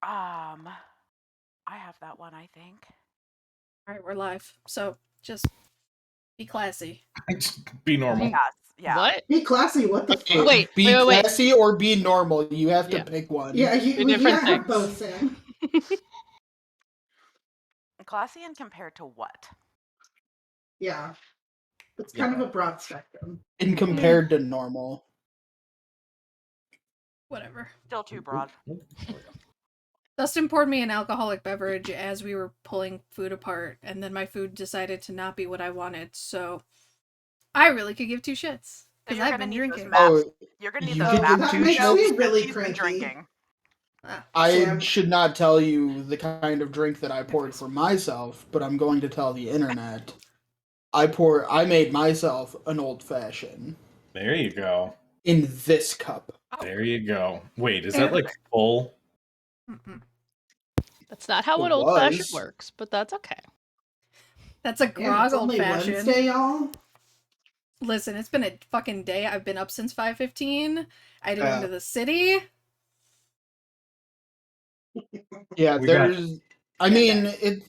Um, I have that one, I think. All right, we're live. So just be classy. Be normal. Yes, yeah. What? Be classy, what the Okay, fuck? wait. Be classy or be normal. You have to Yeah. pick one. Yeah, Two we different can't have things. both, Sam. Classy and compared to what? Yeah. It's Yeah. kind of a broad spectrum. And compared to normal. Whatever. Still too broad. Dustin poured me an alcoholic beverage as we were pulling food apart, and then my food decided to not be what I wanted, so I really could give two shits. So Because you're I've gonna been need drinking. those Oh, You're gonna need you those could maps give That two makes shits? me really he's been cranky. drinking. I Sam. should not tell you the kind of drink that I poured for myself, but I'm going to tell the internet. I made myself an old fashioned There you go. in this cup. There you go. Wait, is that like full? Mm-mm. That's not how It an old fashioned was. works, but that's okay. That's a Yeah, grog it's old only fashioned. Wednesday, y'all. Listen, it's been a fucking day. I've been up since 5:15. I had to go Yeah. into the city. Yeah, We got- there's. I mean, it.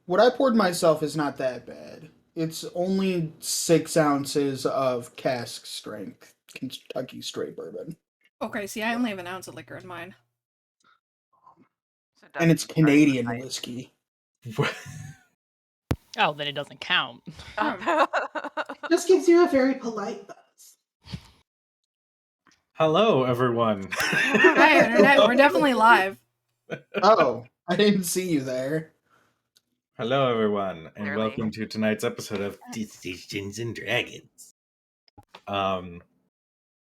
What I poured myself is not that bad. It's only 6 ounces of cask strength Kentucky straight bourbon. Okay, see, I only have an ounce of liquor in mine. So And it's Dustin's very Canadian precise. whiskey. Oh, then it doesn't count. Just gives you a very polite buzz. Hello, everyone. Hi, internet. We're definitely live. Oh, I didn't see you there. Hello, everyone, and Clearly. welcome to tonight's episode of Decisions and Dragons.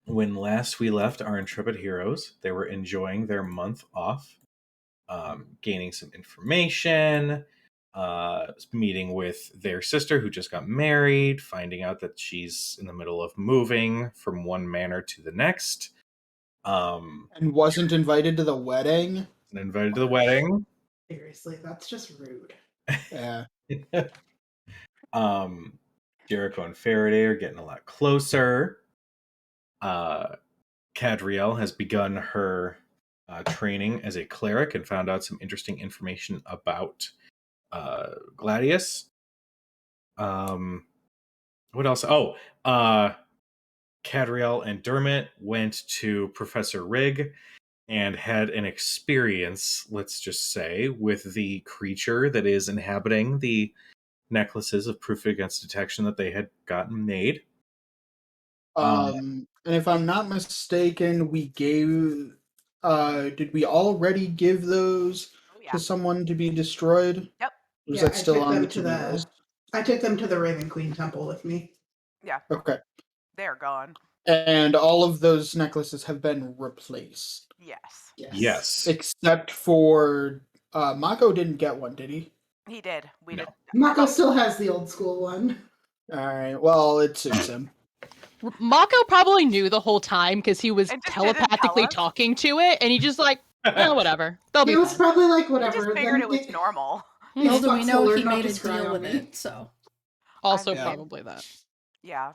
When last we left our intrepid heroes, they were enjoying their month off, gaining some information, meeting with their sister who just got married, finding out that she's in the middle of moving from one manor to the next. And wasn't invited to the wedding. And invited to the wedding. Seriously, that's just rude. Yeah. Jericho and Faraday are getting a lot closer. Cadriel has begun her training as a cleric and found out some interesting information about Gladius. What else? Oh, Cadriel and Dermot went to Professor Rigg and had an experience, let's just say, with the creature that is inhabiting the necklaces of proof against detection that they had gotten made. And if I'm not mistaken, we gave. Did we already give those to someone to be destroyed? Yep. Or is Yeah, that still I took on them the to to-do the- list? I took them to the Raven Queen Temple with me. Yeah, Okay. they're gone. And all of those necklaces have been replaced. Yes. Yes. Except for Mako didn't get one, did he? He did. We No. did. Mako still has the old school one. Alright, well, it suits him. Mako probably knew the whole time because he was And just didn't telepathically tell us? talking to it, and he just like, oh, whatever. They'll be He was fine. probably like, We whatever. just figured then it was normal. These Little do we fucks know will he learn not made to a scry deal on with me. it, so. Also, Yeah. probably that. Yeah.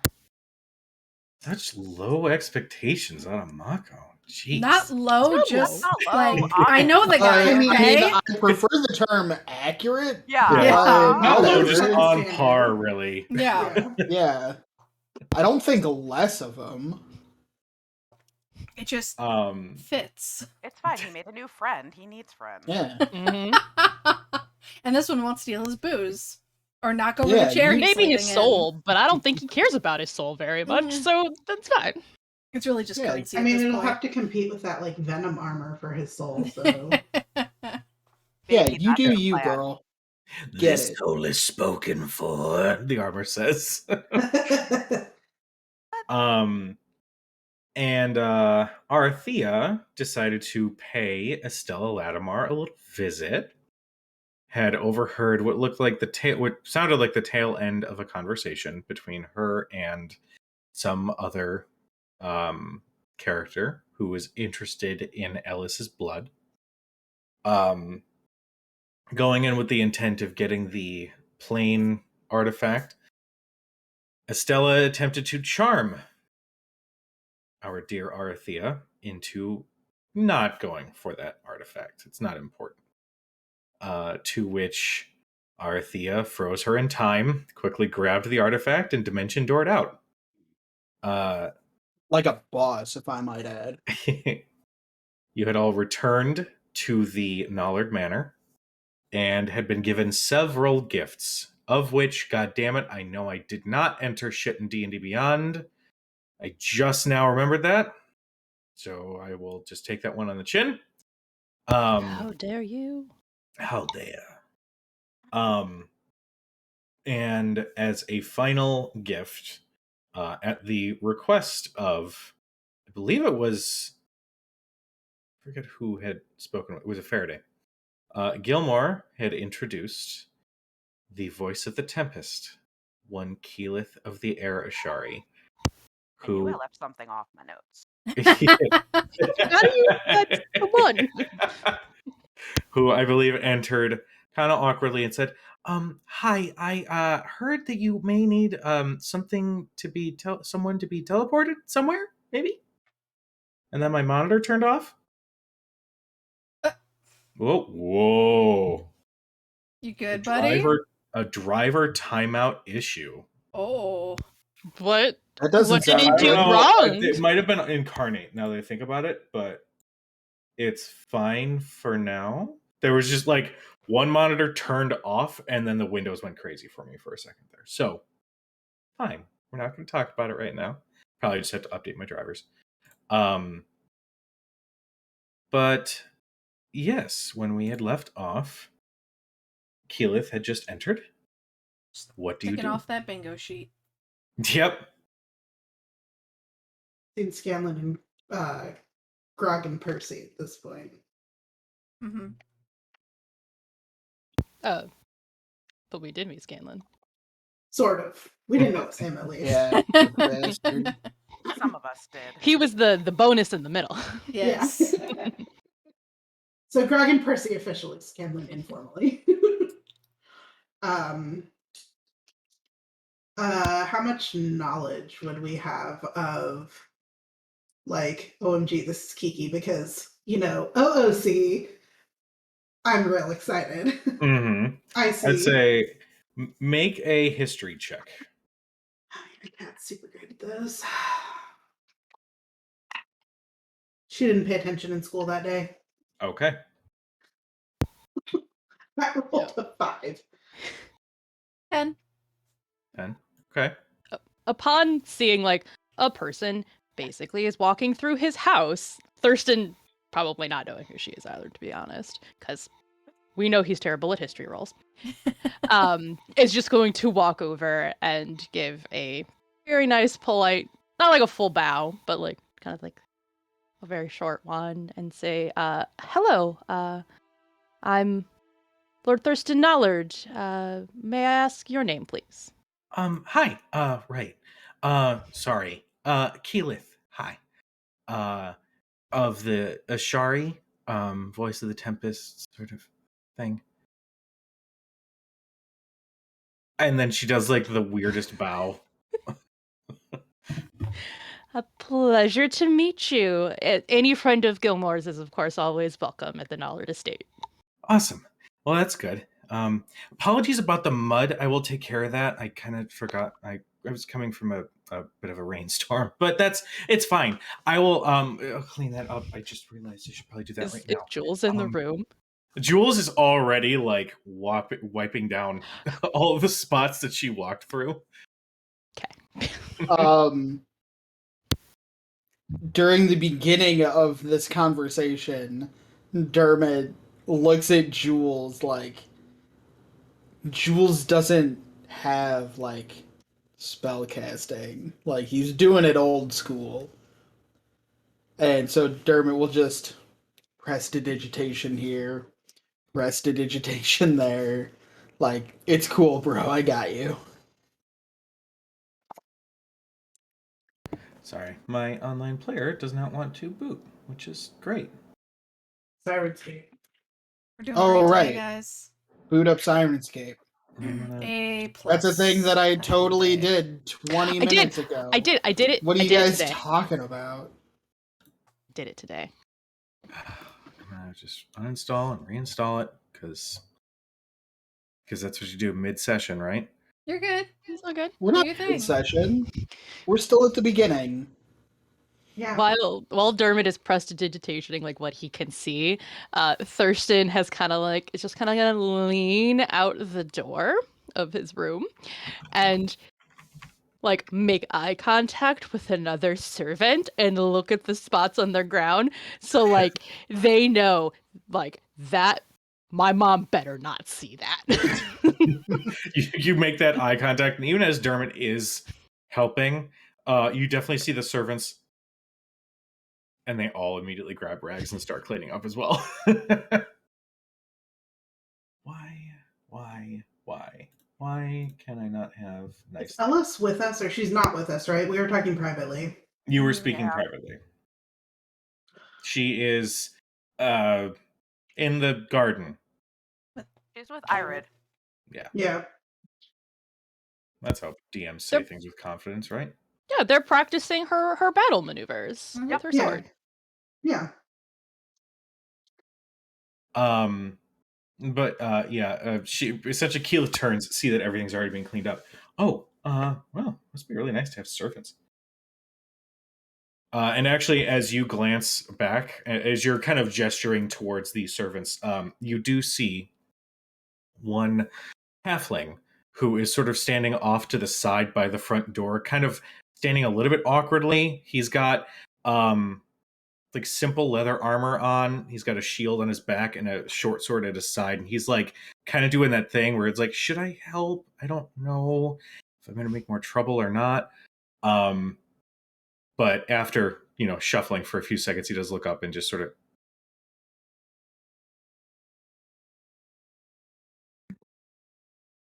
Such low expectations out of Mako. Jeez. Not low, Not just Not low, like I know the guy. I mean, okay? I prefer the term accurate. Yeah. Yeah. Not low, whatever. just Certain on standard. par, really. Yeah, Yeah. I don't think less of them. it just Um, fits. It's fine. He made a new friend. He needs friends. Yeah. Mhm. And this one won't steal his booze or knock over Yeah, the chair. you- he's Maybe his sleeping in. soul, but I don't think he cares about his soul very much, Mhm. so that's fine. It's really just Yeah, currency. I at mean, this it'll point. have to compete with that like venom armor for his soul. So Yeah, Maybe you that's do the you, plan. girl. Get this it. soul is spoken for, the armor says. And Arthea decided to pay Estella Latimer a little visit. Had overheard what looked like what sounded like the tail end of a conversation between her and some other character who was interested in Ellis's blood. Going in with the intent of getting the plane artifact, Estella attempted to charm our dear Arthea into not going for that artifact. It's not important. To which Arthea froze her in time, quickly grabbed the artifact, and dimension doored out. Like a boss, if I might add. You had all returned to the Nollard Manor and had been given several gifts, of which, goddammit, I know I did not enter shit in D&D Beyond. I just now remembered that. So I will just take that one on the chin. How dare you? How dare. And as a final gift, at the request of, I believe it was, I forget who had spoken, it was a Faraday. Gilmore had introduced the voice of the Tempest, one Keyleth of the Air Ashari, I knew I who left something off my notes. How do you? That's the one. who I believe entered kind of awkwardly and said, hi, I heard that you may need something to be someone to be teleported somewhere, maybe? And then my monitor turned off. Whoa. You good, buddy? A driver timeout issue. Oh. What? That doesn't What did he sound do right. wrong? It might have been Incarnate now that I think about it, but it's fine for now. There was just like one monitor turned off and then the windows went crazy for me for a second there. So, fine. We're not going to talk about it right now. Probably just have to update my drivers. But yes, when we had left off, Keyleth had just entered. What do you Taking do? off that bingo sheet. Yep. Seen Scanlan and Grog and Percy at this point. Mm-hmm. But we did meet Scanlan. Sort of. We didn't know it was him at least. Yeah, you bastard. Some of us did. He was the bonus in the middle. Yes. Yeah. So Grog and Percy officially, Scanlan informally. How much knowledge would we have of, like, OMG, this is Kiki, because, you know, OOC, I'm real excited. Mm-hmm. I see. I'd say make a history check. Your cat's super good at this. She didn't pay attention in school that day. Okay. I rolled a 5. 10. 10. Okay. Upon seeing like a person basically is walking through his house, Thurston probably not knowing who she is either, to be honest, because we know he's terrible at history rolls. Is just going to walk over and give a very nice, polite, not like a full bow, but like kind of like a very short one, and say, hello, I'm Lord Thurston Nollard. May I ask your name, please? Hi. Right. Sorry. Keyleth. Hi. Of the Ashari, voice of the Tempest sort of thing. And then she does like the weirdest bow. A pleasure to meet you. Any friend of Gilmore's is, of course, always welcome at the Nollard Estate. Awesome. Well, that's good. Apologies about the mud. I will take care of that. I kind of forgot. I was coming from a bit of a rainstorm, but it's fine. I will I'll clean that up. I just realized I should probably do that right now. Is Jules in the room? Jules is already like wiping down all of the spots that she walked through. Okay. During the beginning of this conversation, Dermot looks at Jules like Jules doesn't have like spell casting. Like he's doing it old school. And so Dermot will just prestidigitation here, prestidigitation there. Like, it's cool, bro. I got you. Sorry, my online player does not want to boot, which is great. Sirenscape. We're doing Oh, great right. today, guys. Boot up Sirenscape. A+. That's a thing that I totally today. did 20 minutes ago. I did it. What are I you did it guys today. talking about? Did it today. I'm gonna just uninstall and reinstall it because that's what you do mid-session, right? You're good. It's all good. We're Do not your in thing. session. We're still at the beginning. Yeah. While Dermot is prestidigitating like what he can see, Thurston has is just kind of gonna lean out the door of his room and like make eye contact with another servant and look at the spots on the ground. So like they know like that my mom better not see that. You make that eye contact, and even as Dermot is helping, you definitely see the servants, and they all immediately grab rags and start cleaning up as well. Why can I not have nice? Is Ellis with us, or she's not with us, right? We were talking privately. You were speaking Yeah. privately. She is in the garden. She's with Irid. Yeah. That's how DMs say They're- things with confidence, right? Yeah, they're practicing her battle maneuvers Mhm. with her Yeah. sword. Yeah. She essentially Keela turns, see that everything's already been cleaned up. Oh, well, must be really nice to have servants. And actually, as you glance back, as you're kind of gesturing towards these servants, you do see one halfling who is sort of standing off to the side by the front door, kind of standing a little bit awkwardly. He's got like simple leather armor on. He's got a shield on his back and a short sword at his side, and he's like kind of doing that thing where it's like, should I help? I don't know if I'm going to make more trouble or not. But after, shuffling for a few seconds, he does look up and just sort of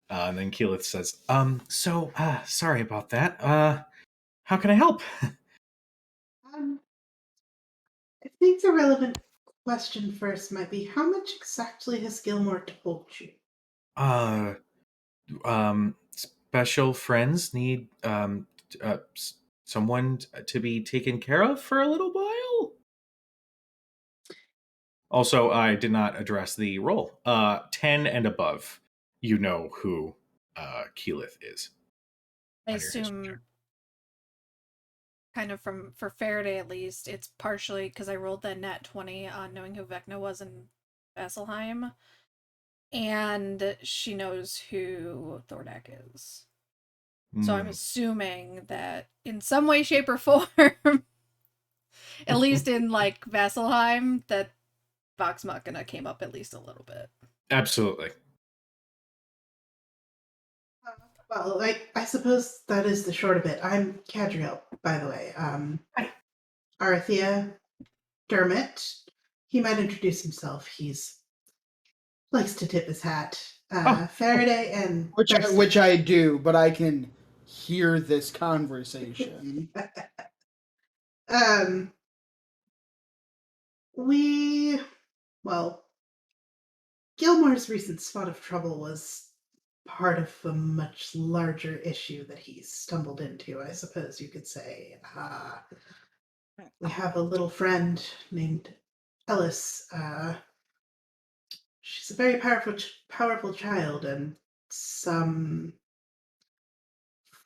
and then Keyleth says, sorry about that. How can I help? I think the relevant question first might be, how much exactly has Gilmore told you? Special friends need someone to be taken care of for a little while. Also, I did not address the role. 10 and above, you know who Keyleth is. I on your history assume, check. kind of for Faraday at least, it's partially because I rolled that nat 20 on knowing who Vecna was in Vasselheim, and she knows who Thordak is. So I'm Mm, assuming that in some way, shape, or form, at least in like Vasselheim, that Vox Machina came up at least a little bit. absolutely. Well, I suppose that is the short of it. I'm Cadriel, by the way. Hi. Arthea Dermot. He might introduce himself. He's likes to tip his hat. Faraday and Thurston. Which I do, but I can hear this conversation. Gilmore's recent spot of trouble was part of a much larger issue that he stumbled into, I suppose you could say. We have a little friend named Ellis. She's a very powerful child, and some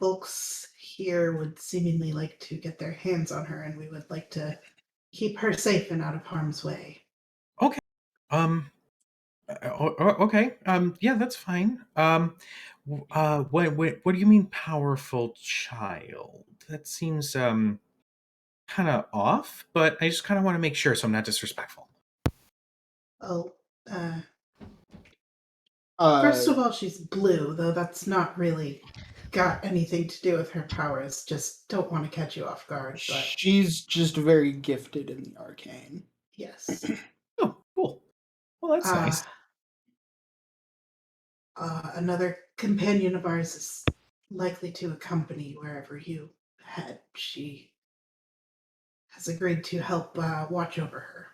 folks here would seemingly like to get their hands on her, and we would like to keep her safe and out of harm's way. Okay. Okay. Yeah, that's fine. What do you mean, powerful child? That seems kind of off, but I just kind of want to make sure so I'm not disrespectful. Oh, Uh, first of all, she's blue, though that's not really got anything to do with her powers. Just don't want to catch you off guard, but she's just very gifted in the arcane. yes. Oh, cool. Well, that's nice. Another companion of ours is likely to accompany you wherever you head. She has agreed to help watch over her.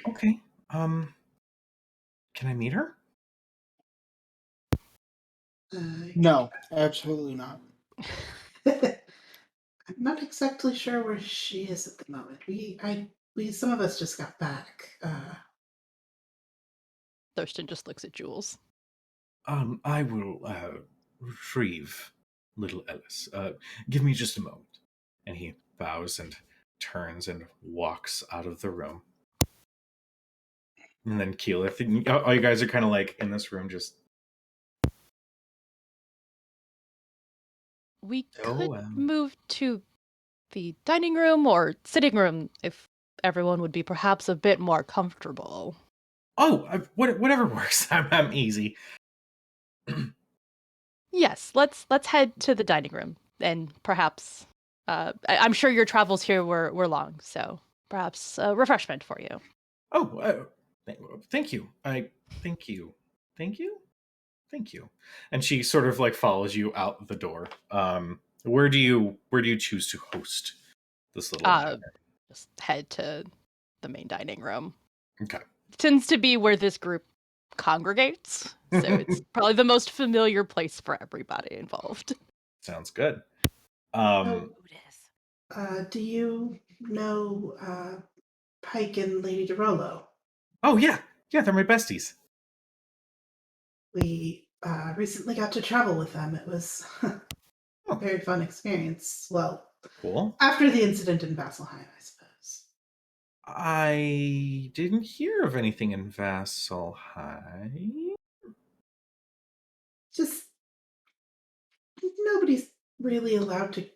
Okay. Can I meet her? No, absolutely not. I'm not exactly sure where she is at the moment. I some of us just got back. Thurston just looks at Jules. I will retrieve little Ellis. Give me just a moment. And he bows and turns and walks out of the room. And then Keyleth, all you guys are kind of like in this room, just We Oh, could move to the dining room or sitting room if everyone would be perhaps a bit more comfortable. Whatever works. I'm easy. Yes, let's head to the dining room and perhaps I'm sure your travels here were long, so perhaps a refreshment for you. Oh, thank you. Thank you. Thank you. Thank you. And she sort of like follows you out the door. Where do you choose to host this little dinner? Just head to the main dining room. Okay. Tends to be where this group congregates, so it's probably the most familiar place for everybody involved. Sounds good. Otis. Do you know Pike and Lady DeRollo? Oh yeah, they're my besties. We recently got to travel with them. It was a very fun experience. Well, Cool. after the incident in Vasselheim, I suppose. I didn't hear of anything in Vasselheim. Just nobody's really allowed to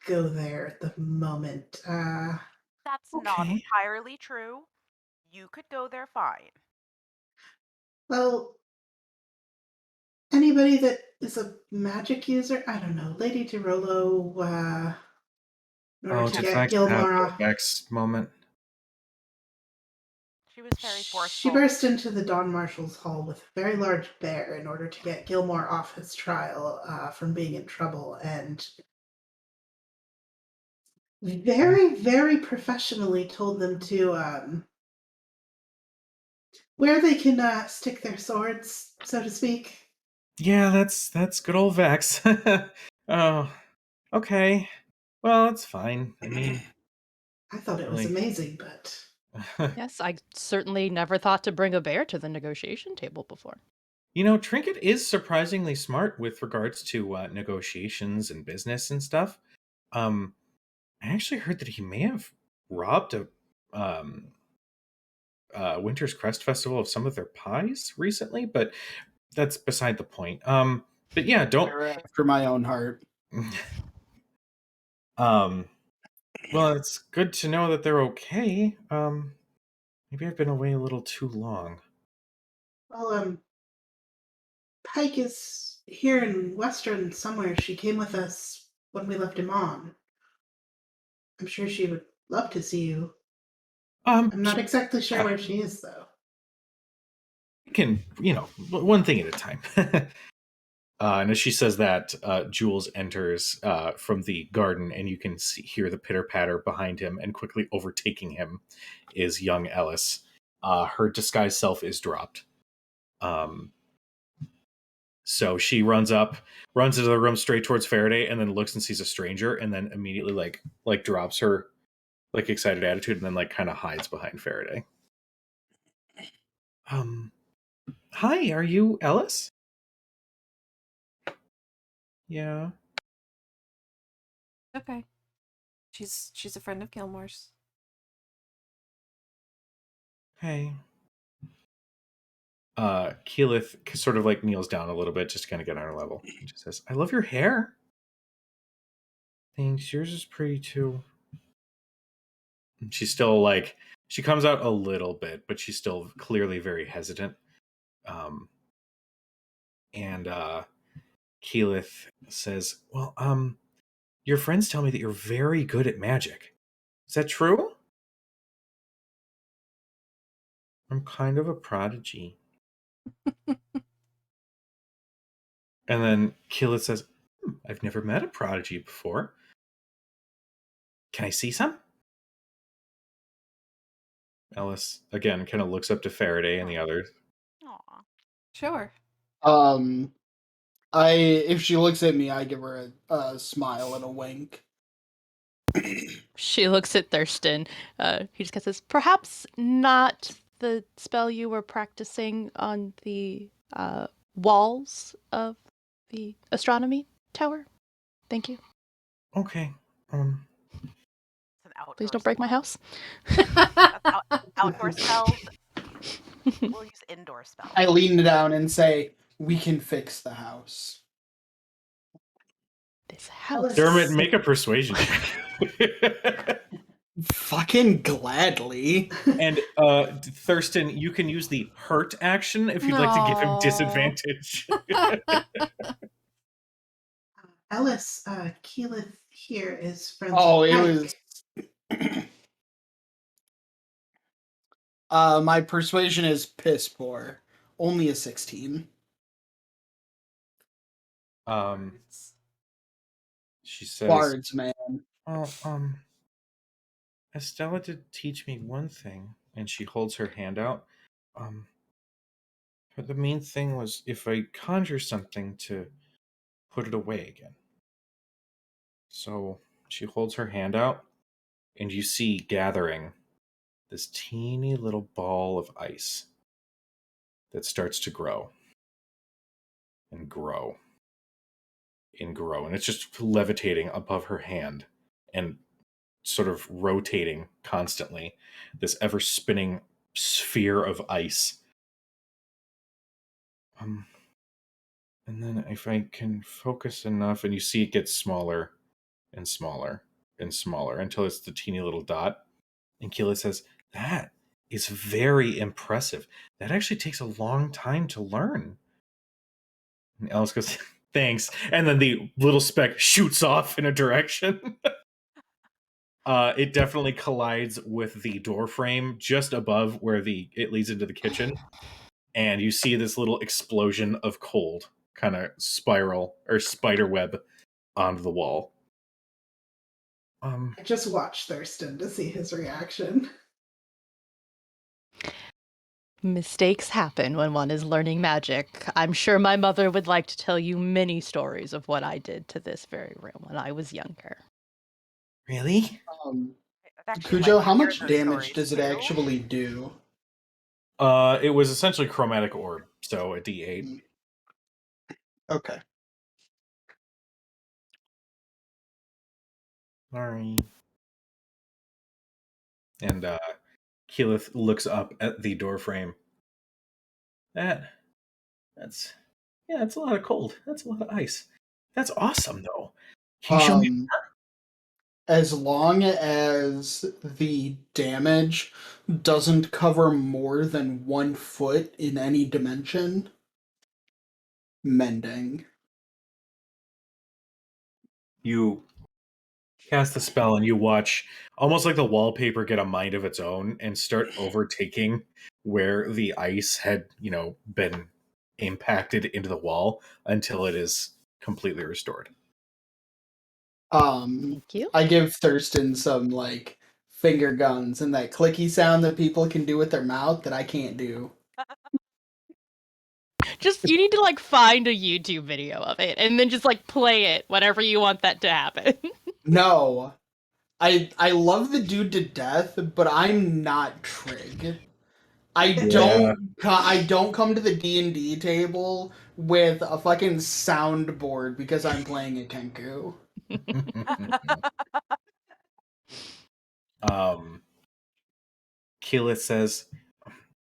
go there at the moment. That's not Okay. entirely true. You could go there fine. Well, anybody that is a magic user, I don't know, Lady DeRollo, in order to Did get Vex have Gilmore the off. Vex moment? She was very She forceful. burst into the Don Marshal's hall with a very large bear in order to get Gilmore off his trial from being in trouble, and very, very professionally told them to where they can stick their swords, so to speak. Yeah, that's good old Vex. Oh, okay. Well, that's fine. I mean, I thought it was Really? amazing, but Yes, I certainly never thought to bring a bear to the negotiation table before. Trinket is surprisingly smart with regards to negotiations and business and stuff. I actually heard that he may have robbed a Winter's Crest Festival of some of their pies recently, but that's beside the point. But yeah, don't. They're after my own heart. Well, it's good to know that they're okay. Maybe I've been away a little too long. well, Pike is here in Western somewhere. She came with us when we left Imon. I'm sure she would love to see you. I'm not exactly sure where she is, though. Can one thing at a time. And as she says that, Jules enters from the garden, and you can hear the pitter patter behind him. And quickly overtaking him is young Ellis. Her disguised self is dropped. So she runs into the room straight towards Faraday, and then looks and sees a stranger, and then immediately like drops her like excited attitude, and then like kind of hides behind Faraday. Hi, are you Ellis? Yeah. Okay. She's a friend of Gilmore's. Hey. Keyleth sort of like kneels down a little bit just to kind of get on her level. She just says, I love your hair. Thanks. Yours is pretty too. And she's still like, she comes out a little bit, but she's still clearly very hesitant. And Keyleth says, well, your friends tell me that you're very good at magic. Is that true? I'm kind of a prodigy. And then Keyleth says, I've never met a prodigy before. Can I see some? Ellis, again, kind of looks up to Faraday and the others. Aw. Sure. If she looks at me, I give her a smile and a wink. She looks at Thurston. He just says, "Perhaps not the spell you were practicing on the walls of the astronomy tower. Thank you. Okay. It's an outdoor Please don't break my spell. house." That's outdoor spells. We'll use indoor spells. I lean down and say, "We can fix the house." This house. Dermot, make a persuasion check. Fucking gladly. And Thurston, you can use the hurt action if you'd like to give him No. disadvantage. Ellis, Keyleth here is friends. Oh, with it Pike. was. My persuasion is piss poor. Only a 16. She says, Bards, man. "Oh, Estella did teach me one thing," and she holds her hand out. But the main thing was if I conjure something to put it away again. So she holds her hand out, and you see gathering this teeny little ball of ice that starts to grow and grow and grow. And it's just levitating above her hand and sort of rotating constantly, this ever spinning sphere of ice. And then if I can focus enough, and you see it gets smaller and smaller and smaller until it's the teeny little dot. And Keela says, "That is very impressive. That actually takes a long time to learn." And Alice goes, "Thanks." And then the little speck shoots off in a direction. It definitely collides with the door frame just above where it leads into the kitchen. And you see this little explosion of cold kind of spiral or spider web onto the wall. I just watched Thurston to see his reaction. Mistakes happen when one is learning magic. I'm sure my mother would like to tell you many stories of what I did to this very room when I was younger. Really? I'd actually Cujo, like to how hear much those damage stories, does it too. actually do? It was essentially chromatic orb, so a D8. Okay. Sorry. And Keyleth looks up at the door frame. That's a lot of cold. That's a lot of ice. That's awesome, though. Can you show me more? As long as the damage doesn't cover more than 1 foot in any dimension, mending. You cast the spell and you watch almost like the wallpaper get a mind of its own and start overtaking where the ice had, been impacted into the wall until it is completely restored. Thank you. I give Thurston some finger guns and that clicky sound that people can do with their mouth that I can't do. Just you need to find a YouTube video of it and then just play it whenever you want that to happen. No. I love the dude to death, but I'm not Trig. I don't come to the D&D table with a fucking soundboard because I'm playing a Kenku. Keyleth says,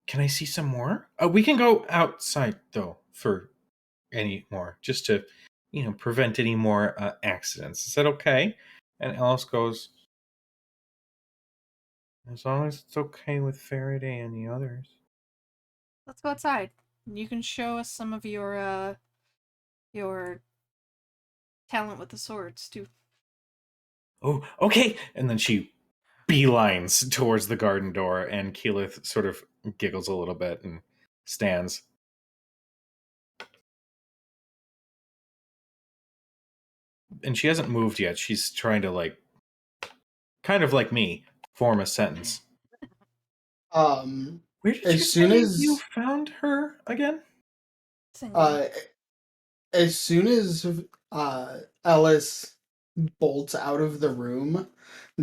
"Can I see some more? We can go outside, though, for any more, just to, prevent any more accidents. Is that okay?" And Alice goes, "As long as it's okay with Faraday and the others." Let's go outside. You can show us some of your talent with the swords too. "Oh, okay." And then she beelines towards the garden door, and Keyleth sort of giggles a little bit and stands. And she hasn't moved yet. She's trying to kind of like me, form a sentence. Where did as soon as you found her again? as soon as Ellis bolts out of the room,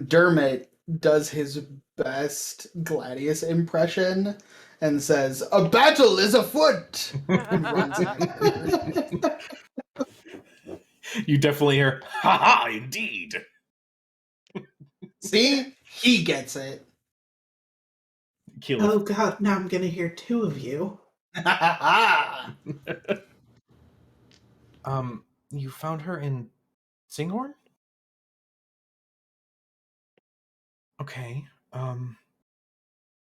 Dermot does his best Gladius impression and says, "A battle is afoot!" and runs after. You definitely hear, "Ha ha! Indeed." See? He gets it. Keyleth, Oh god, now I'm gonna hear two of you. you found her in Singhorn? Okay.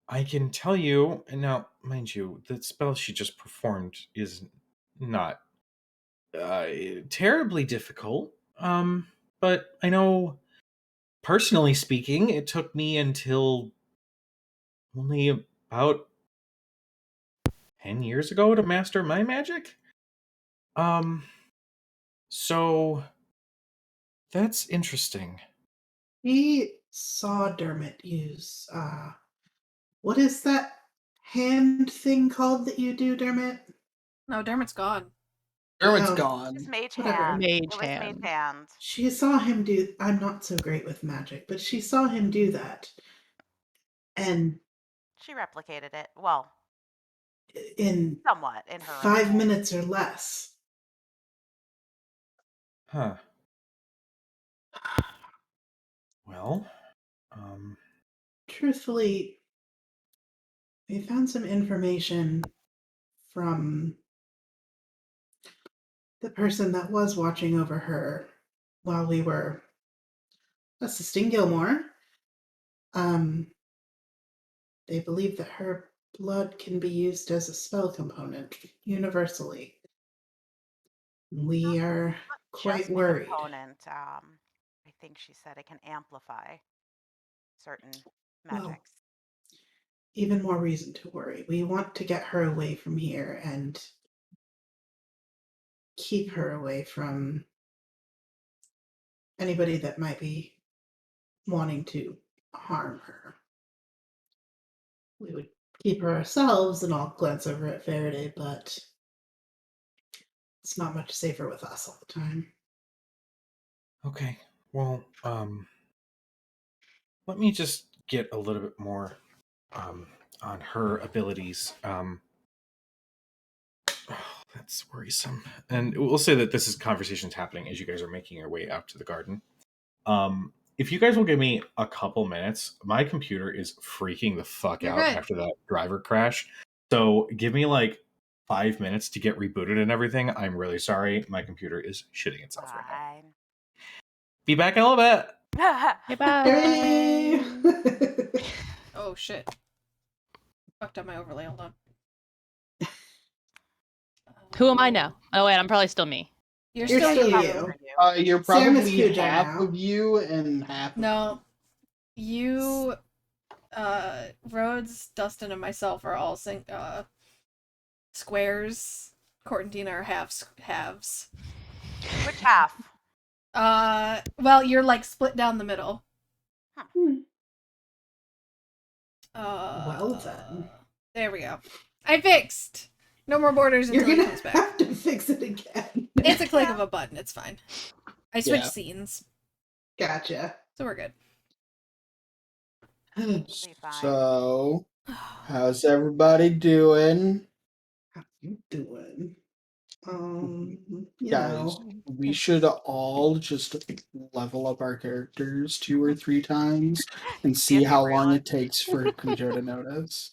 I can tell you, and now, mind you, the spell she just performed is not terribly difficult. But I know, personally speaking, it took me until only about 10 years ago to master my magic. So that's interesting. We saw Dermot use what is that hand thing called that you do, Dermot? No, Dermot's gone. Dermot's Oh. gone. It's mage Whatever. hand. Mage It was mage hand. hand. She saw him do I'm not so great with magic, but she saw him do that. And She replicated it. Well, in somewhat in her own 5 way. minutes or less. Huh. Well, um, Truthfully, we found some information from the person that was watching over her while we were assisting Gilmore. They believe that her blood can be used as a spell component universally. We are Not quite just a worried. component. I think she said it can amplify certain Well, magics. even more reason to worry. We want to get her away from here and keep her away from anybody that might be wanting to harm her. We would keep her ourselves, and I'll glance over at Faraday, but it's not much safer with us all the time. okay. Well, let me just get a little bit more on her abilities. That's worrisome. And we'll say that this is conversations happening as you guys are making your way out to the garden. If you guys will give me a couple minutes, my computer is freaking the fuck You're out good. after that driver crash. So give me like 5 minutes to get rebooted and everything. I'm really sorry. My computer is shitting itself right now. Fine. Be back in a little bit. Bye bye. Hooray! Oh shit. Fucked up my overlay, hold on. Who am I now? Oh wait, I'm probably still me. You're You're still still you. you. You're Sam is probably Cujo half now. of you and half No. You, Rhodes, Dustin, and myself are all squares. Court and Dina are halves. Which half? Well, you're like split down the middle. Hmm. Well Well then. There we go. I fixed. No more borders You're until he gonna comes back. have to fix it again. It's a click of a button. It's fine. I switched Yeah. scenes, Gotcha. so we're good. Be fine. So, how's everybody doing? How you doing? You Guys, know. we should all just level up our characters 2 or 3 times and see if how you long realize- it takes for Cujo to notice.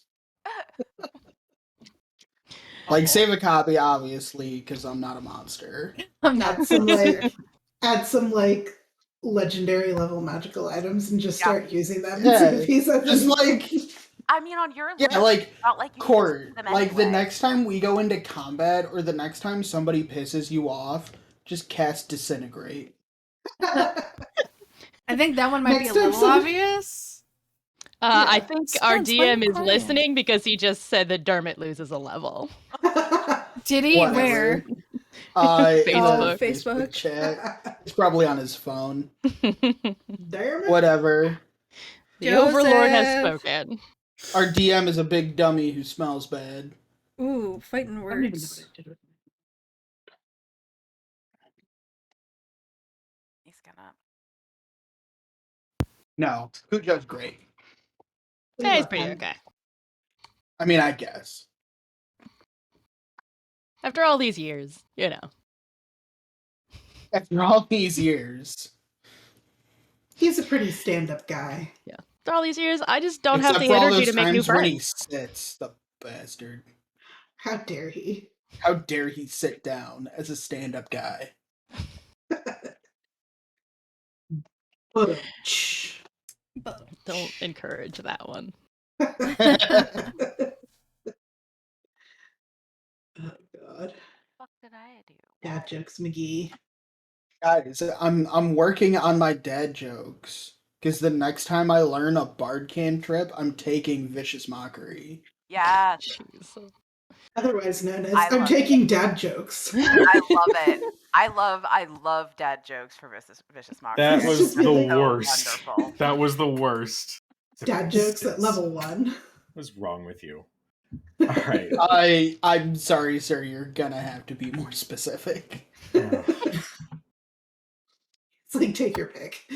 Like, save a copy, obviously, because I'm not a monster. I'm not Add some sure. add some legendary level magical items and just Yeah. start using them Yeah, and see if he's Just like, I mean, on your yeah, list, like, not like you Court, can them like the anyway. next time we go into combat or the next time somebody pisses you off, just cast Disintegrate. I think that one might be Next a time little somebody- obvious. I Yeah. think our Spence, why are DM you is crying? listening because he just said that Dermot loses a level. Did he? Whatever. Where? Facebook. Facebook. chat. It's probably on his phone. Damn it. Whatever. The Overlord has Joseph. spoken. Our DM is a big dummy who smells bad. Ooh, fighting I don't even know words. what I did with He's gonna No, Cujo's great. We Yeah, he's love pretty him. okay. I mean, I guess. After all these years, you know. After all these years. He's a pretty stand-up guy. After all these years, I just don't have Except the for all energy those to make new times when he friends. sits, the bastard. How dare he? How dare he sit down as a stand-up guy? Shh. But Don't encourage that one. Oh God. What did I do? Dad jokes, McGee. Guys, I'm working on my dad jokes. Because the next time I learn a bard cantrip, I'm taking Vicious Mockery. Yeah, Jeez. Otherwise known as I I'm love taking dad jokes. I love it. I love dad jokes for Vicious Mockery. That It's was just the really worst. wonderful. That was the worst. Dad jokes at level 1. What's wrong with you? All right. I'm sorry, sir, you're gonna have to be more specific. It's like, take your pick.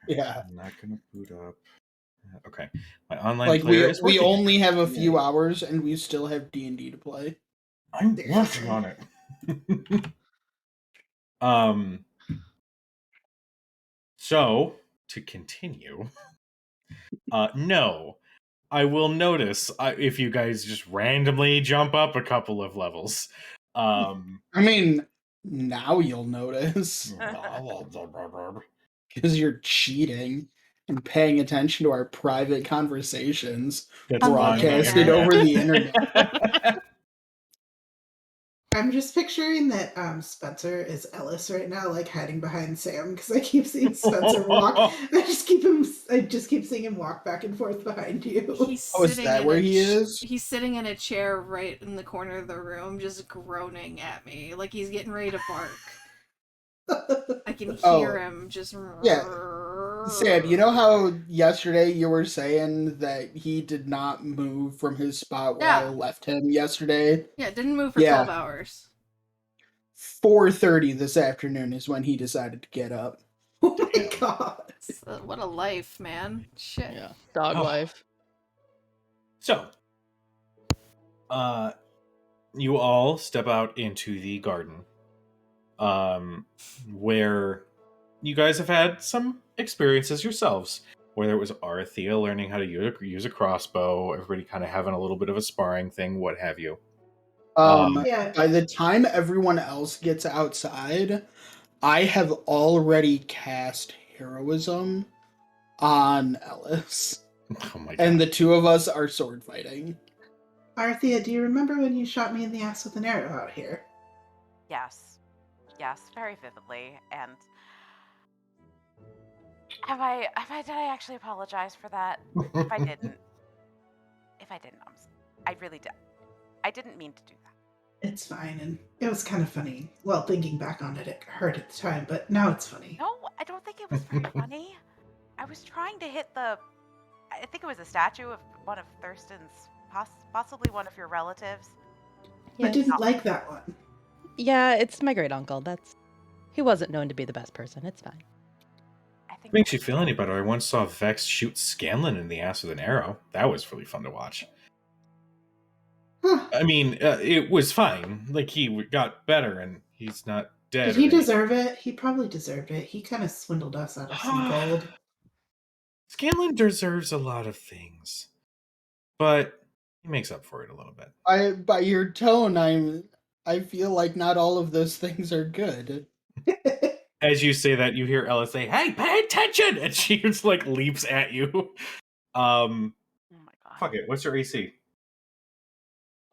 Yeah. I'm not gonna boot up. Okay, my online Like player is we working. only have a few hours and we still have D&D to play. I'm working on it. So to continue, no, I will notice if you guys just randomly jump up a couple of levels. I mean, now you'll notice That's because you're cheating and paying attention to our private conversations on broadcasted the over the internet. I'm just picturing that Spencer is Ellis right now, like hiding behind Sam, because I keep seeing Spencer walk. I just keep seeing him walk back and forth behind you. he's Oh, is sitting that in where a he is? He's sitting in a chair right in the corner of the room, just groaning at me, like he's getting ready to bark. I can hear him just. Yeah. Sam, you know how yesterday you were saying that he did not move from his spot where I Yeah. left him yesterday? Yeah, it didn't move for Yeah. 12 hours. 4:30 this afternoon is when he decided to get up. Oh my God. What a life, man. Shit. Yeah, dog Oh. life. So, you all step out into the garden, where you guys have had some experiences yourselves. Whether it was Arthea learning how to use a crossbow, everybody kind of having a little bit of a sparring thing, what have you. Yeah. By the time everyone else gets outside, I have already cast heroism on Ellis. Oh my god. And the two of us are sword fighting. Arthea, do you remember when you shot me in the ass with an arrow out here? Yes, very vividly. And did I actually apologize for that? If I didn't, I really did. I didn't mean to do that. It's fine, and it was kind of funny. Well, thinking back on it, it hurt at the time, but now it's funny. No, I don't think it was very funny. I was trying to hit I think it was a statue of one of Thurston's, possibly one of your relatives. I didn't like that one. Yeah, it's my great uncle. He wasn't known to be the best person. It's fine. I think Makes you feel any better? I once saw Vex shoot Scanlan in the ass with an arrow. That was really fun to watch. Huh. I mean, it was fine. Like, he got better, and he's not dead. Did he deserve it? He probably deserved it. He kind of swindled us out of some gold. Scanlan deserves a lot of things, but he makes up for it a little bit. By your tone, I feel like not all of those things are good. As you say that, you hear Ella say, "Hey, pay attention!" And she just like leaps at you. Oh my god. Fuck it. What's your AC?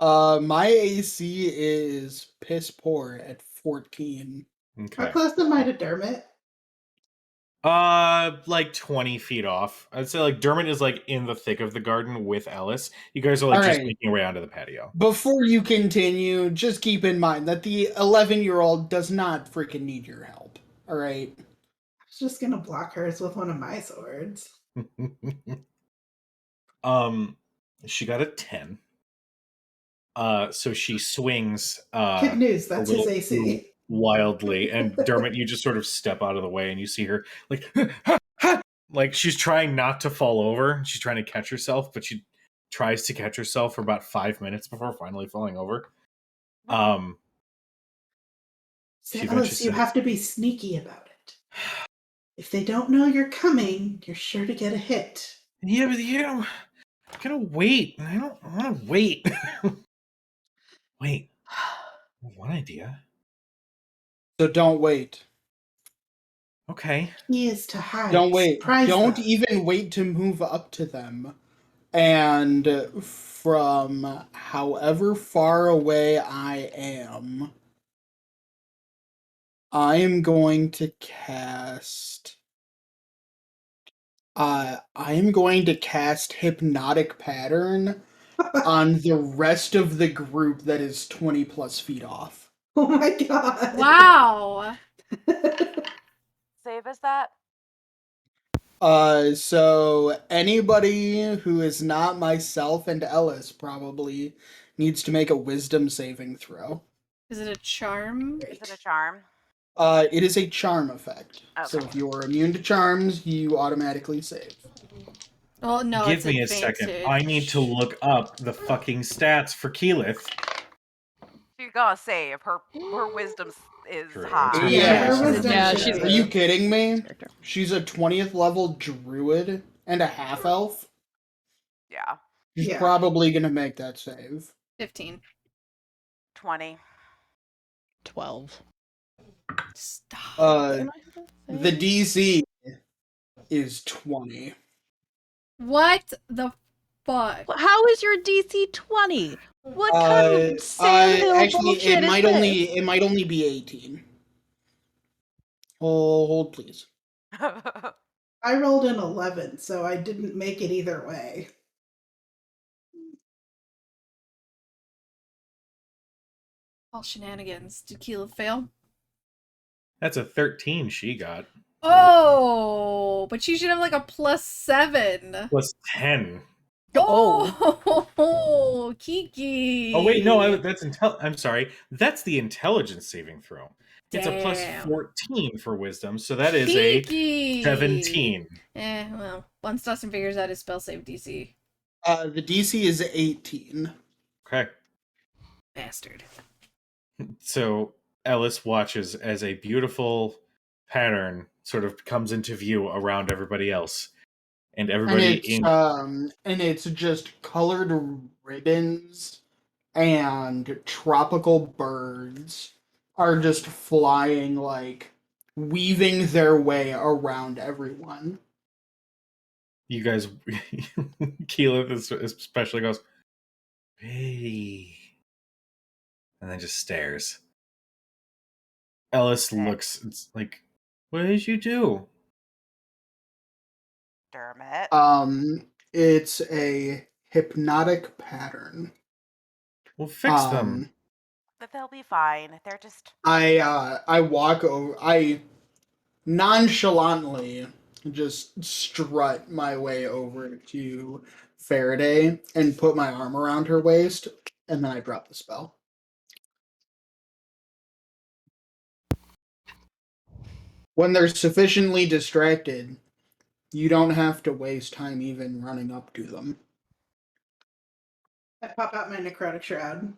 My AC is piss poor at 14. How Okay. close am I to Dermot? Like 20 feet off. I'd say like Dermot is like in the thick of the garden with Ellis. You guys are like All just right. making your way onto the patio. Before you continue, just keep in mind that the 11-year-old does not freaking need your help. All right. I was just gonna block hers with one of my swords. She got a 10. So she swings Good news, that's his little AC. wildly, and Dermot, you just sort of step out of the way and you see her like like she's trying not to fall over. She's trying to catch herself, but she tries to catch herself for about 5 minutes before finally falling over. She eventually Ellis, you says, have to be sneaky about it. If they don't know you're coming, you're sure to get a hit. "Yeah, but I gotta wait, and I don't want to wait." Wait, one idea. So don't wait. Okay. He is to hide. Don't wait. Surprise Don't them. even wait to move up to them. And from however far away I am going to cast. I am going to cast Hypnotic Pattern on the rest of the group that is 20 plus feet off. Oh my god. Wow. Save us that. So anybody who is not myself and Ellis probably needs to make a wisdom saving throw. Is it a charm? Is it a charm? It is a charm effect. So Okay. if you're immune to charms, you automatically save. Well, no, Give it's me advantage. a second. I need to look up the fucking stats for Keyleth. She's gonna save. Her wisdom is True. high. Yeah. her wisdom Yeah, should she's be- Are you kidding me? Character. She's a 20th level druid and a half elf. Yeah. She's Yeah. probably gonna make that save. 15. 20. 12. Stop. The DC is 20. What the fuck? How is your DC 20? What kind of sandhill Actually, bullshit it is might this? only be 18. Hold please. I rolled an 11, so I didn't make it either way. All shenanigans. Did Keela fail? That's a 13 she got. Oh, but she should have like a +7. Plus 10. Oh, Kiki. Oh, wait, no, that's I'm sorry. That's the intelligence saving throw. It's a plus Damn. 14 for wisdom, so that is a Kiki. 17. Well, once Dustin figures out his spell save DC. The DC is 18. Okay. Bastard. So Ellis watches as a beautiful pattern sort of comes into view around everybody else. And everybody And it's just colored ribbons and tropical birds are just flying, like weaving their way around everyone. you guys, Keyleth especially goes, "Hey," and then just stares. Ellis looks, it's like, "What did you do?" Dermot. It's a hypnotic pattern. Well, fix them. But they'll be fine. They're just. I walk over. I nonchalantly just strut my way over to Faraday and put my arm around her waist, and then I drop the spell. When they're sufficiently distracted, you don't have to waste time even running up to them. I pop out my necrotic shroud.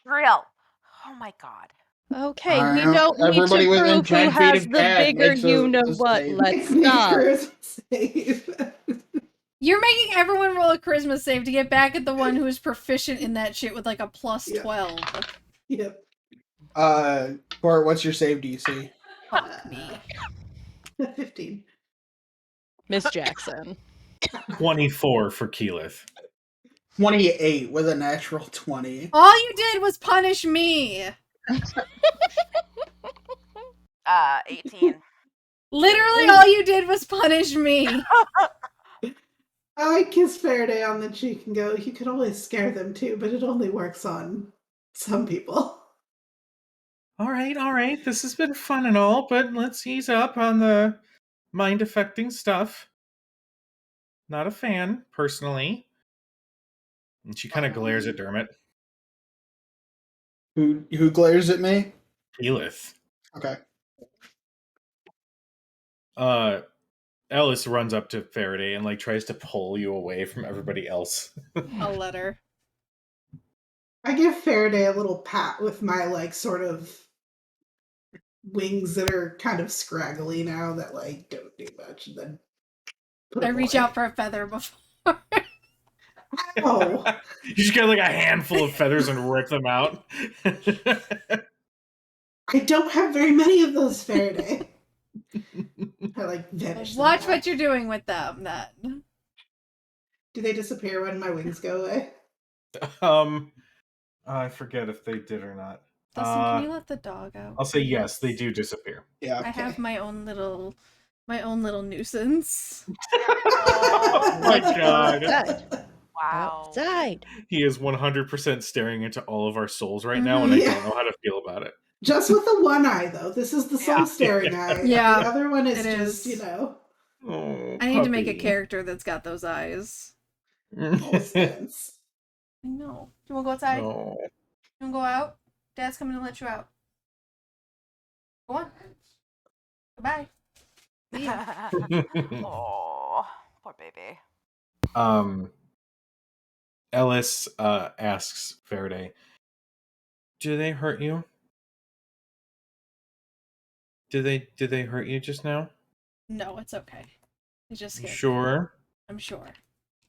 Real. Oh my god. Okay, we Alright, don't need everybody to within prove who 10 feet has of the Cat bigger makes a- you know a what. save. Let's Make me a stop. charisma save. You're making everyone roll a charisma save to get back at the one who is proficient in that shit with like a +12. Yep. Bart, what's your save DC? Fuck me. 15. Miss Jackson. 24 for Keyleth. 28 with a natural 20. All you did was punish me. 18. Literally, all you did was punish me. I kiss Faraday on the cheek and go, you could always scare them too, but it only works on some people. All right. This has been fun and all, but let's ease up on the mind affecting stuff. Not a fan, personally. And she kind of glares at Dermot. Who glares at me? Keyleth. Okay. Ellis runs up to Faraday and like tries to pull you away from everybody else. I'll let her. I give Faraday a little pat with my like sort of wings that are kind of scraggly now that like don't do much, and then put I them reach away. out for a feather before. Oh, You just get like a handful of feathers and rip them out. I don't have very many of those, Faraday. I like vanish. them Watch back. what you're doing with them, then. Do they disappear when my wings go away? I forget if they did or not. Dustin, can you let the dog out? I'll say yes, they please? do disappear. Yeah. I have my own little nuisance. Oh my god. Wow. Outside. He is 100% staring into all of our souls right now, and I Yeah. don't know how to feel about it. Just with the one eye, though. This is the soul Yeah. staring eye. Yeah, The other one is it just, is. you know, Oh, I need to make a puppy. character that's got those eyes. all sense. I know. Do you want to go outside? Oh. You want to go out? Dad's coming to let you out. Go on. Goodbye. See ya. Oh, poor baby. Ellis asks Faraday, "Do they hurt you? Did they hurt you just now? No, it's okay. It's just You scared. sure?" I'm sure.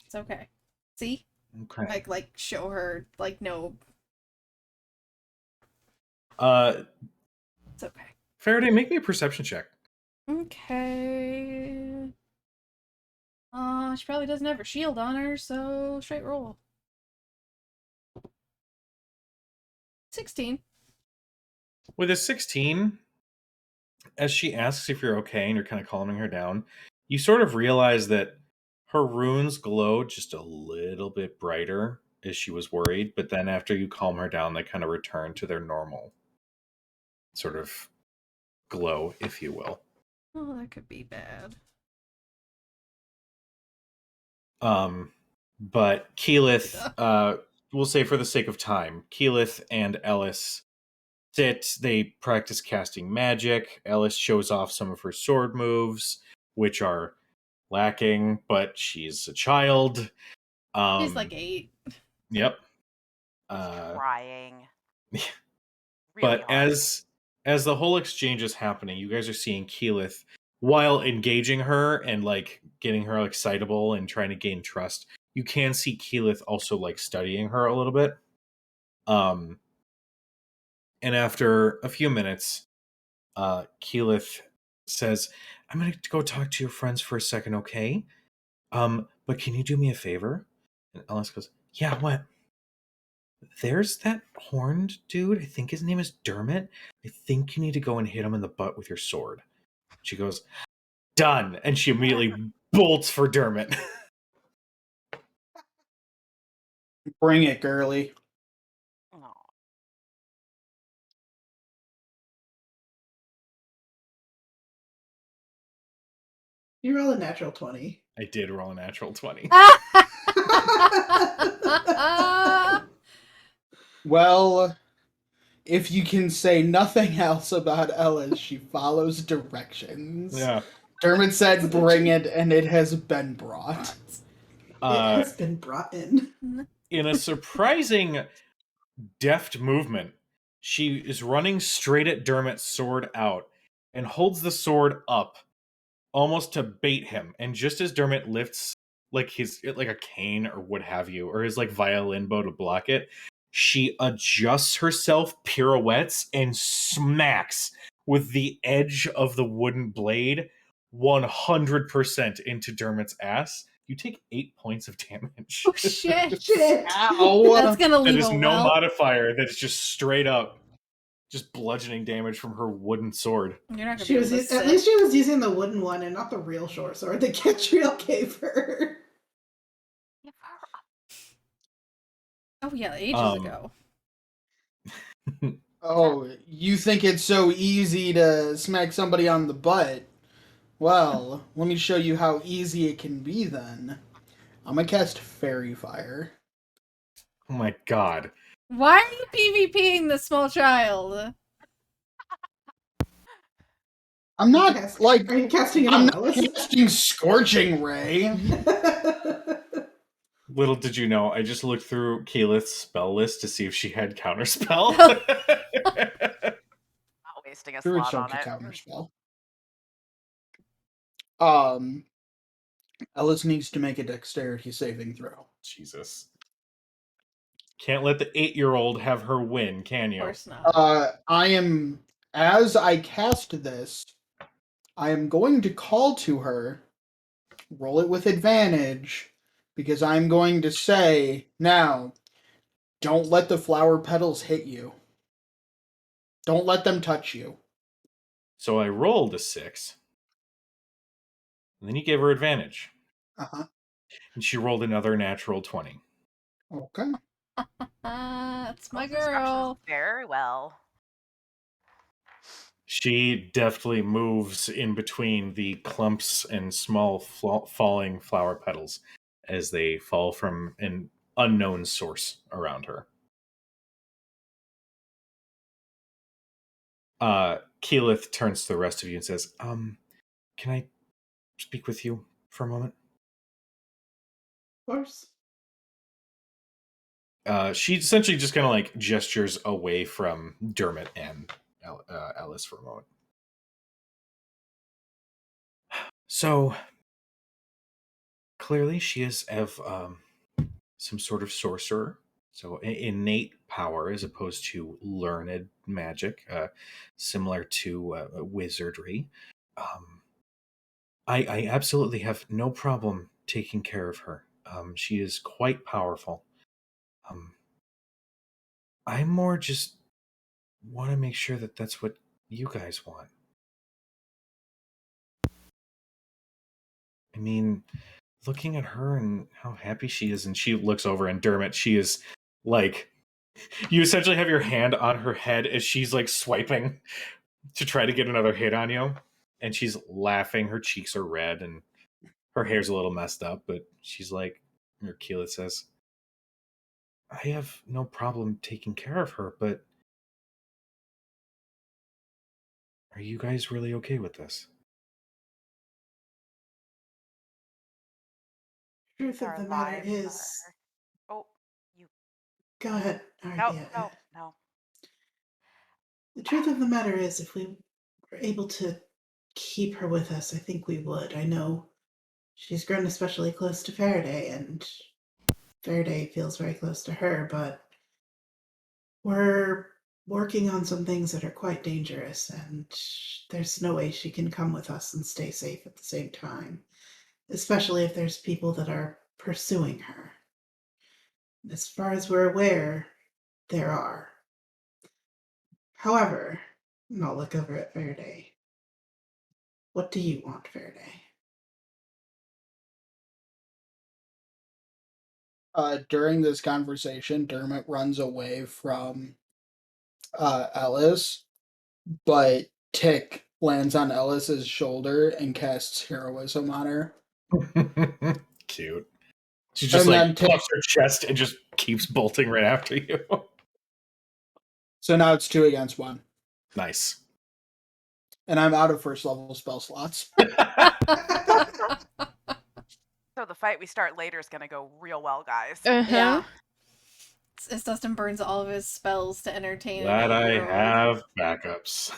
It's okay. See? Okay. Like show her, like, no, Uh, it's okay. Faraday, make me a perception check. Okay. She probably doesn't have her shield on her, so straight roll. 16. With a 16, as she asks if you're okay and you're kind of calming her down, you sort of realize that her runes glow just a little bit brighter as she was worried, but then after you calm her down, they kind of return to their normal sort of glow, if you will. Oh, that could be bad. But Keyleth, we'll say for the sake of time, Keyleth and Ellis sit, they practice casting magic. Ellis shows off some of her sword moves, which are lacking, but she's a child. She's like 8. Yep. Trying. Yeah. Really But hard. as the whole exchange is happening, you guys are seeing Keyleth, while engaging her and like getting her excitable and trying to gain trust, you can see Keyleth also like studying her a little bit. And after a few minutes, Keyleth says, "I'm gonna go talk to your friends for a second, okay? But can you do me a favor?" And Ellis goes, "Yeah, what?" "There's that horned dude. I think his name is Dermot. I think you need to go and hit him in the butt with your sword." She goes, "Done." And she immediately bolts for Dermot. Bring it, girly. Aw. You roll a natural 20. I did roll a natural 20. Well, if you can say nothing else about Ellis, she follows directions. Yeah. Dermot said, "Bring it," and it has been brought. It has been brought in. In a surprising deft movement, she is running straight at Dermot's sword out and holds the sword up almost to bait him. And just as Dermot lifts like a cane or what have you, or his like violin bow to block it, she adjusts herself, pirouettes, and smacks with the edge of the wooden blade 100% into Dermot's ass. You take 8 points of damage. Oh shit! Shit. Ow! That's gonna That leave is a no well. modifier. That is just straight up, just bludgeoning damage from her wooden sword. You're not gonna She be was able to at sit. least she was using the wooden one and not the real short sword that Catriel gave her. Give her up. Oh yeah, ages Um, ago. Oh, you think it's so easy to smack somebody on the butt? Well, let me show you how easy it can be then. I'm gonna cast Fairy Fire. Oh my god. Why are you PvPing the small child? I'm not Are you casting it I'm on not Alice? casting Scorching Ray. Little did you know, I just looked through Keyleth's spell list to see if she had counterspell. Not wasting a Druid slot Stone on can it. counterspell. Ellis needs to make a dexterity saving throw. Jesus. Can't let the 8-year-old have her win, can Of you? course not. As I cast this, I am going to call to her, roll it with advantage, because I'm going to say, now, don't let the flower petals hit you. Don't let them touch you. So I rolled a 6. And then you gave her advantage. Uh-huh. And she rolled another natural 20. Okay. That's my Those instructions girl. very well. She deftly moves in between the clumps and small falling flower petals as they fall from an unknown source around her. Keyleth turns to the rest of you and says, can I speak with you for a moment? Of course. She essentially just kind of like gestures away from Dermot and Ellis for a moment. So, clearly she is of some sort of sorcerer. So, innate power as opposed to learned magic, similar to wizardry. I absolutely have no problem taking care of her. She is quite powerful. I more just want to make sure that that's what you guys want. I mean, looking at her and how happy she is, and she looks over and Dermot, she is like, you essentially have your hand on her head as she's like swiping to try to get another hit on you. And she's laughing. Her cheeks are red and her hair's a little messed up, but she's like, or Keyleth says, I have no problem taking care of her, but are you guys really okay with this? Truth of Our the matter lives is, are... Oh, you... go ahead. No, Yeah. no. The truth of the matter is, if we were able to keep her with us, I think we would. I know she's grown especially close to Faraday, and Faraday feels very close to her, but we're working on some things that are quite dangerous, and there's no way she can come with us and stay safe at the same time, especially if there's people that are pursuing her. As far as we're aware, there are. However, and I'll look over at Faraday. What do you want, Faraday? During this conversation, Dermot runs away from Ellis, but Tick lands on Ellis's shoulder and casts heroism on her. Cute. She just And like then Tick, puffs her chest and just keeps bolting right after you. so now it's 2 against 1. Nice. And I'm out of first level spell slots. So the fight we start later is going to go real well, guys. Yeah. As Dustin burns all of his spells to entertain Glad an I 8-year-old. have backups.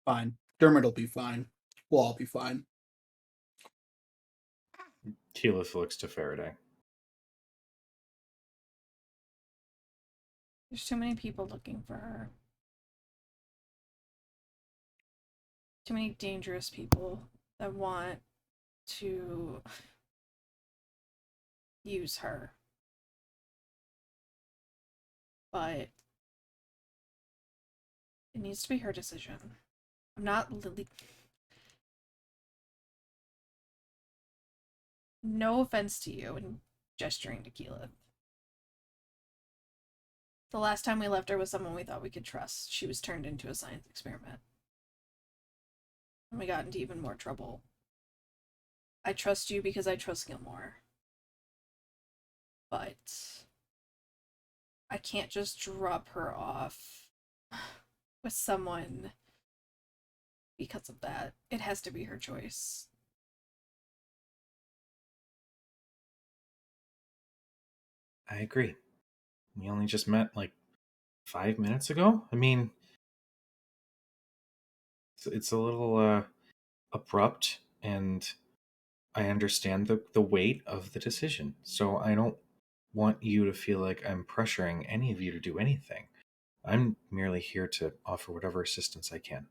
Fine. Dermot will be fine. We'll all be fine. Keyleth looks to Faraday. There's too many people looking for her. Too many dangerous people that want to use her. But it needs to be her decision. I'm not Lily. No offense to you and gesturing to Keyleth. The last time we left her with someone we thought we could trust. She was turned into a science experiment. And we got into even more trouble. I trust you because I trust Gilmore. But I can't just drop her off with someone because of that. It has to be her choice. I agree. We only just met like 5 minutes ago. I mean, it's a little abrupt, and I understand the weight of the decision. So I don't want you to feel like I'm pressuring any of you to do anything. I'm merely here to offer whatever assistance I can.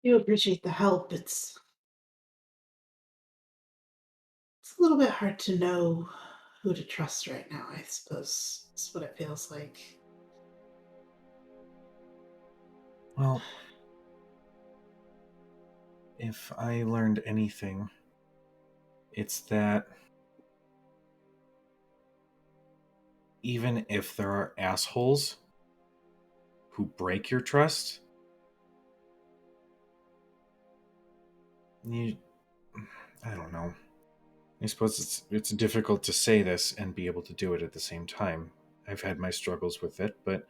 You appreciate the help. It's a little bit hard to know who to trust right now, I suppose. That's what it feels like. Well, if I learned anything, it's that even if there are assholes who break your trust, I don't know. I suppose it's difficult to say this and be able to do it at the same time. I've had my struggles with it, but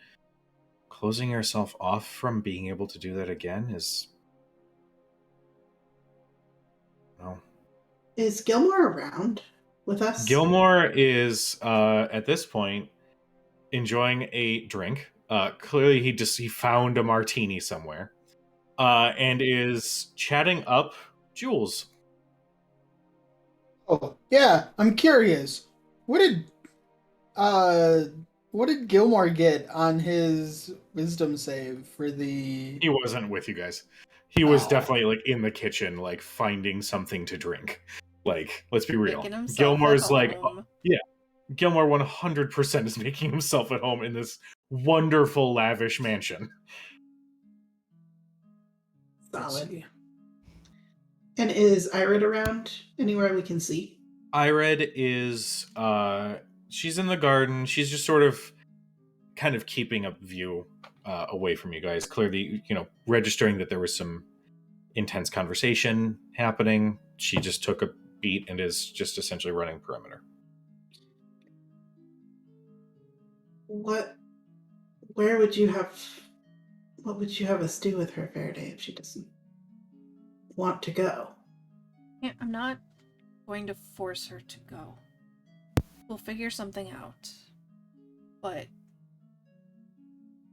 closing yourself off from being able to do that again is... no. Is Gilmore around with us? Gilmore is at this point enjoying a drink. Clearly, he found a martini somewhere, and is chatting up Jules. Oh, yeah, I'm curious. What did what did Gilmore get on his wisdom save for the He wasn't with you guys. He was Oh. definitely like in the kitchen, like finding something to drink. Like, let's be real. Making himself Gilmore's at like, home. yeah, Gilmore 100% is making himself at home in this wonderful, lavish mansion. Solid. And is Irid around anywhere we can see? Ired is she's in the garden. She's just sort of kind of keeping a view away from you guys. Clearly, registering that there was some intense conversation happening. She just took a beat and is just essentially running perimeter. What would you have us do with her, Faraday, if she doesn't want to go? Yeah, I'm not going to force her to go. We'll figure something out. But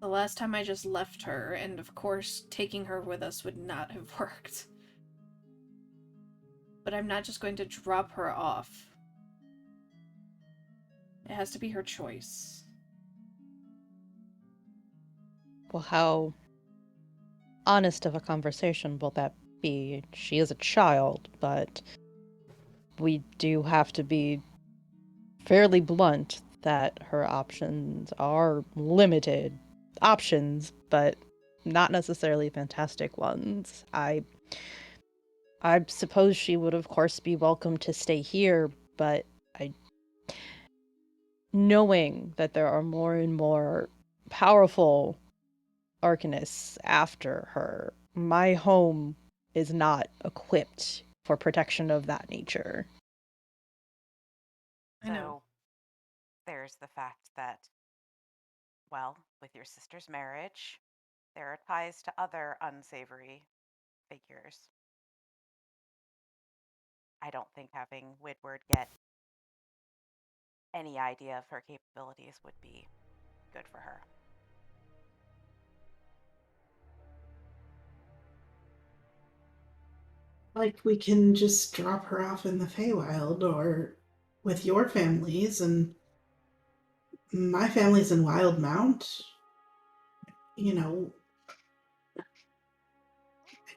the last time I just left her, and of course taking her with us would not have worked. But I'm not just going to drop her off. It has to be her choice. Well, how honest of a conversation will that be? She is a child, but we do have to be fairly blunt that her options are limited options, but not necessarily fantastic ones. I suppose she would of course be welcome to stay here, but knowing that there are more and more powerful Arcanists after her, my home is not equipped for protection of that nature. I know. So there's the fact that, well, with your sister's marriage, there are ties to other unsavory figures. I don't think having Widward get any idea of her capabilities would be good for her. Like, we can just drop her off in the Feywild or with your families, and my family's in Wildmount. I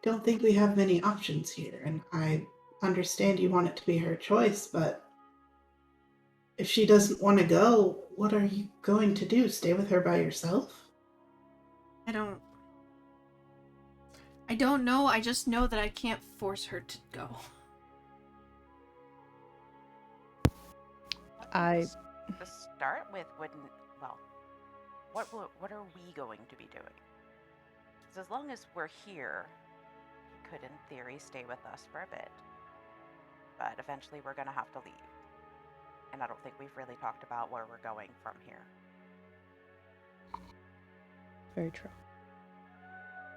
don't think we have many options here, and I understand you want it to be her choice, but if she doesn't want to go, what are you going to do? Stay with her by yourself? I don't know. I just know that I can't force her to go. To start with, wouldn't, well, what are we going to be doing? Because as long as we're here, he could, in theory, stay with us for a bit. but eventually we're going to have to leave. And I don't think we've really talked about where we're going from here. Very true.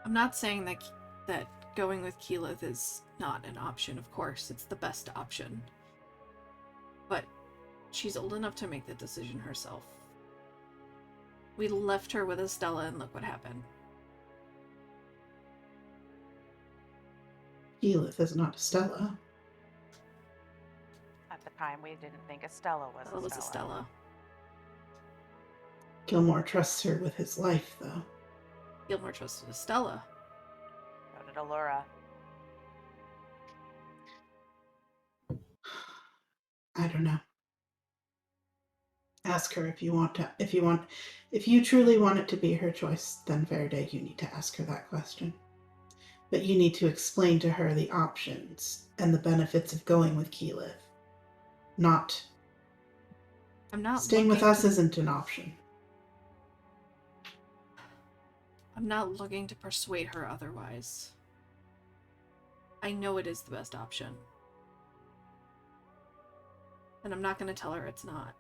I'm not saying that going with Keyleth is not an option, of course. It's the best option. But she's old enough to make the decision herself. We left her with Estella and look what happened. Keyleth is not Estella. At the time, we didn't think Estella was Estella was Estella. Gilmore trusts her with his life, though. Gilmore trusted Estella. So did Allura. I don't know. Ask her if you truly want it to be her choice, then Verde, you need to ask her that question. But you need to explain to her the options and the benefits of going with Keyleth. Not I'm not staying with looking us isn't an option. I'm not looking to persuade her otherwise. I know it is the best option. And I'm not going to tell her it's not.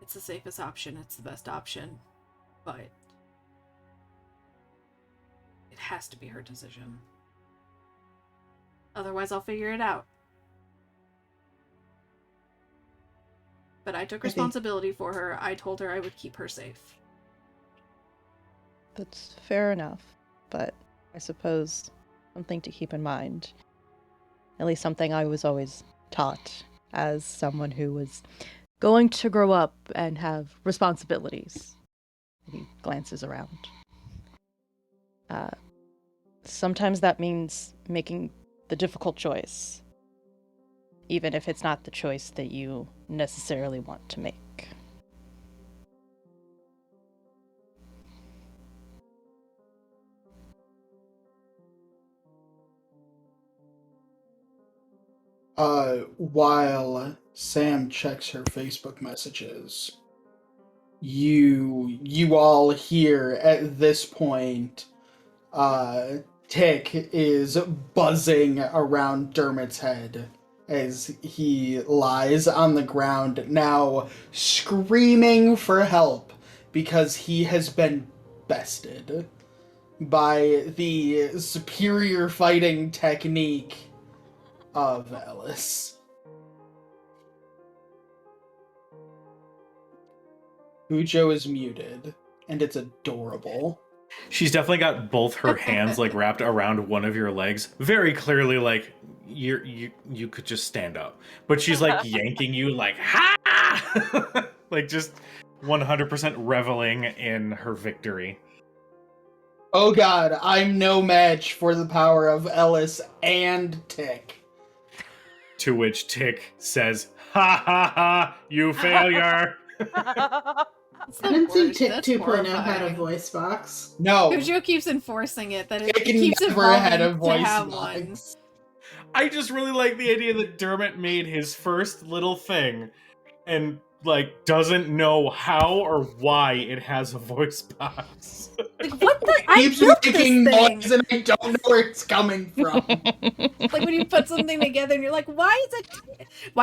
It's the safest option, it's the best option, but it has to be her decision. Otherwise, I'll figure it out. But I took I think- responsibility for her. I told her I would keep her safe. That's fair enough, but I suppose something to keep in mind. At least something I was always taught as someone who was going to grow up and have responsibilities. He glances around. Sometimes that means making the difficult choice, even if it's not the choice that you necessarily want to make. While Sam checks her Facebook messages, you all hear at this point, Tick is buzzing around Dermot's head as he lies on the ground, now screaming for help because he has been bested by the superior fighting technique of Ellis. Bujo is muted, and it's adorable. She's definitely got both her hands like wrapped around one of your legs, very clearly like you could just stand up, but she's like yanking you like ha, like just 100% reveling in her victory. Oh god, I'm no match for the power of Ellis and Tick. To which Tick says, "Ha ha ha! You failure." It's I the didn't see worst. Tick That's 2.0 had a horrifying. voice box. No, Bujo keeps enforcing it that it Tick keeps never evolving had a to voice have box. one. I just really like the idea that Dermot made his first little thing and like doesn't know how or why it has a voice box. Like, what the? I keeps built making this thing. noise and I don't know where it's coming from. Like when you put something together and you're like, why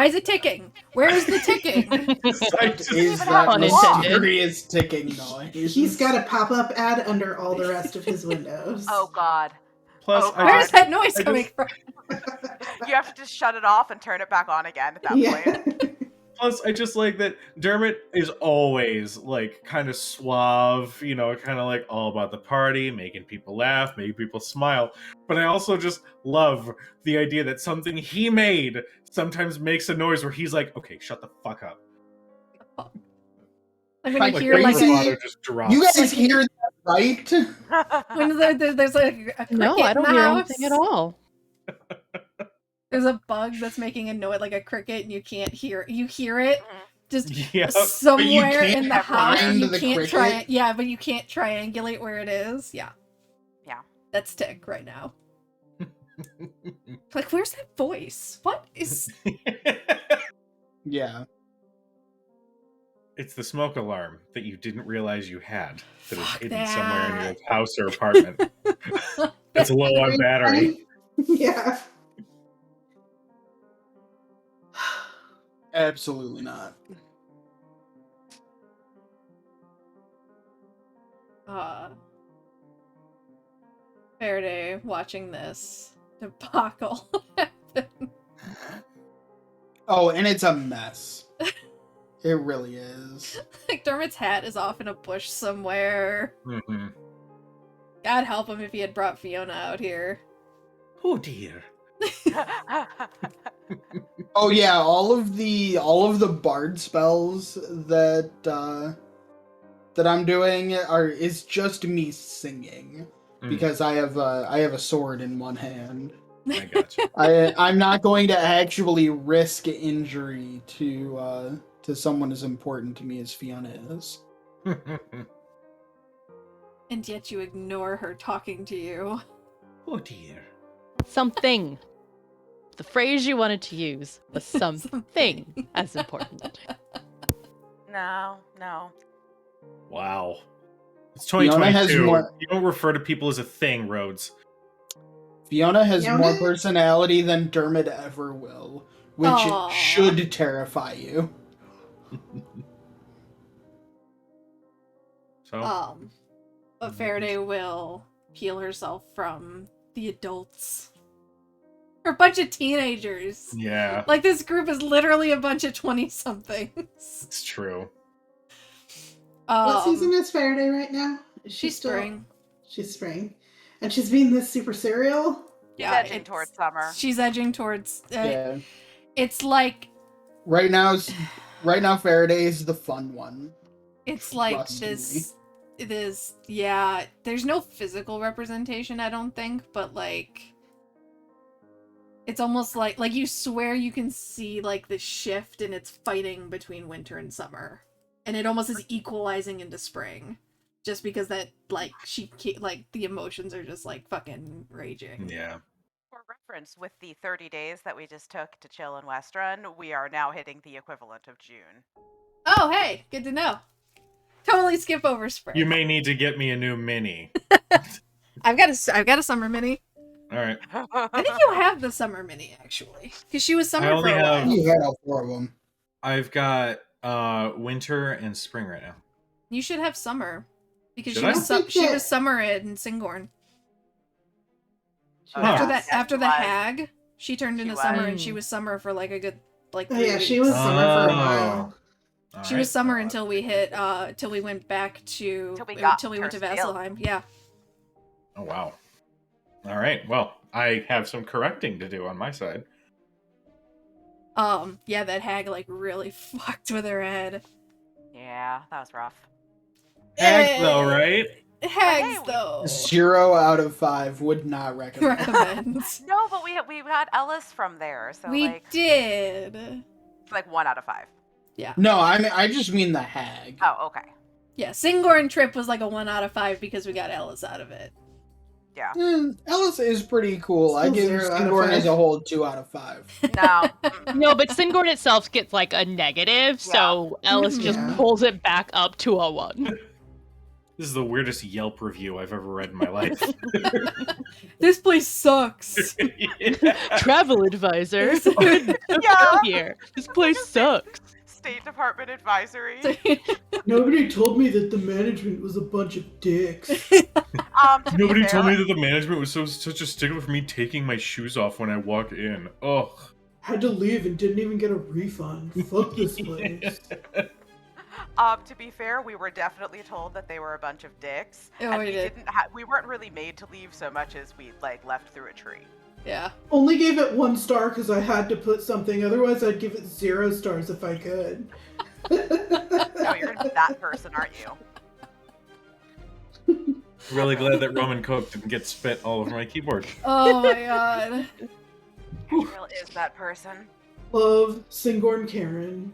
is it ticking? Where is the ticking? What just- is even that have Unintended. mysterious ticking noise? He's got a pop-up ad under all the rest of his windows. Oh God. Plus, Oh, I Where's just, that noise I coming just- from? You have to just shut it off and turn it back on again at that point. plus, I just like that Dermot is always like kind of suave, you know, kind of like all about the party, making people laugh, making people smile. But I also just love the idea that something he made sometimes makes a noise where he's like, "Okay, shut the fuck up." Like when Like, you hear the like crazy- bravado just drops. You guys hear that, right? when there's like a cricket No, I don't in the hear house. anything at all. There's a bug that's making a noise like a cricket, and you can't hear. You hear it just Yeah. somewhere can't in the house. find You the can't cricket? Yeah, but you can't triangulate where it is. Yeah. Yeah. That's Tick right now. Like, where's that voice? What is? Yeah. It's the smoke alarm that you didn't realize you had that is Fuck hidden somewhere in your that. house or apartment. It's low on battery. Yeah. Absolutely not. Faraday watching this debacle happen. Oh, and it's a mess. It really is. Like Dermot's hat is off in a bush somewhere. Mm-hmm. God help him if he had brought Fiona out here. Oh dear. Oh yeah, all of the bard spells that I'm doing is just me singing because I have a sword in one hand. I got you. I'm not going to actually risk injury to someone as important to me as Fiona is. And yet you ignore her talking to you. Oh dear. Something. The phrase you wanted to use was something as important. No. Wow. It's Fiona has 2022. more- You don't refer to people as a thing, Rhodes. Fiona has Fiona? more personality than Dermot ever will, which Aw. should terrify you. So But Faraday will heal herself from the adults. Or a bunch of teenagers. yeah, Like, this group is literally a bunch of 20-somethings. it's true. What season is Faraday right now? Is she She's still- spring. She's spring. And she's being this super serial? Yeah, edging it's- towards summer. She's edging towards... Yeah. It's like... Right now Faraday is the fun one. It's like Rusty. this... Yeah, there's no physical representation, I don't think, but, like... It's almost like you swear you can see, like, the shift and it's fighting between winter and summer. And it almost is equalizing into spring. Just because that, like, the emotions are just, like, fucking raging. Yeah. For reference, with the 30 days that we just took to chill in Westrun, we are now hitting the equivalent of June. Oh, hey! Good to know. Totally skip over spring. You may need to get me a new mini. I've got a summer mini. All right. I think you have the summer mini, actually. Because she was summer I only for a have- while. You had all four of them. I've got winter and spring right now. You should have summer. Because Should she I? was I think she that- was summer in Singorn. Oh, After Huh. that yeah, after she the was. hag, she turned She into summer and was. she was summer for like a good like Oh 3 yeah, weeks. she was summer for a while. All She right. was summer until we hit till we went back to Till we went to Tersteele. Vasselheim. Yeah. Oh wow. All right. Well, I have some correcting to do on my side. Yeah, that hag like really fucked with her head. Yeah, that was rough. Heck though, right? Hags Hey, we- though. 0 out of 5 would not recommend. Recommend. No, but we got Ellis from there, so We like did. it's like 1 out of 5. No, I just mean the hag. Oh, okay. Yeah, Singorn trip was like a 1 out of 5 because we got Ellis out of it. Yeah. Ellis is pretty cool. I Still give 0 out of Singorn 5. as a whole 2 out of 5. No. No, but Singorn itself gets like a negative, so Ellis just Yeah. pulls it back up to a 1. This is the weirdest Yelp review I've ever read in my life. This place sucks. Travel advisor. Yeah. Go here. This place sucks. State Department advisory. Nobody told me that the management was a bunch of dicks. To be Nobody told me fair, that the management was such a stickler for me taking my shoes off when I walk in. Ugh. Had to leave and didn't even get a refund. Fuck this place. To be fair, we were definitely told that they were a bunch of dicks. Oh, and we did. we weren't really made to leave so much as we like left through a tree. Yeah. Only gave it 1 star because I had to put something. Otherwise, I'd give it 0 stars if I could. No, you're gonna be that person, aren't you? Really glad that Roman Coke didn't get spit all over my keyboard. Oh my god. Gabriel is that person. Love Singorn Karen.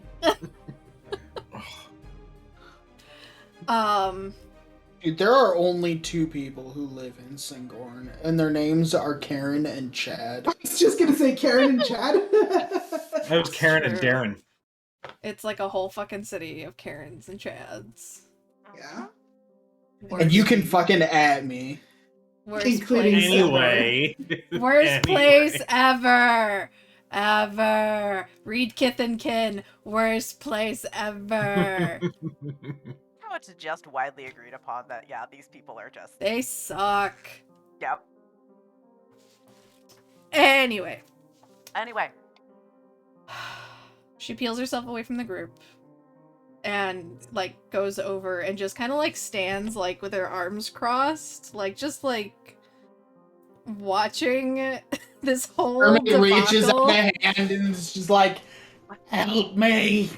Dude, there are only 2 people who live in Singorn, and their names are Karen and Chad. I was just gonna say Karen and Chad. That was Karen and True. Darren. It's like a whole fucking city of Karens and Chads. Yeah. And you can fucking at me. Worst Including place Silver. Anyway. Worst place ever. Ever. Read Kith and Kin. Worst place ever. How it's just widely agreed upon that, yeah, these people are just. They suck. Yep. Anyway. Anyway. She peels herself away from the group and like goes over and just kind of like stands like with her arms crossed, like just like watching this whole Hermione reaches debacle. out a hand and is just like, help me.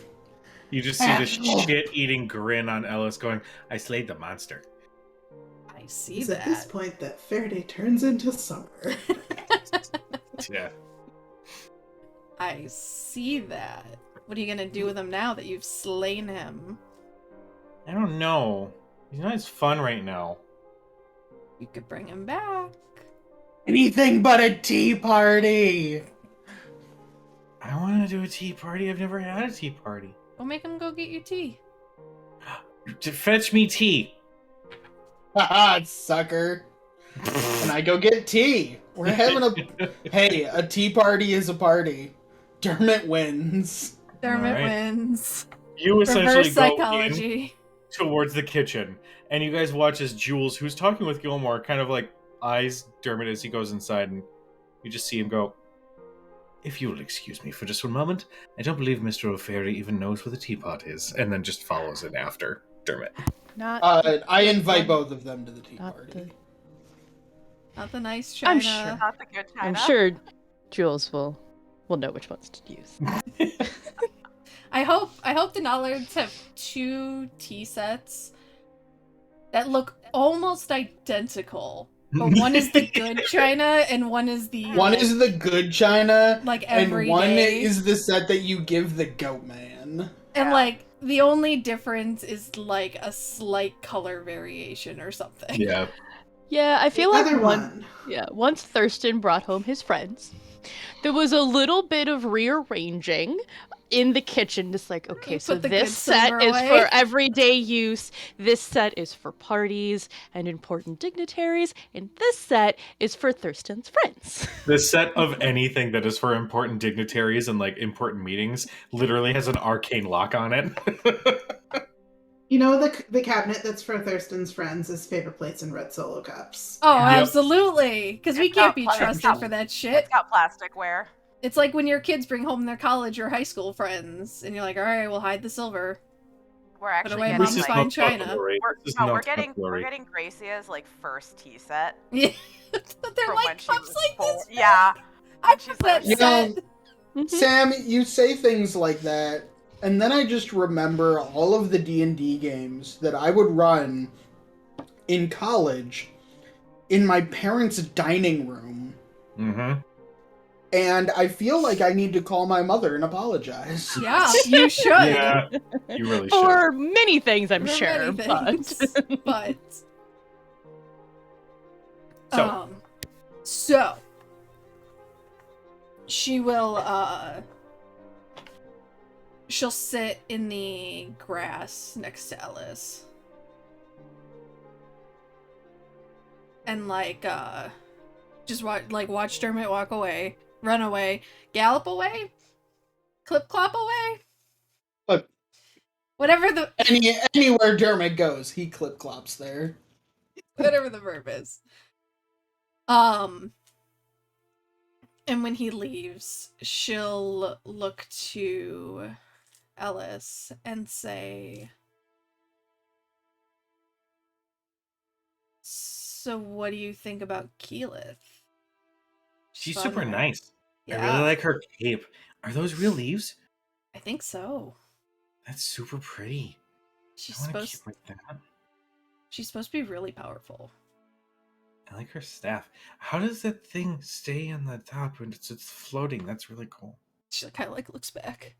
You just see this shit-eating grin on Ellis going, I slayed the monster. I see It's that. at this point that Faraday turns into Summer. Yeah. I see that. What are you gonna do with him now that you've slain him? I don't know. He's not as fun right now. You could bring him back. Anything but a tea party. I want to do a tea party. I've never had a tea party. We'll make him go get you tea. To fetch me tea. Haha, sucker. And I go get tea. We're having a... Hey, a tea party is a party. Dermot wins. Dermot Alright. wins. You essentially Reverse go in psychology. towards the kitchen, and you guys watch as Jules, who's talking with Gilmore, kind of like eyes Dermot as he goes inside, and you just see him go, if you'll excuse me for just one moment, I don't believe Mr. O'Fairy even knows where the teapot is, and then just follows it after Dermot. Not. I invite both of them to the tea Not party. the- Not the nice China. I'm sure. Not the good China. I'm sure Jules will know which ones to use. I hope the Nollards have 2 tea sets that look almost identical. But one is the good China and one is the One is the good china, like and every one day. is the set that you give the goat man. And Yeah. like the only difference is like a slight color variation or something. Yeah. Yeah, I feel like Other one. one. Yeah, once Thurston brought home his friends, there was a little bit of rearranging in the kitchen. Just like, okay, so Put the good this set silver is away. for everyday use, this set is for parties and important dignitaries, and this set is for Thurston's friends. The set of anything that is for important dignitaries and like important meetings literally has an arcane lock on it. You know the cabinet that's for Thurston's friends is favorite plates and red solo cups. Oh, Yep. absolutely. Because we It's can't got be plenty- trusted for that shit. It's got plasticware. It's like when your kids bring home their college or high school friends, and you're like, all right, we'll hide the silver. We're actually away getting mom's like fine china. we're We're getting Gracia's like first tea set Yeah. But they're from when like she cups was like 4. this. Yeah. I she's have that like- set. You know, Sam, you say things like that, and then I just remember all of the D&D games that I would run in college in my parents' dining room. Mm-hmm. And I feel like I need to call my mother and apologize. Yeah, you should. Yeah, you really should. For many things, I'm For sure. many But things, but So. so she will she'll sit in the grass next to Ellis and like just watch Dermot walk away, run away, gallop away, clip clop away, Look, whatever the anywhere Dermot goes, he clip clops there. whatever the verb is. And when he leaves, she'll look to Ellis and say, so what do you think about Keyleth? She's fun, super right? nice. Yeah, I really like her cape. Are those real leaves? I think so. That's super pretty. She's I want a supposed cape like that. she's supposed to be really powerful. I like her staff. How does that thing stay on the top when it's floating? That's really cool. She kind of like looks back.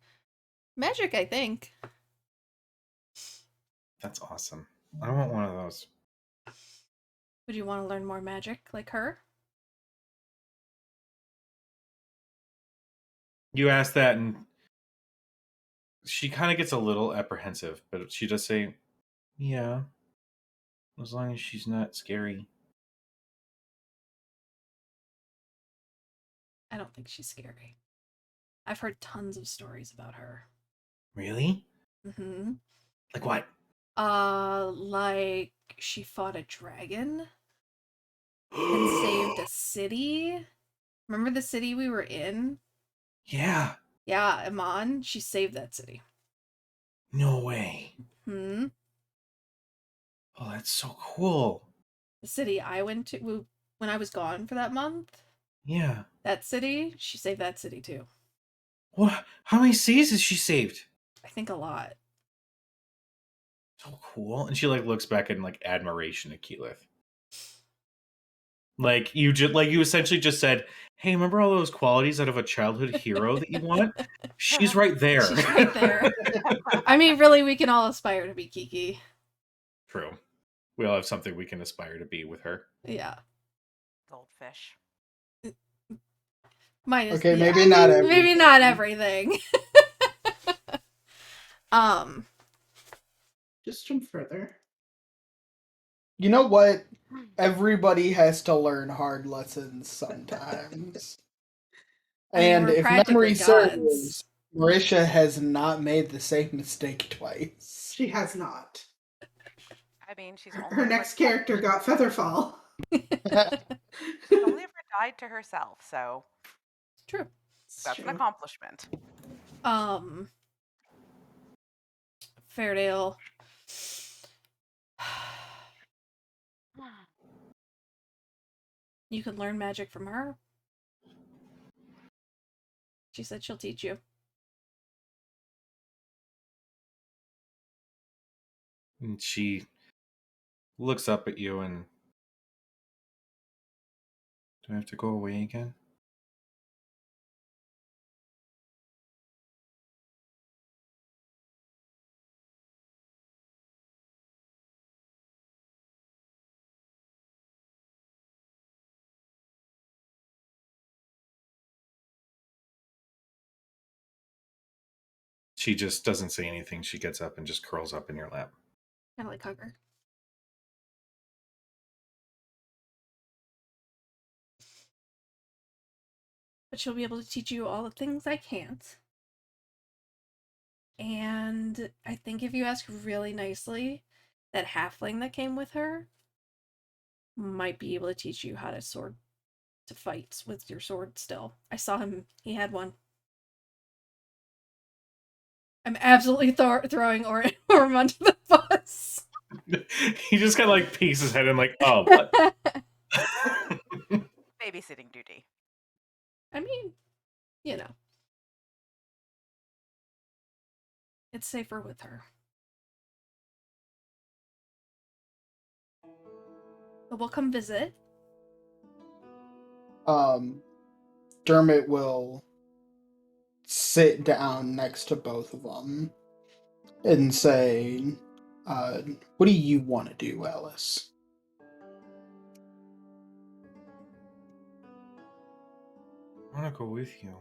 Magic, I think. That's awesome. I want one of those. Would you want to learn more magic like her? You ask that, and she kind of gets a little apprehensive, but she does say, "Yeah, as long as she's not scary." I don't think she's scary. I've heard tons of stories about her. Really? Mm-hmm. Like what? Like she fought a dragon and saved a city. Remember the city we were in? Yeah. Yeah, Iman. She saved that city. No way. Hmm. Oh, that's so cool. The city I went to when I was gone for that month. Yeah. That city, she saved that city too. What? How many cities has she saved? I think a lot. So cool. And she like looks back in like admiration at Keyleth. Like you essentially just said, "Hey, remember all those qualities out of a childhood hero that you want? She's right there." She's right there. I mean, really, we can all aspire to be Kiki. True. We all have something we can aspire to be with her. Yeah. Goldfish. Minus Okay, the- maybe not maybe not everything. Just jump further. You know what? Everybody has to learn hard lessons sometimes. I mean, And we're if practically memory gods. serves, Marisha has not made the same mistake twice. She has not. I mean, she's Her, only her ever next character got Featherfall. she's only ever died to herself, so True. It's that's an true. accomplishment. Fairdale. You can learn magic from her. She said she'll teach you. And she looks up at you and, do I have to go away again? She just doesn't say anything. She gets up and just curls up in your lap. Kind of like hugger. But she'll be able to teach you all the things I can't. And I think if you ask really nicely, that halfling that came with her might be able to teach you how to fight with your sword still. I saw him, he had one. I'm absolutely throwing Orm under the bus. He just kind of like peeks his head and like, oh, what? Babysitting duty. I mean, you know. It's safer with her. But we'll come visit. Dermot will sit down next to both of them and say, what do you want to do, Alice? I want to go with you.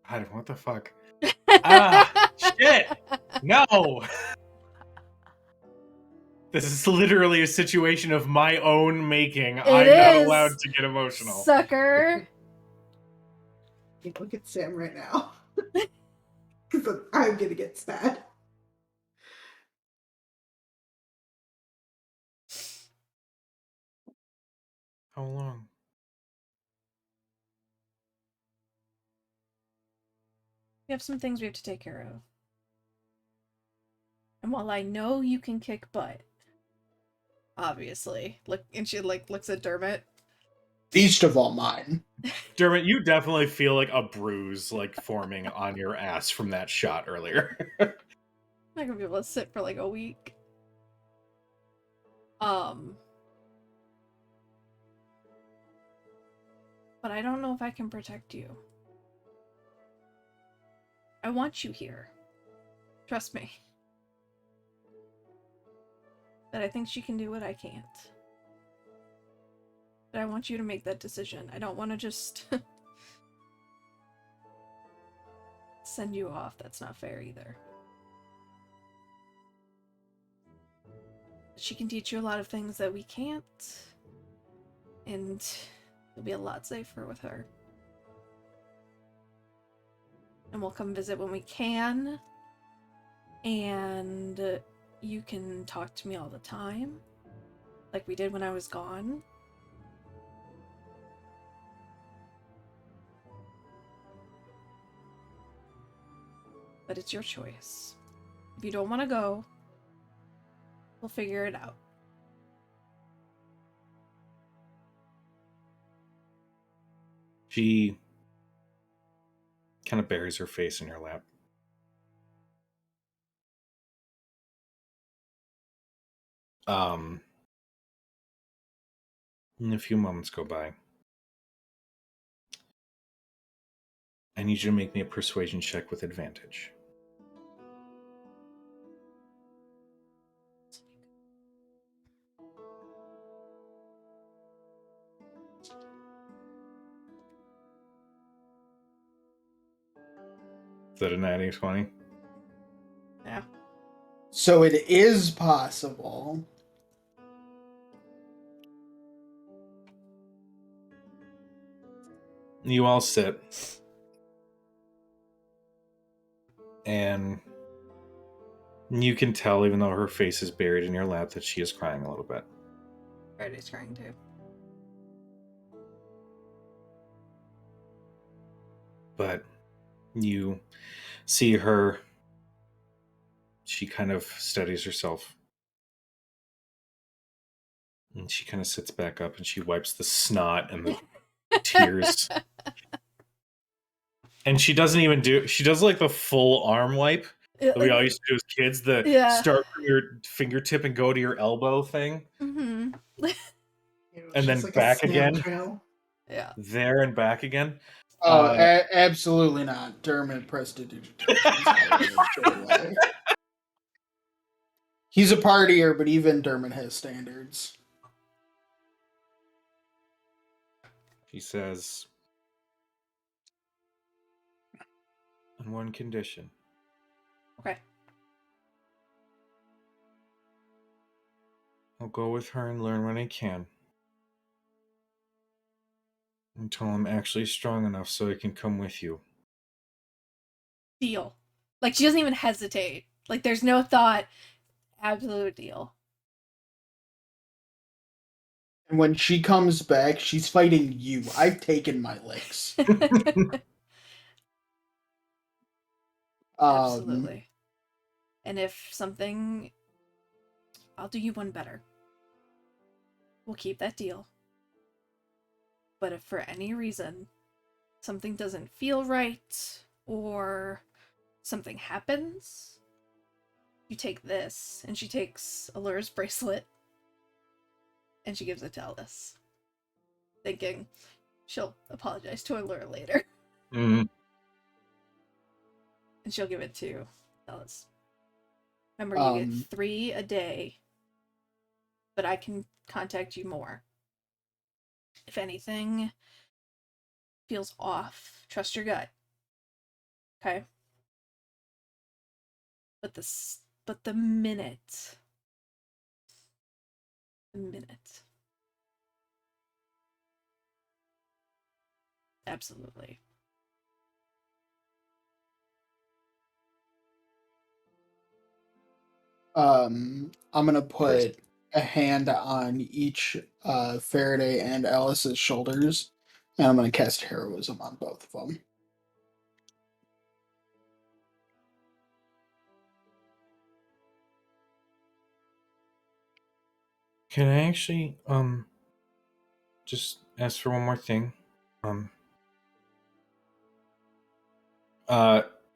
God, what the fuck? Ah, shit! No! This is literally a situation of my own making. I'm not is. allowed to get emotional. Sucker. Look at Sam right now. Because I'm gonna get sad. How long? We have some things we have to take care of. And while I know you can kick butt, obviously, she looks at Dermot. Least of all mine. Dermot, you definitely feel like a bruise like forming on your ass from that shot earlier. I'm not gonna be able to sit for like a week. But I don't know if I can protect you. I want you here. Trust me. But I think she can do what I can't. But I want you to make that decision. I don't want to just send you off. That's not fair either. she can teach you a lot of things that we can't. And you'll be a lot safer with her. And we'll come visit when we can. And you can talk to me all the time, like we did when I was gone. But it's your choice. If you don't want to go, we'll figure it out. She kind of buries her face in your lap. And a few moments go by. I need you to make me a persuasion check with advantage. Is that a natty 20? Yeah. So it is possible. You all sit. And you can tell, even though her face is buried in your lap, that she is crying a little bit. Friday's crying too. But you see her, she kind of steadies herself. And she kind of sits back up and she wipes the snot and the tears. And she doesn't even she does like the full arm wipe that we all used to do as kids, the Yeah. start from your fingertip and go to your elbow thing. Mm-hmm. And then Just like back a snail again. trail. Yeah. There and back again. Oh, absolutely not. Dermot prestidigitation. He's a partier, but even Dermot has standards. She says, on one condition. Okay. I'll go with her and learn when I can. Until I'm actually strong enough so I can come with you. Deal. Like, she doesn't even hesitate. Like, there's no thought. Absolute deal. And when she comes back, she's fighting you. I've taken my licks. Absolutely. And if something, I'll do you one better. We'll keep that deal. But if for any reason something doesn't feel right or something happens, you take this. And she takes Allura's bracelet and she gives it to Ellis, thinking she'll apologize to Allura later. Mm. And she'll give it to Ellis. Remember, you get 3 a day, but I can contact you more. If anything feels off, trust your gut. Okay? But the minute. Absolutely. I'm gonna put a hand on each Faraday and Alice's shoulders, and I'm gonna cast heroism on both of them. Can I actually just ask for one more thing?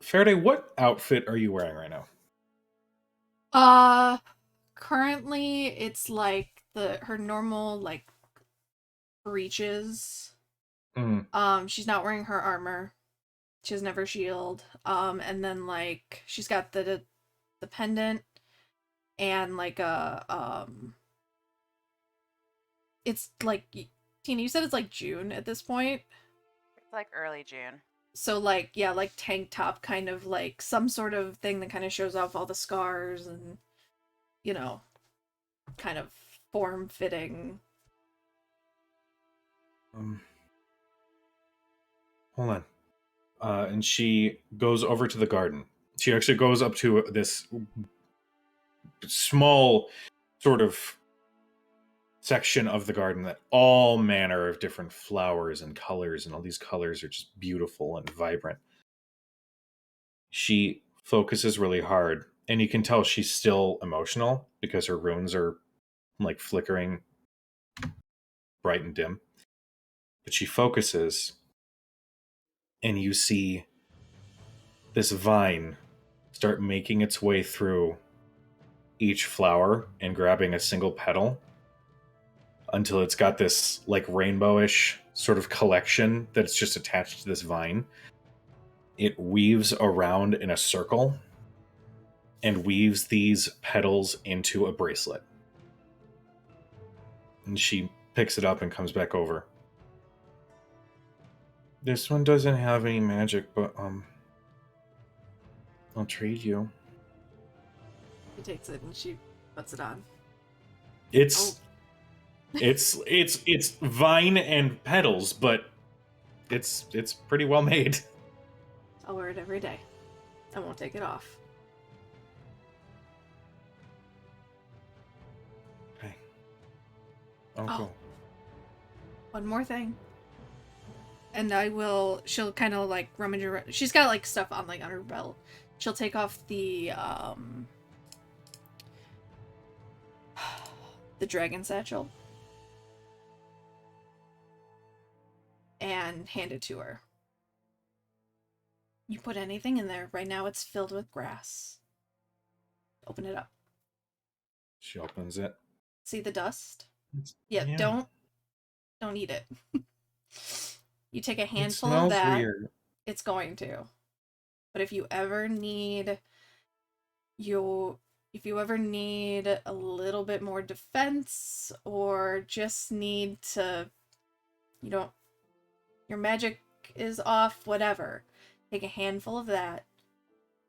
Faraday, what outfit are you wearing right now? Currently it's like her normal like breeches. She's not wearing her armor. She doesn't have her shield. And then like she's got the pendant and like it's like, Tina, you said it's like June at this point. It's like early June. So like, yeah, like tank top, kind of like some sort of thing that kind of shows off all the scars and, you know, kind of form-fitting. Hold on. And she goes over to the garden. She actually goes up to this small sort of section of the garden that all manner of different flowers and colors, and all these colors are just beautiful and vibrant. She focuses really hard, and you can tell she's still emotional because her runes are like flickering bright and dim. But she focuses, and you see this vine start making its way through each flower and grabbing a single petal until it's got this like rainbowish sort of collection that's just attached to this vine. It weaves around in a circle and weaves these petals into a bracelet. And she picks it up and comes back over. This one doesn't have any magic, but I'll trade you. She takes it and she puts it on. It's it's vine and petals, but it's pretty well made. I'll wear it every day. I won't take it off. Okay. Oh, Oh. cool. One more thing. And she'll kind of like rummage around. She's got like stuff on like on her belt. She'll take off the dragon satchel and hand it to her. You put anything in there. Right now it's filled with grass. Open it up. She opens it. See the dust? Yeah. Don't eat it. You take a It handful of smells that. weird. It's going to. But if you ever need a little bit more defense, or just need to, your magic is off, whatever, take a handful of that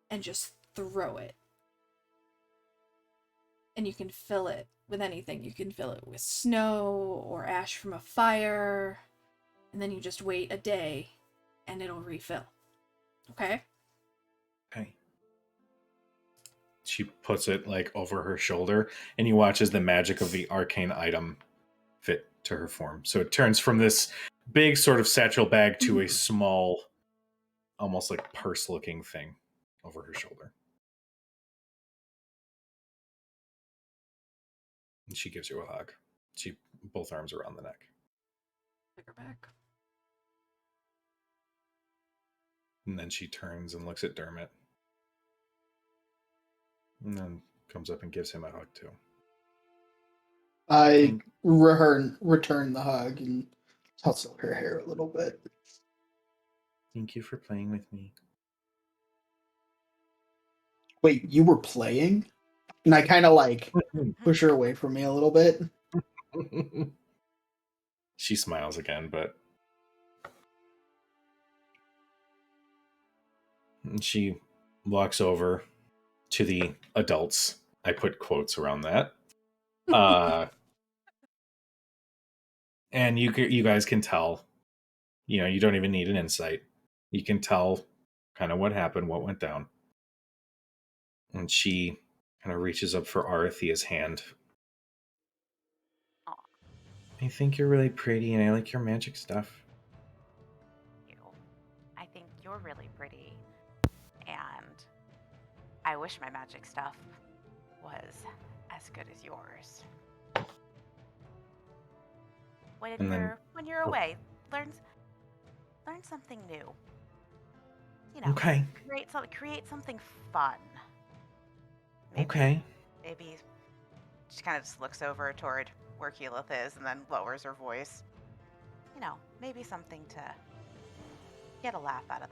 and just throw it. And you can fill it with anything. You can fill it with snow or ash from a fire, and then you just wait a day and it'll refill. Okay? Okay. She puts it like over her shoulder, and you watch as the magic of the arcane item fit to her form. So it turns from this big sort of satchel bag to a small, almost like purse-looking thing over her shoulder. And she gives you a hug. Both arms around the neck. Take her back. And then she turns and looks at Dermot. And then comes up and gives him a hug too. I return the hug and tussle her hair a little bit. Thank you for playing with me. Wait, you were playing? And I kind of like push her away from me a little bit. She smiles again, but and she walks over to the adults. I put quotes around that. And you guys can tell, you don't even need an insight. You can tell kind of what happened, what went down. And she kind of reaches up for Arathia's hand. Aw. I think you're really pretty, and I like your magic stuff. You. I think you're really pretty. And I wish my magic stuff was as good as yours. And then- When you're away, learn something new. Okay. Create something fun. Okay. Maybe she kind of just looks over toward where Keyleth is and then lowers her voice. Maybe something to get a laugh out of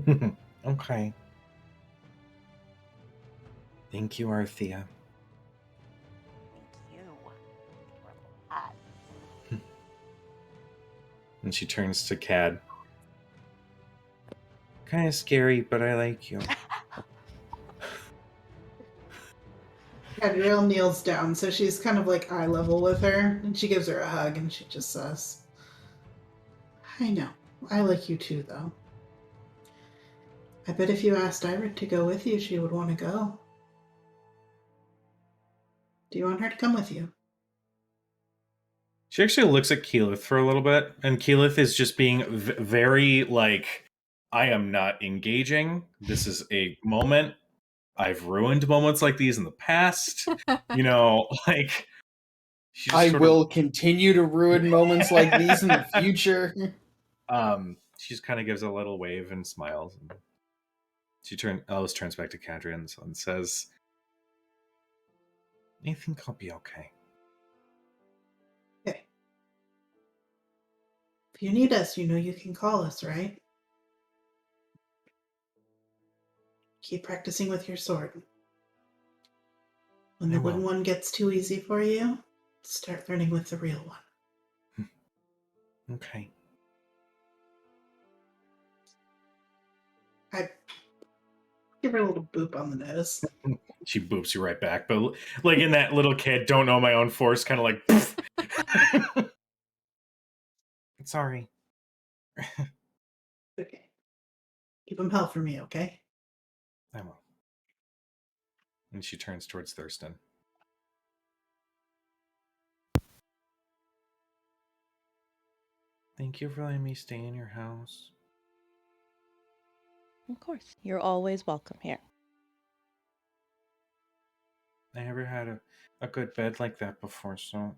them. Okay. Thank you, Arthea. Thank you. You're a little hot. And she turns to Cad. Kind of scary, but I like you. Cadriel kneels down, so she's kind of like eye level with her, and she gives her a hug, and she just says, I know. I like you too, though. I bet if you asked Irit to go with you, she would want to go. Do you want her to come with you? She actually looks at Keyleth for a little bit, and Keyleth is just being very like, I am not engaging. This is a moment. I've ruined moments like these in the past. You know, like she just I sort will continue to ruin moments like these in the future. She just kind of gives a little wave and smiles, and Alice turns back to Cadrian and says, I think I'll be okay. Okay. If you need us, you know you can call us, right? Keep practicing with your sword. When I the will. wooden one gets too easy for you, start learning with the real one. Okay. I give her a little boop on the nose. She boops you right back, but like in that little kid, don't know my own force, kind of like, poof. Sorry. Okay. Keep them held for me, okay? I will. And she turns towards Thurston. Thank you for letting me stay in your house. Of course. You're always welcome here. I never had a good bed like that before, so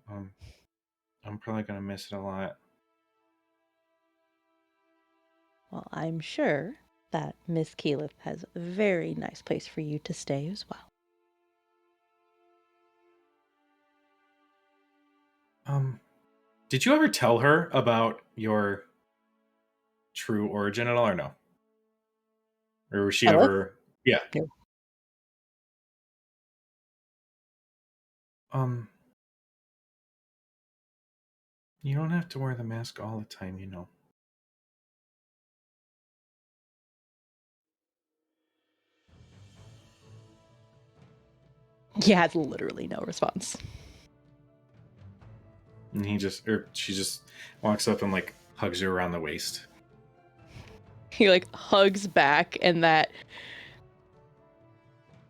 I'm probably gonna miss it a lot. Well, I'm sure that Miss Keyleth has a very nice place for you to stay as well. Did you ever tell her about your true origin at all, or no? Or was she Hello? ever? Yeah. No. You don't have to wear the mask all the time, you know. He has literally no response. And she just walks up and like hugs you around the waist. He like hugs back in that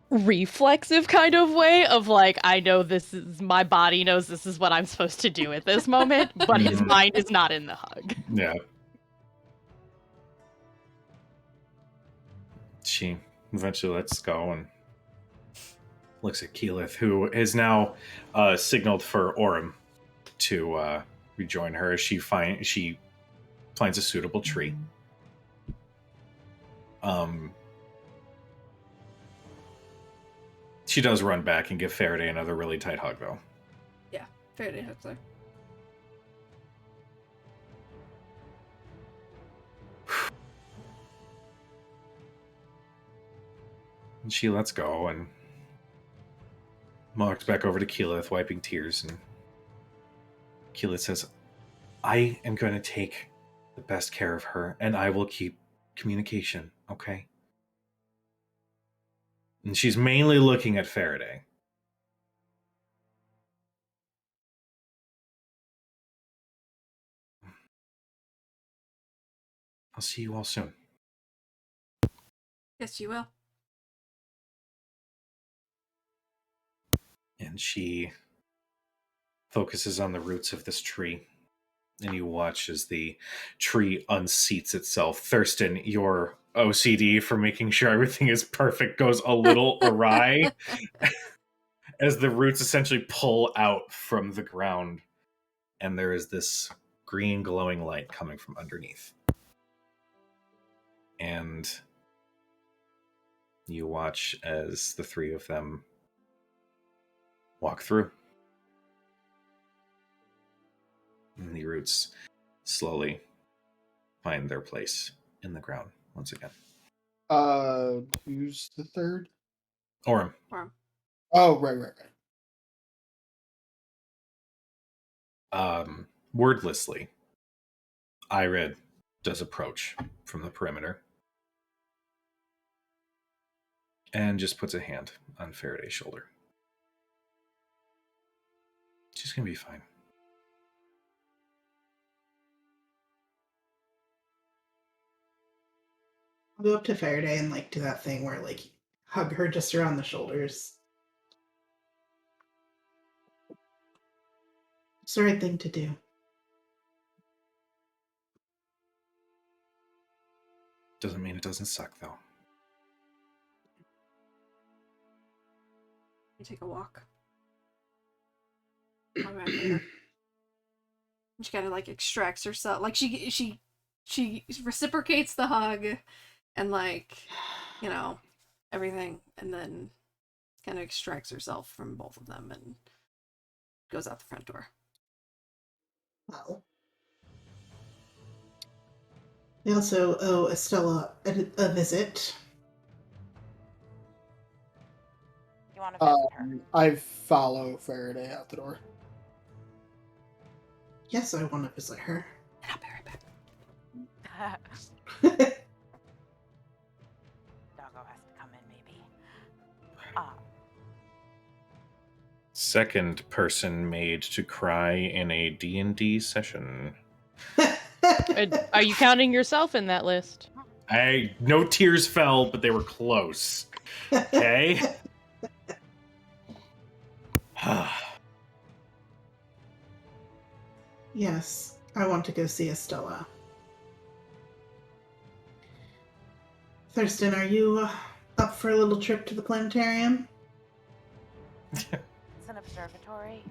reflexive kind of way of like, I know this is my body knows this is what I'm supposed to do at this moment, but his Mhm. mind is not in the hug. Yeah. She eventually lets go and looks at Keyleth, who is now signaled for Orem to rejoin her as she finds a suitable tree. She does run back and give Faraday another really tight hug, though. Yeah, Faraday hugs her. And she lets go and walks back over to Keyleth, wiping tears. And Keyleth says, I am going to take the best care of her, and I will keep communication, okay? And she's mainly looking at Faraday. I'll see you all soon. Yes, you will. And she focuses on the roots of this tree. And you watch as the tree unseats itself. Thurston, your OCD for making sure everything is perfect goes a little awry as the roots essentially pull out from the ground. And there is this green glowing light coming from underneath. And you watch as the three of them walk through. And the roots slowly find their place in the ground once again. Who's the third? Orem. Oh, right. Wordlessly, Irid does approach from the perimeter and just puts a hand on Faraday's shoulder. She's gonna be fine. I'll go up to Faraday and like do that thing where like hug her just around the shoulders. It's the right thing to do. Doesn't mean it doesn't suck, though. You take a walk. I'll be back later. She kind of like extracts herself, like she reciprocates the hug, and like, you know, everything, and then kind of extracts herself from both of them and goes out the front door. Well, we also owe Estella a visit. You want to visit her? I follow Faraday out the door. Yes, I want to visit her. And I'll be right back. Doggo has to come in, maybe. Second person made to cry in a D&D session. Are you counting yourself in that list? No tears fell, but they were close. Okay? Yes, I want to go see Estella. Thurston, are you up for a little trip to the planetarium? It's an observatory.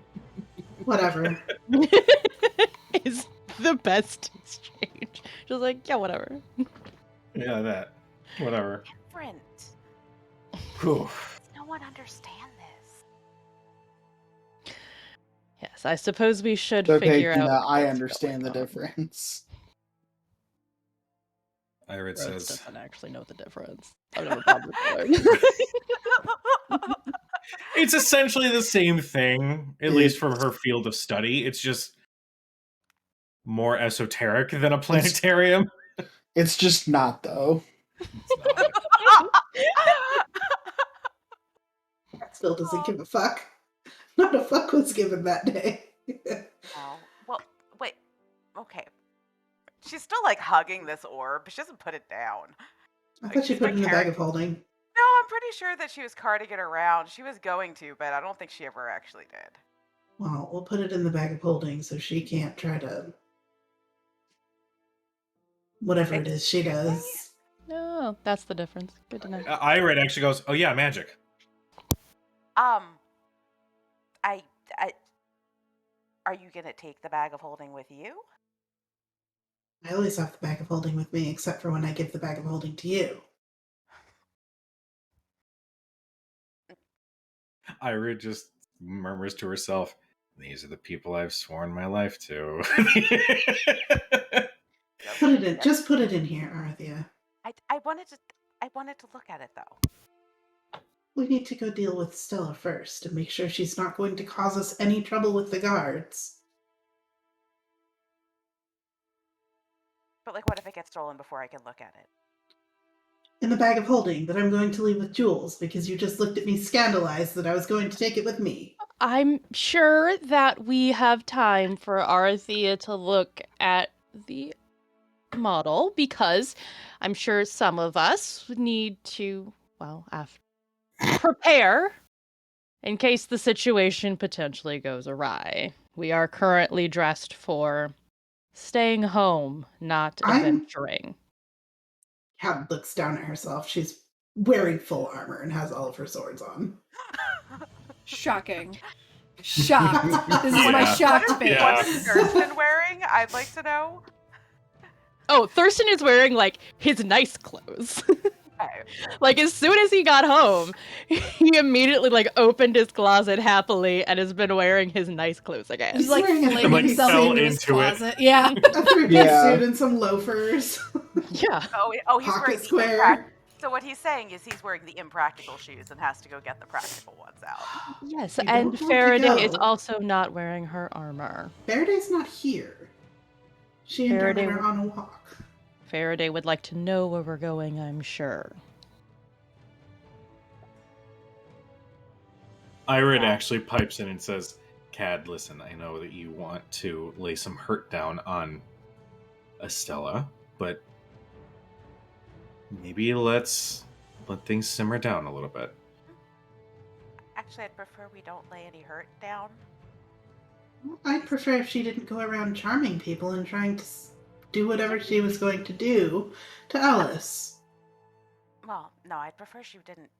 Whatever. Is the best exchange. Just like, yeah, whatever. Yeah, that. Whatever. Different. Whew. Does no one understand this? Yes, I suppose we should Okay, figure Tina, out. I what's understand the going on. difference. Irid Rhodes says, doesn't actually know the difference. I've never bothered to learn. it's essentially the same thing, at least from her field of study. It's just more esoteric than a planetarium. It's just not, though. It's not. Still doesn't give a fuck. Not a fuck was given that day. Oh, well, wait. Okay. She's still like hugging this orb, but she doesn't put it down. I Like, thought she she's put it like in the bag carrying- of holding. No, I'm pretty sure that she was carting it around. She was going to, but I don't think she ever actually did. Well, we'll put it in the bag of holding so she can't try to. Whatever it is she does. No, that's the difference. Good to know. Irid actually goes, oh yeah, magic. Are you gonna take the bag of holding with you? I always have the bag of holding with me, except for when I give the bag of holding to you. Irid just murmurs to herself, these are the people I've sworn my life to. Put it in. Just put it in here, Arthia. I wanted to look at it though. We need to go deal with Stella first and make sure she's not going to cause us any trouble with the guards. But like, what if it gets stolen before I can look at it? In the bag of holding that I'm going to leave with Jules because you just looked at me scandalized that I was going to take it with me. I'm sure that we have time for Arthea to look at the model because I'm sure some of us need to, well, prepare in case the situation potentially goes awry. We are currently dressed for staying home, not adventuring. Kat looks down at herself. She's wearing full armor and has all of her swords on. Shocking. Shocked. This is my Yeah. shocked What face. Yeah. is Thurston wearing? I'd like to know. Oh, Thurston is wearing, like, his nice clothes. Okay. Like, as soon as he got home, he immediately, like, opened his closet happily and has been wearing his nice clothes again. He's like wearing a flinging like, himself fell into his into it. closet. Yeah. A three-piece Yeah. suit and some loafers. Yeah. He's Pocket wearing the square. So what he's saying is he's wearing the impractical shoes and has to go get the practical ones out. Yes, You don't and want to Faraday is go. also not wearing her armor. Faraday's not here. She and Faraday Darwin are would- on a walk. Faraday would like to know where we're going, I'm sure. Irid actually pipes in and says, Cad, listen, I know that you want to lay some hurt down on Estella, but maybe let's let things simmer down a little bit. Actually, I'd prefer we don't lay any hurt down. I'd prefer if she didn't go around charming people and trying to do whatever she was going to do to Alice. Well, no, I'd prefer she didn't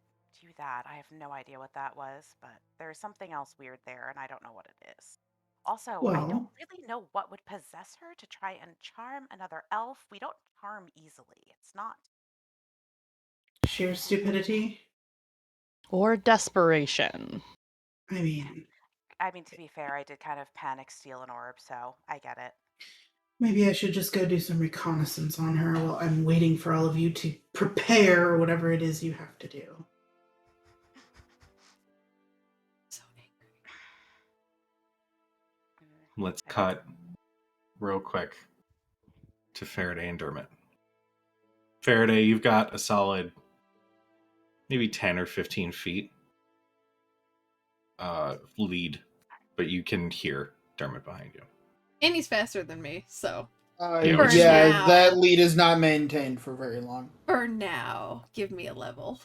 do that. I have no idea what that was, but there's something else weird there, and I don't know what it is. Also, I don't Well, really know what would possess her to try and charm another elf. We don't charm easily. It's not. sheer stupidity. Or desperation. I mean, To be fair, I did kind of panic steal an orb, so I get it. maybe I should just go do some reconnaissance on her while I'm waiting for all of you to prepare whatever it is you have to do. So angry. Let's cut real quick to Faraday and Dermot. Faraday, you've got a solid maybe 10 or 15 feet lead, but you can hear Dermot behind you. And he's faster than me, so Yeah, For Yeah, now. that lead is not maintained for very long. for now, give me a level,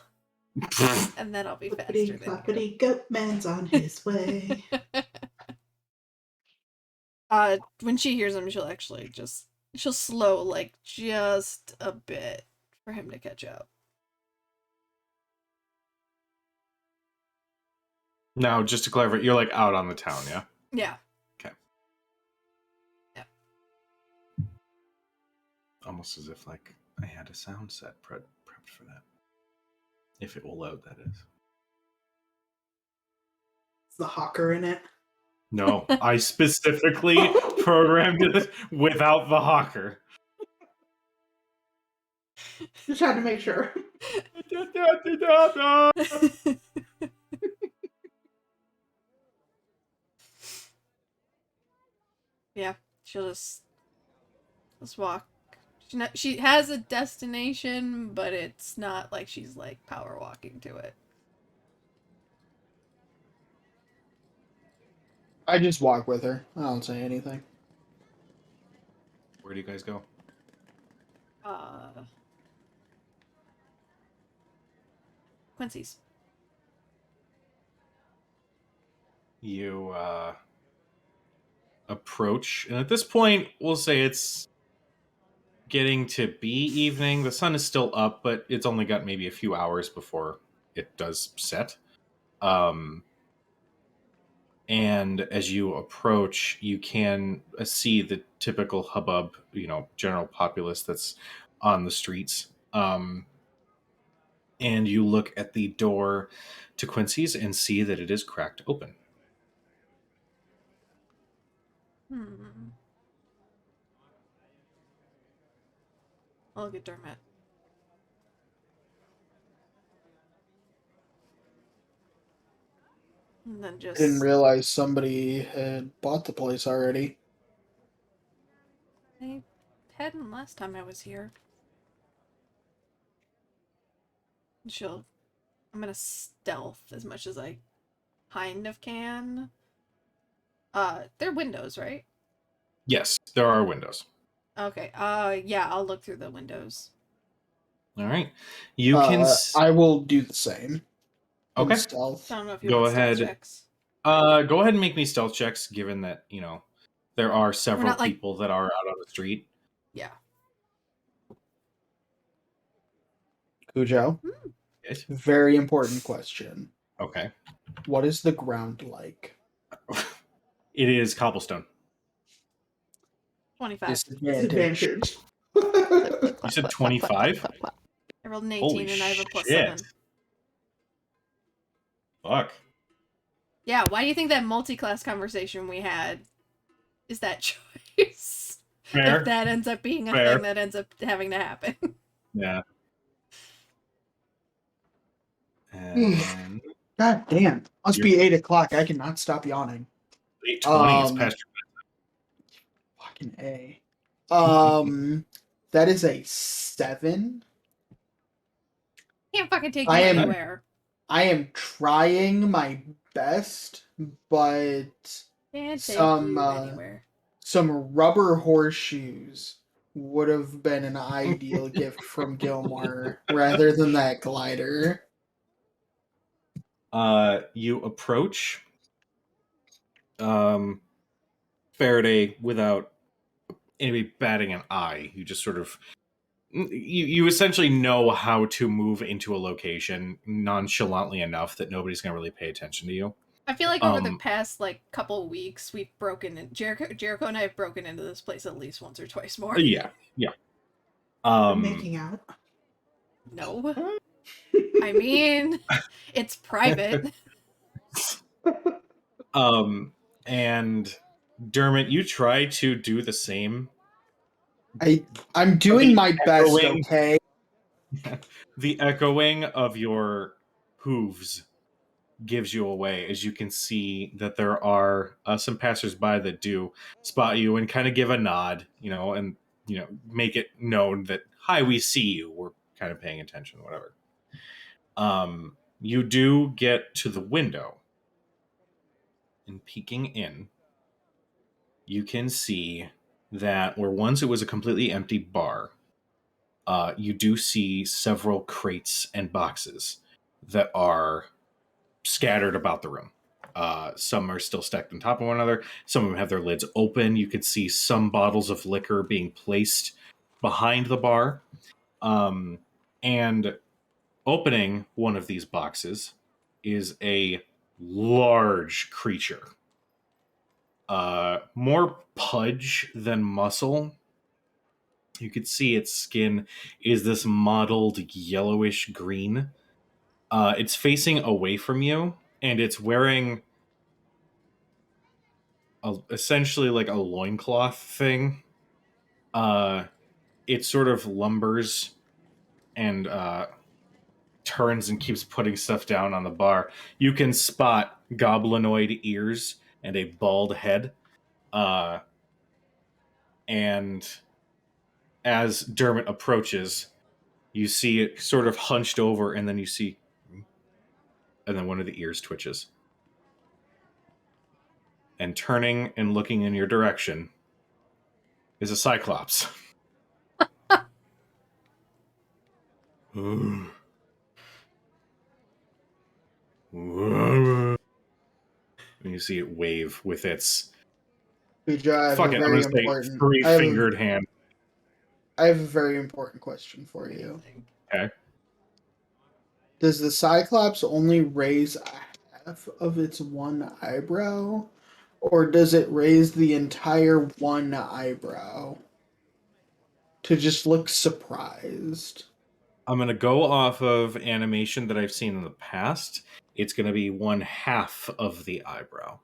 and then I'll be faster Flippity than floppity, goat man's on his way. you. When she hears him, she'll slow like just a bit for him to catch up. Now, just to clarify, you're like out on the town, yeah? Yeah. Almost as if like I had a sound set prepped for that. If it will load, that is. Is the hawker in it? No, I specifically programmed it without the hawker. Just had to make sure. Yeah, she'll just walk. She has a destination, but it's not like she's like power walking to it. I just walk with her. I don't say anything. Where do you guys go? Quincy's. You approach, and at this point, we'll say it's getting to be evening. The sun is still up, but it's only got maybe a few hours before it does set. And as you approach, you can see the typical hubbub, general populace that's on the streets. And you look at the door to Quincy's and see that it is cracked open. I'll look at Dermot. And then just Didn't realize somebody had bought the place already. I hadn't last time I was here. I'm gonna stealth as much as I kind of can. They're windows, right? Yes, there are windows. Okay. Yeah, I'll look through the windows. All right. You can. I will do the same. Okay. Stealth. I don't know if you Go want stealth ahead. checks. Go ahead and make me stealth checks, given that there are several not, like- people that are out on the street. Yeah. Cujo, Yes. very important question. Okay. What is the ground like? It is cobblestone. 25. Disadvantage. Disadvantage. You said 25? I rolled an 18 Holy and I have a plus shit. 7. Fuck. Yeah, why do you think that multi-class conversation we had is that choice? Fair. If that ends up being a Fair. thing that ends up having to happen. Yeah. And God damn. Must be 8 o'clock. I cannot stop yawning. 8:20 is past Fucking A. That is a 7. Can't fucking take you I am- anywhere. I am trying my best, but Can't take Some, you anywhere. some rubber horseshoes would have been an ideal gift from Gilmore rather than that glider. You approach Faraday without anybody batting an eye. You just sort of you essentially know how to move into a location nonchalantly enough that nobody's gonna really pay attention to you. I feel like over the Um, past like couple weeks, we've broken in. Jericho and I have broken into this place at least once or twice more. Yeah. Making out. No, I mean, it's private. And Dermot, you try to do the same. I'm doing my best, echoing- okay? The echoing of your hooves gives you away, as you can see that there are some passersby that do spot you and kind of give a nod, and make it known that, hi, we see you, we're kind of paying attention, whatever. You do get to the window, and peeking in, you can see that where once it was a completely empty bar, you do see several crates and boxes that are scattered about the room. Some are still stacked on top of one another. Some of them have their lids open. You could see some bottles of liquor being placed behind the bar. And opening one of these boxes is a large creature. More pudge than muscle. You could see its skin is this mottled yellowish green. It's facing away from you, and it's wearing essentially like a loincloth thing. It sort of lumbers and turns and keeps putting stuff down on the bar. You can spot goblinoid ears and a bald head. And as Dermot approaches, you see it sort of hunched over, and then you see, and then one of the ears twitches. And turning and looking in your direction is a Cyclops. And you see it wave with its Good job. fucking, I'm Very gonna say, important. three-fingered hand. I have a very important question for you. Okay. Does the Cyclops only raise half of its one eyebrow? Or does it raise the entire one eyebrow to just look surprised? I'm going to go off of animation that I've seen in the past. It's going to be one half of the eyebrow.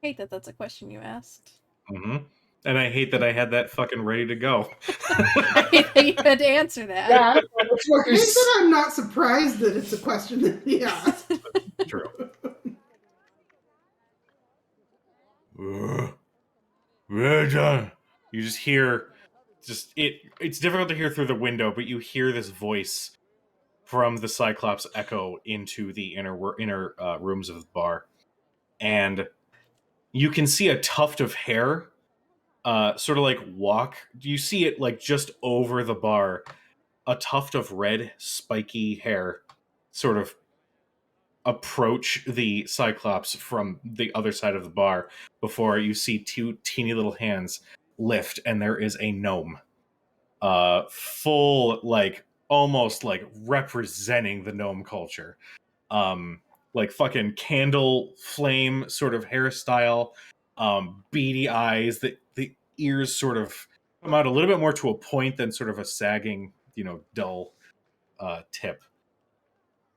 Hate that that's a question you asked. Mm-hmm. And I hate that I had that fucking ready to go. I hate that you had to answer that. Yeah, I said I'm not surprised that it's a question that he asked. True. You just hear, it's difficult to hear through the window, but you hear this voice from the Cyclops echo into the inner rooms of the bar. And you can see a tuft of hair sort of like walk. You see it like just over the bar, a tuft of red spiky hair sort of approach the Cyclops from the other side of the bar before you see two teeny little hands lift, and there is a gnome, full, like almost like representing the gnome culture, like fucking candle flame sort of hairstyle, beady eyes, the ears sort of come out a little bit more to a point than sort of a sagging, dull tip.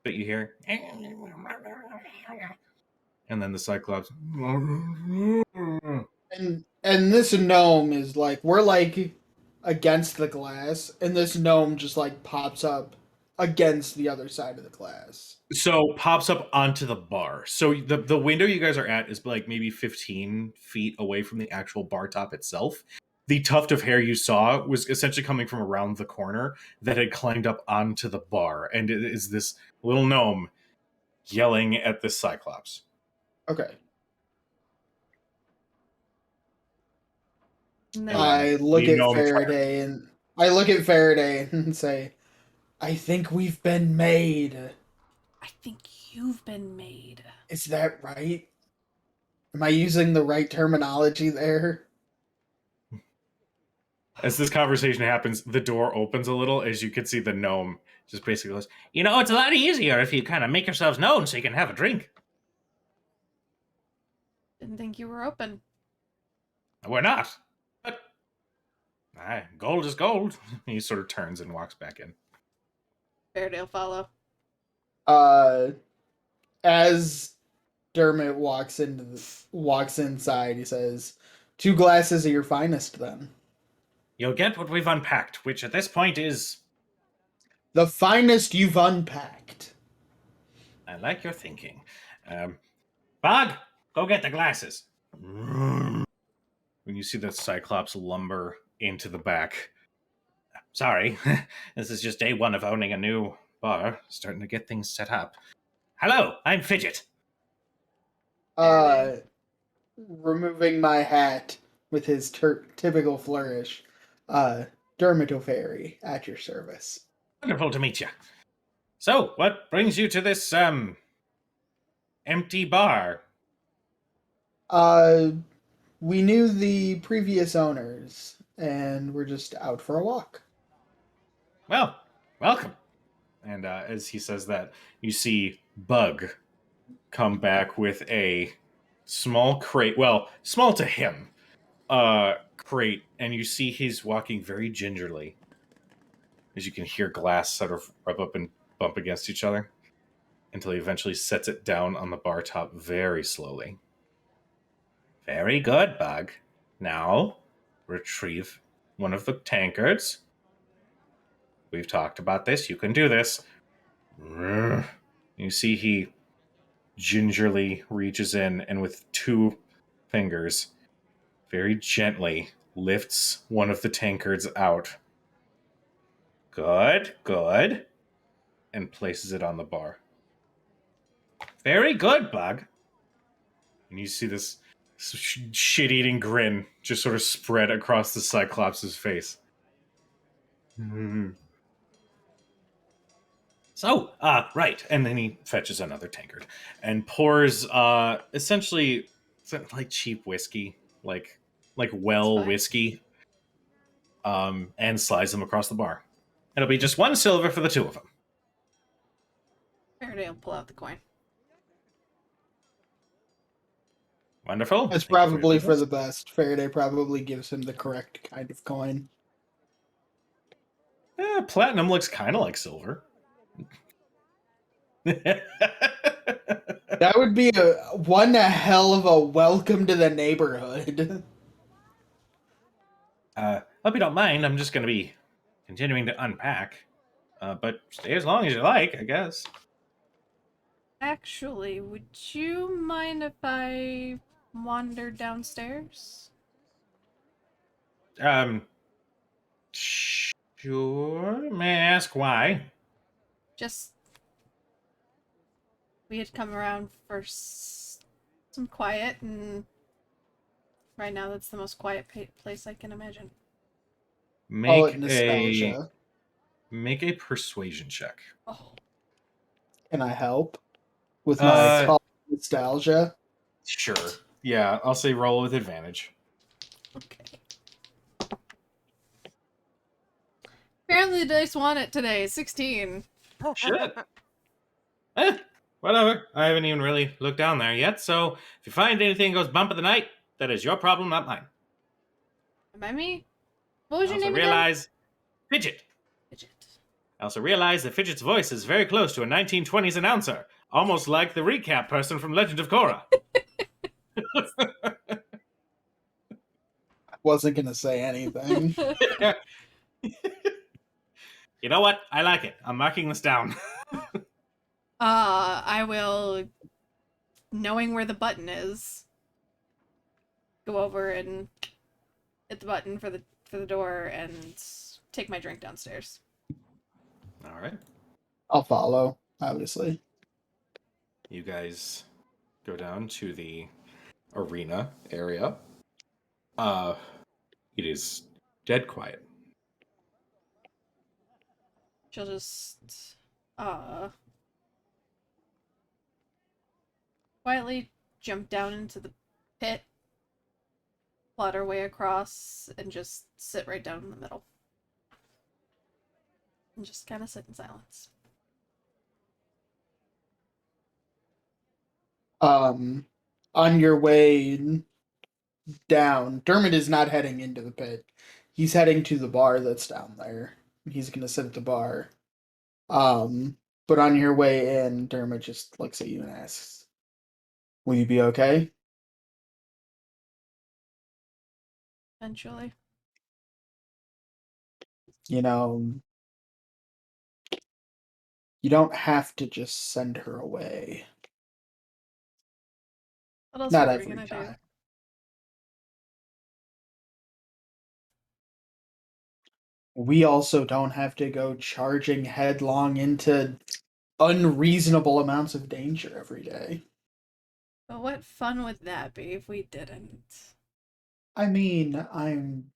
But you hear, and then the Cyclops, and this gnome is like, we're like against the glass, and this gnome just like pops up against the other side of the glass. so pops up onto the bar. So the window you guys are at is like maybe 15 feet away from the actual bar top itself. The tuft of hair you saw was essentially coming from around the corner that had climbed up onto the bar, and it is this little gnome yelling at the Cyclops. Okay. No. I look You at know I'm Faraday and say, I think we've been made. I think you've been made. Is that right? Am I using the right terminology there? As this conversation happens, the door opens a little as you can see the gnome just basically goes, it's a lot easier if you kind of make yourselves known so you can have a drink. Didn't think you were open. We're not. But gold is gold. He sort of turns and walks back in. Faraday will follow. As Dermot walks inside, he says, 2 glasses of your finest, then. You'll get what we've unpacked, which at this point is... The finest you've unpacked. I like your thinking. Bog, go get the glasses. When you see the Cyclops lumber into the back. Sorry, this is just day 1 of owning a new bar. Starting to get things set up. Hello, I'm Fidget. Removing my hat with his typical flourish. Dermot O'Ferry, at your service. Wonderful to meet you. So, what brings you to this, empty bar? We knew the previous owners, and we're just out for a walk. Well, welcome. And as he says that, you see Bug come back with a small crate. Well, small to him. Crate. And you see he's walking very gingerly. As you can hear glass sort of rub up and bump against each other. Until he eventually sets it down on the bar top very slowly. Very good, Bug. Now, retrieve one of the tankards. We've talked about this. You can do this. You see he gingerly reaches in and with 2 fingers very gently lifts one of the tankards out. Good, good. And places it on the bar. Very good, Bug. And you see this shit-eating grin just sort of spread across the Cyclops' face. So, right. And then he fetches another tankard and pours essentially like cheap whiskey, like whiskey, and slides them across the bar. It'll be just 1 silver for the 2 of them. Faraday will pull out the coin. Wonderful. That's Thank you probably your for the best. Faraday probably gives him the correct kind of coin. Platinum looks kind of like silver. That would be one hell of a welcome to the neighborhood. Hope you don't mind. I'm just going to be continuing to unpack. But stay as long as you like, I guess. Actually, would you mind if I wandered downstairs? Sure. May I ask why? Just... We had come around for some quiet, and right now that's the most quiet place I can imagine. Call it nostalgia. Make a persuasion check. Oh. Can I help with my call it nostalgia? Sure. Yeah, I'll say roll with advantage. Okay. Apparently the dice want it today. 16. Oh, shit. Whatever. I haven't even really looked down there yet, so if you find anything goes bump in the night, that is your problem, not mine. Am I me? What was I your also name realize Fidget. Fidget. I also realize that Fidget's voice is very close to a 1920s announcer, almost like the recap person from Legend of Korra. Wasn't gonna say anything. You know what? I like it. I'm marking this down. I will, knowing where the button is, go over and hit the button for the door and take my drink downstairs. All right. I'll follow, obviously. You guys go down to the arena area. It is dead quiet. She'll just quietly jump down into the pit, plot her way across, and just sit right down in the middle. And just kind of sit in silence. On your way down, Dermot is not heading into the pit. He's heading to the bar that's down there. He's gonna sit at the bar. But on your way in, Dermot just looks at you and asks, "Will you be okay?" Eventually. You know, you don't have to just send her away. What else Not were we every gonna do? time. We also don't have to go charging headlong into unreasonable amounts of danger every day. But what fun would that be if we didn't? I mean,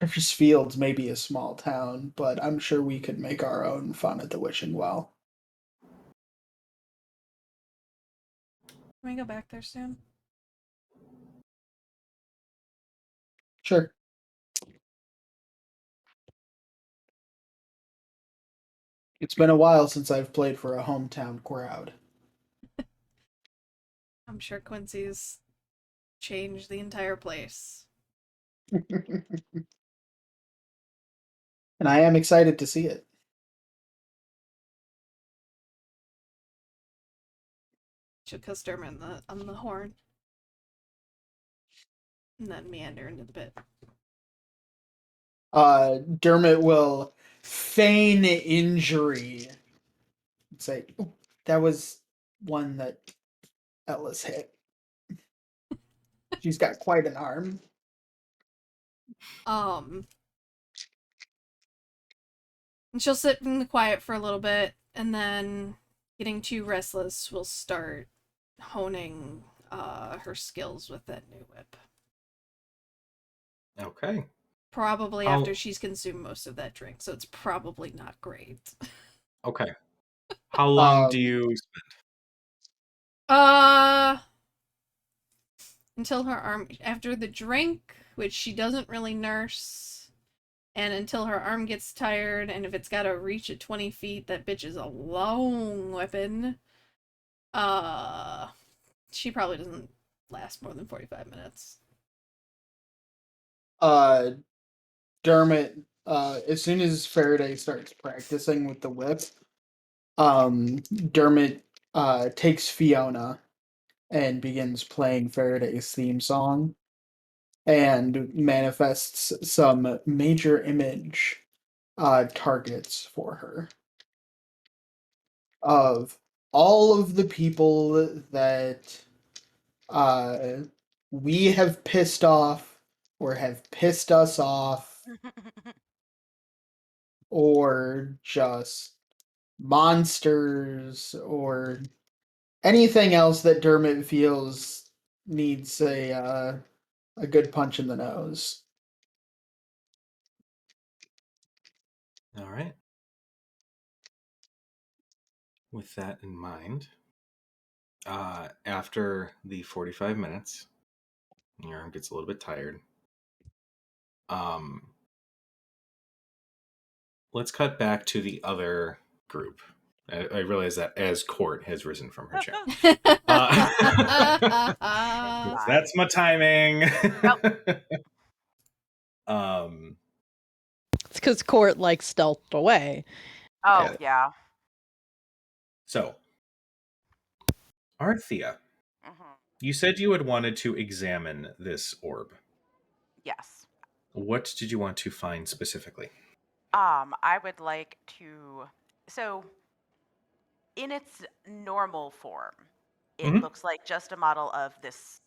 Citrus Fields may be a small town, but I'm sure we could make our own fun at the Wishing Well. Can we go back there soon? Sure. It's been a while since I've played for a hometown crowd. I'm sure Quincy's changed the entire place. And I am excited to see it. She'll kiss Dermot on the horn. And then meander into the pit. Dermot will feign injury and say, "Ooh, that was one that Ellis hit. She's got quite an arm." And she'll sit in the quiet for a little bit, and then, getting too restless, will start honing her skills with that new whip. Okay. Probably after she's consumed most of that drink, so it's probably not great. Okay. How long do you Until her arm, after the drink, which she doesn't really nurse, and until her arm gets tired, and if it's got a reach at 20 feet, that bitch is a long weapon. She probably doesn't last more than 45 minutes. Dermot, as soon as Faraday starts practicing with the whip, Dermot takes Fiona and begins playing Faraday's theme song and manifests some major image targets for her of all of the people that we have pissed off or have pissed us off or just monsters or anything else that Dermot feels needs a good punch in the nose. All right. With that in mind, after the 45 minutes, your arm gets a little bit tired. Let's cut back to the other group. I realize that as Court has risen from her chair. That's my timing. It's because Court like stealthed away. Oh, yeah. So, Arthea, Mm-hmm. you said you had wanted to examine this orb. Yes. What did you want to find specifically? I would like to. So, in its normal form, it Mhm. looks like just a model of this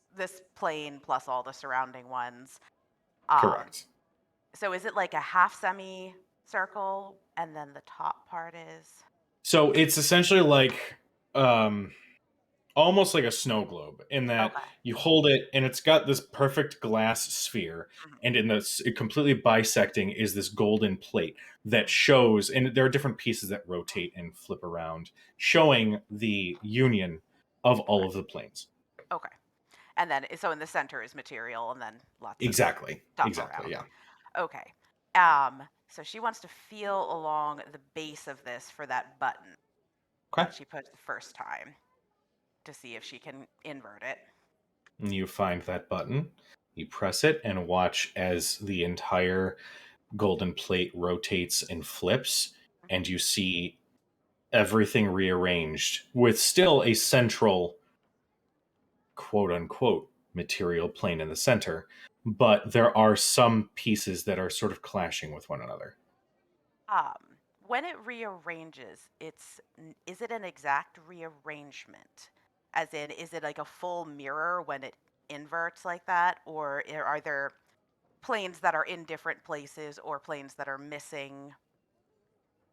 plane plus all the surrounding ones. Correct. So, is it like a half circle, and then the top part is? So it's essentially like almost like a snow globe in that Okay. you hold it and it's got this perfect glass sphere, Mhm. and in this completely bisecting is this golden plate that Mhm. shows, and there are different pieces that rotate and flip around, showing the union of all of the planes. Okay. And then, so in the center is material, and then lots of Exactly. stuff Exactly. around. Yeah. Okay. So she wants to feel along the base of this for that button Okay. that she pushed the first time to see if she can invert it. And you find that button, you press it, and watch as the entire golden plate rotates and flips, and you see everything rearranged with still a central quote unquote material plane in the center, but there are some pieces that are sort of clashing with one another. When it rearranges, is it an exact rearrangement? As in, is it like a full mirror when it inverts like that, or are there planes that are in different places or planes that are missing?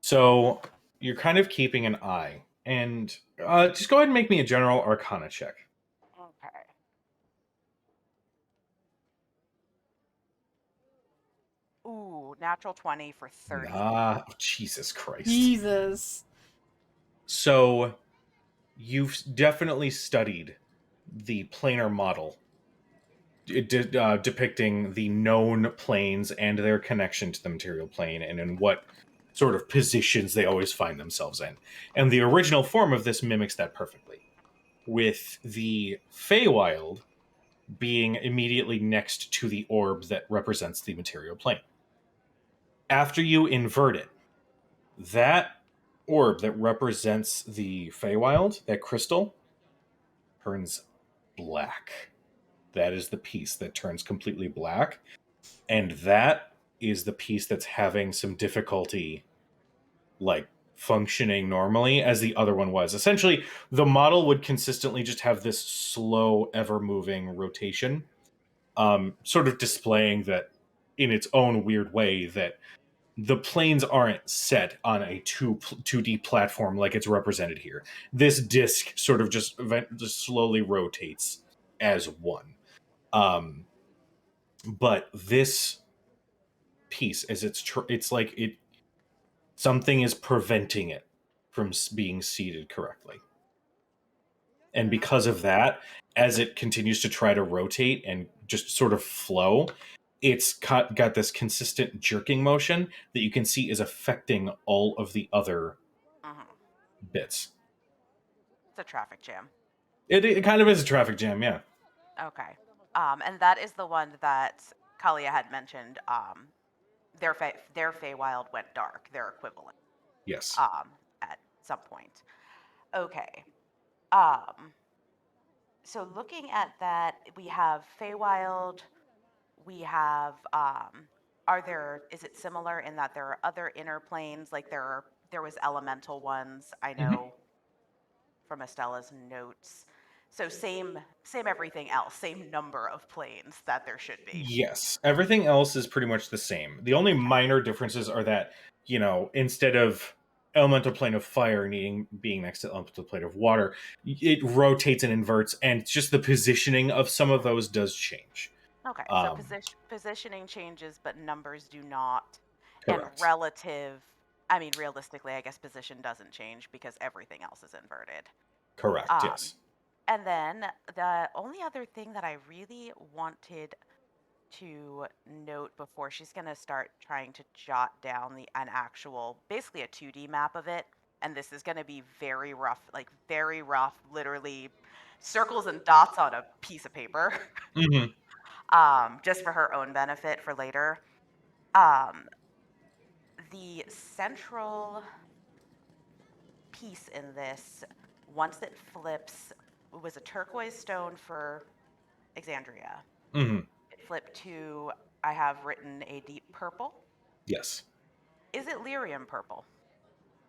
So you're kind of keeping an eye, and just go ahead and make me a general arcana check. Okay. Ooh, natural 20 for 30. Ah, Jesus Christ. Jesus. So you've definitely studied the planar model depicting the known planes and their connection to the material plane, and in what sort of positions they always find themselves in. And the original form of this mimics that perfectly, with the Feywild being immediately next to the orb that represents the material plane. After you invert it, that orb that represents the Feywild, that crystal, turns black. That is the piece that turns completely black. And that is the piece that's having some difficulty, like, functioning normally as the other one was. Essentially, the model would consistently just have this slow, ever moving rotation, sort of displaying that in its own weird way that the planes aren't set on a 2D platform like it's represented here. This disc sort of just slowly rotates as one. But this piece, as it's like it something is preventing it from being seated correctly. And because of that, as it continues to try to rotate and just sort of flow, it's got this consistent jerking motion that you can see is affecting all of the other Mhm. bits. It's a traffic jam. It kind of is a traffic jam, yeah. Okay. And that is the one that Kalia had mentioned. Their Feywild went dark, their equivalent, Yes. at some point. Okay. Um, so looking at that, we have Feywild. We have. Is it similar in that there are other inner planes? Like there was elemental ones. I Mhm. know from Estella's notes. So same everything else, same number of planes that there should be. Yes, everything else is pretty much the same. The only minor differences are that, instead of elemental plane of fire being next to elemental plane of water, it rotates and inverts, and just the positioning of some of those does change. Okay, so Um, positioning changes, but numbers do not. And correct. I mean, realistically, I guess position doesn't change because everything else is inverted. Correct, Um, yes. and then the only other thing that I really wanted to note before she's going to start trying to jot down basically a 2D map of it. And this is going to be very rough, literally circles and dots on a piece of paper. Hmm. Just for her own benefit for later. Um, the central piece in this, once it flips, was a turquoise stone for Exandria. Hmm. It flipped to, I have written a deep purple. Yes. Is it lyrium purple?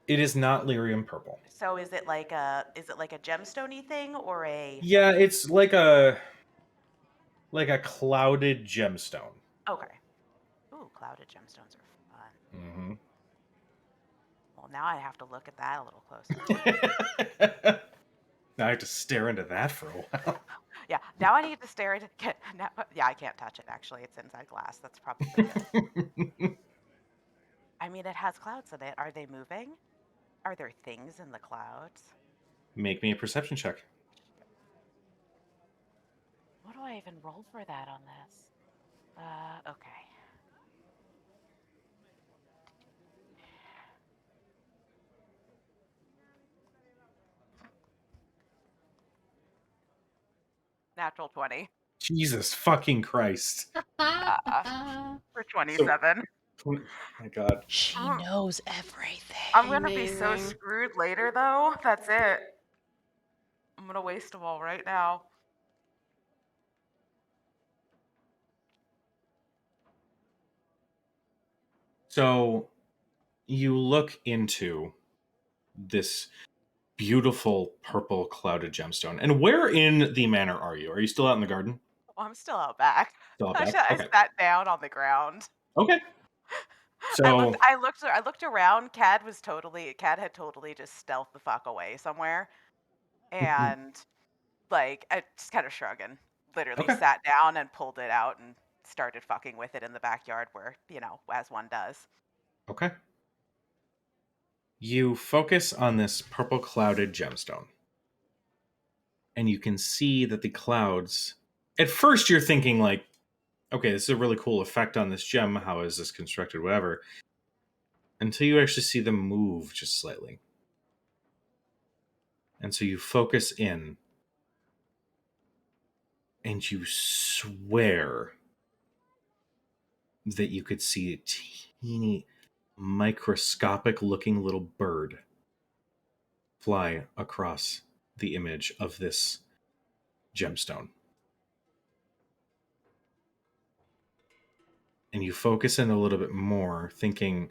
It is not lyrium purple. So is it like a gemstone-y thing or a Yeah, it's like a clouded gemstone. okay. Ooh, clouded gemstones are fun. Hmm. Well, now I have to look at that a little closer. Now I have to stare into that for a while. Yeah, now I need to stare at it. Now, yeah, I can't touch it, actually. It's inside glass. That's probably good. I mean, it has clouds in it. Are they moving? Are there things in the clouds? Make me a perception check. What do I even roll for that on this? Okay. Natural 20. Jesus fucking Christ. For So, 27. oh my God. She Mm. knows everything. I'm gonna be so Amazing. screwed later, though. That's it. I'm gonna waste them all right now. So you look into this beautiful purple clouded gemstone. And where in the manor are you? Are you still out in the garden? Oh, I'm still out back. Still out I back? Okay. sat down on the ground. Okay. I So looked around. Cad had totally just stealthed the fuck away somewhere. And like I just kind of shrugging. Literally Okay. sat down and pulled it out and started fucking with it in the backyard where, as one does. Okay. You focus on this purple clouded gemstone. And you can see that the clouds. At first, you're thinking, like, okay, this is a really cool effect on this gem. How is this constructed? Whatever. Until you actually see them move just slightly. And so you focus in. And you swear that you could see a teeny, microscopic looking little bird fly across the image of this gemstone. And you focus in a little bit more, thinking,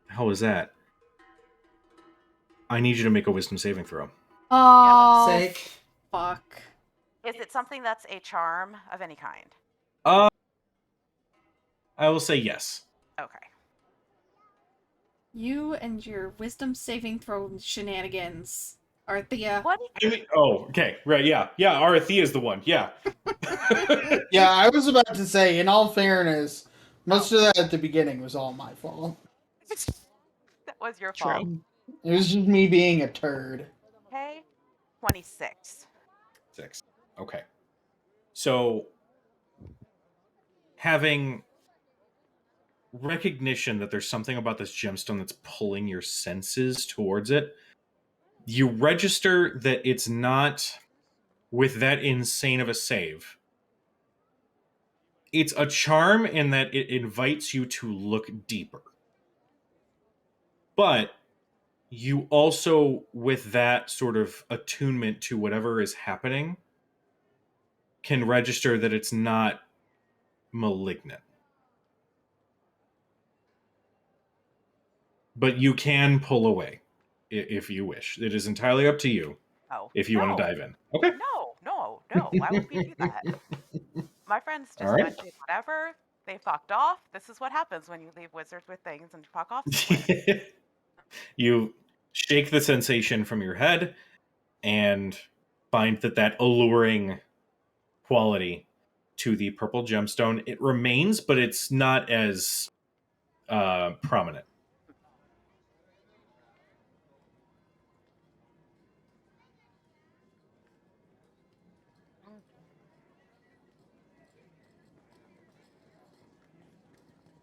how was that? I need you to make a wisdom saving throw. Oh, Sake. fuck. Is it something that's a charm of any kind? I will say yes. Okay. You and your wisdom saving throw shenanigans. Arthea. What? Oh, okay. Right, yeah. Yeah, Arathea is the one. Yeah. Yeah, I was about to say, in all fairness, most of that at the beginning was all my fault. That was your True. fault. It was just me being a turd. Okay. 26. 6. Okay. So, having recognition that there's something about this gemstone that's pulling your senses towards it, you register that it's not with that insane of a save. It's a charm in that it invites you to look deeper. But you also, with that sort of attunement to whatever is happening, can register that it's not malignant. But you can pull away if you wish. It is entirely up to you Oh. if you want to dive in. Okay. No. Why would we do that? My friends just All right. did whatever. They fucked off. This is what happens when you leave wizards with things and fuck off somewhere. You shake the sensation from your head and find that alluring quality to the purple gemstone, it remains, but it's not as prominent.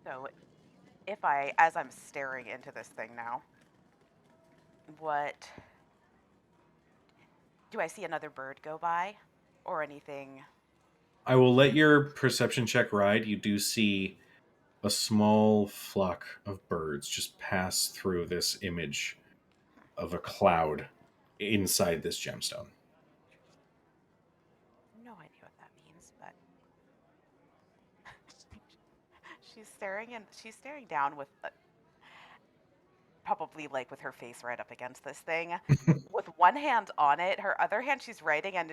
So, as I'm staring into this thing now, what do I see another bird go by or anything? I will let your perception check ride. You do see a small flock of birds just pass through this image of a cloud inside this gemstone. No idea what that means, but she's staring down with probably like with her face right up against this thing with one hand on it, her other hand she's writing, and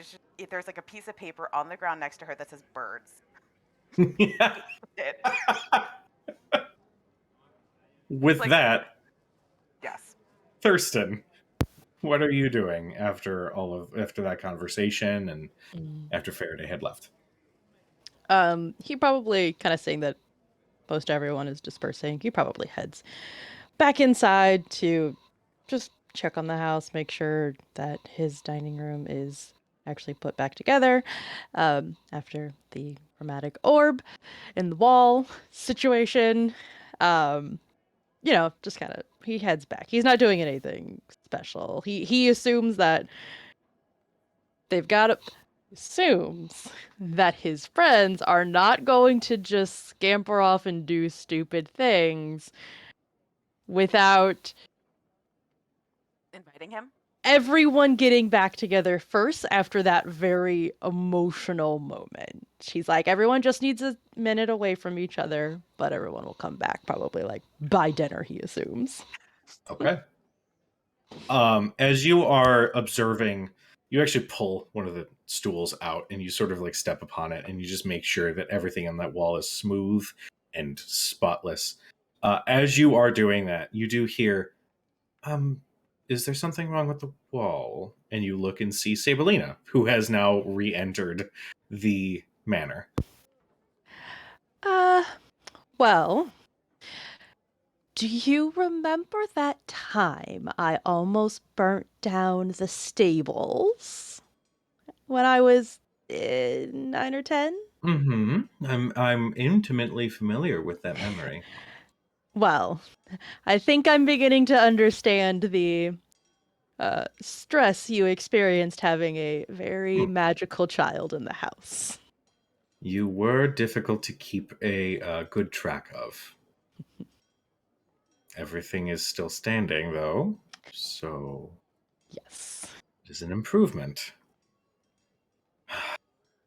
there's like a piece of paper on the ground next to her that says birds. Yeah. With Like- that, Yes. Thurston, what are you doing after that conversation and Mm. after Faraday had left? He probably, kind of seeing that most everyone is dispersing, he probably heads back inside to just check on the house, make sure that his dining room is actually put back together after the chromatic orb in the wall situation. Just kind of he heads back. He's not doing anything special. He assumes that assumes that his friends are not going to just scamper off and do stupid things without Inviting him? everyone getting back together first after that very emotional moment. She's like, everyone just needs a minute away from each other, but everyone will come back probably like by dinner, he assumes. Okay. As you are observing, you actually pull one of the stools out and you sort of like step upon it and you just make sure that everything on that wall is smooth and spotless. As you are doing that, you do hear, is there something wrong with the wall? And you look and see Sabelina, who has now re-entered the manor. Well, do you remember that time I almost burnt down the stables when I was 9 or 10? Mm-hmm. I'm intimately familiar with that memory. Well, I think I'm beginning to understand the stress you experienced having a very magical child in the house. You were difficult to keep a good track of. Everything is still standing, though, so Yes. it is an improvement.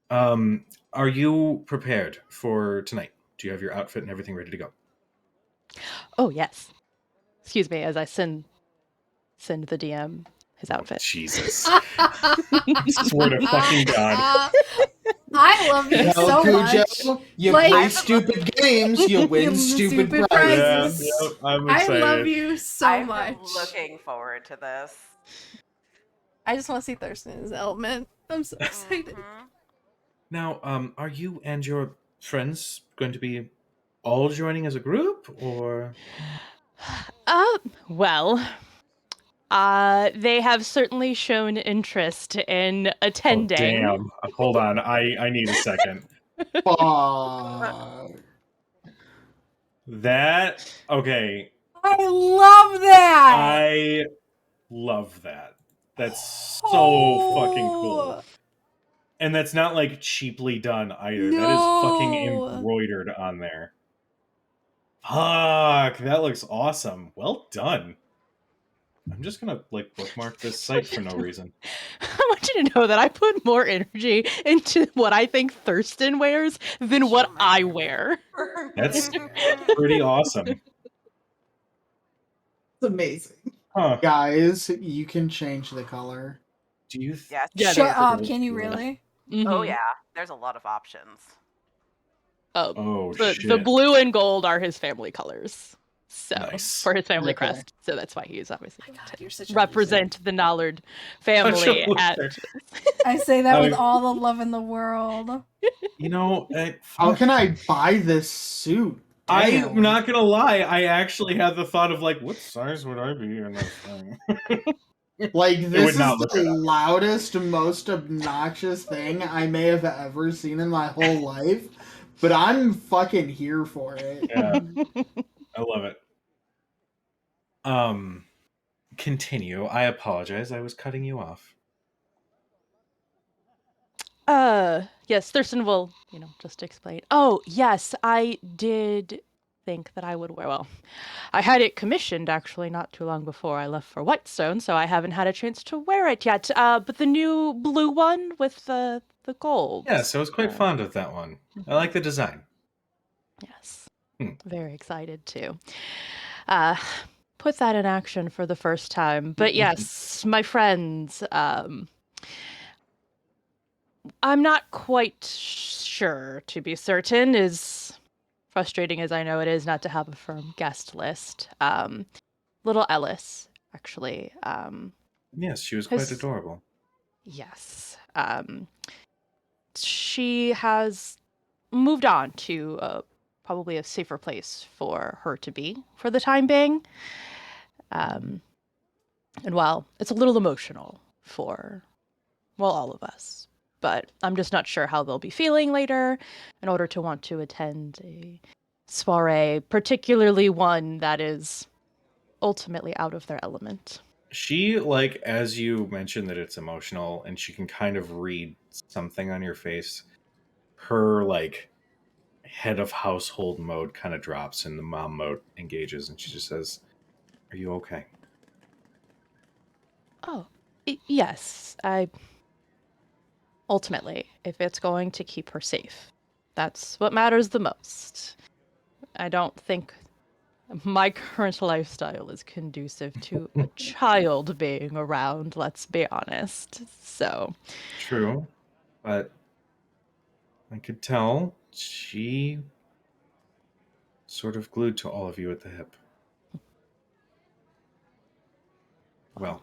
Are you prepared for tonight? Do you have your outfit and everything ready to go? Oh, yes. Excuse me, as I send the DM his Oh, outfit. Jesus. Swear to fucking God. I love you Well, so Cujo, much. you Like- play stupid games, you win You stupid stupid prizes. prizes. I'm I excited. love you so I'm much. looking forward to this. I just want to see Thurston in his element. I'm so excited. Mhm. Now, are you and your friends going to be all joining as a group, or? Well, they have certainly shown interest in attending. Oh, damn. Hold on. I need a second. Fuck. Okay. I love that. I love that. That's so fucking cool. And that's not like cheaply done either. That is fucking No. embroidered on there. Fuck, that looks awesome. Well done. I'm just gonna like bookmark this site for no reason. I want you to know that I put more energy into what I think Thurston wears than what I wear. That's pretty awesome. It's amazing. Huh. Guys, you can change the color. Do you Yes. Yeah, Shut no. up. Can you really? Oh Mhm. yeah. There's a lot of options. Oh The shit. blue and gold are his family colors. So Nice. for his family Okay. crest. So that's why he's obviously Oh my to God, you're such a represent the Nallard family Such a at loser. I say that with I- all the love in the world. You know, How can I buy this suit? Damn. I'm not gonna lie, I actually had the thought of like, what size would I be in this thing? Like, would this is not look the good on me. loudest, most obnoxious thing I may have ever seen in my whole life, but I'm fucking here for it. Yeah. I love it. Continue. I apologize. I was cutting you off. Yes, Thurston will, just explain. Oh, yes, I did think that I would wear, well, I had it commissioned actually not too long before I left for Whitestone, so I haven't had a chance to wear it yet. But the new blue one with the gold. Yes, I was quite fond of that one. I like the design. Yes. Hmm. Very excited to put that in action for the first time. But yes, my friends, I'm not quite sure, to be certain, as frustrating as I know it is not to have a firm guest list. Little Ellis, actually, Yes, she was quite His- adorable. Yes. She has moved on to probably a safer place for her to be for the time being. And while it's a little emotional for, well, all of us, but I'm just not sure how they'll be feeling later in order to want to attend a soiree, particularly one that is ultimately out of their element. She, like, as you mentioned that it's emotional and she can kind of read something on your face, her, like, head of household mode kind of drops and the mom mode engages and she just says, "Are you okay?" Oh, yes. Ultimately, if it's going to keep her safe, that's what matters the most. I don't think my current lifestyle is conducive to a child being around, let's be honest. So, True, but I could tell she sort of glued to all of you at the hip. Well,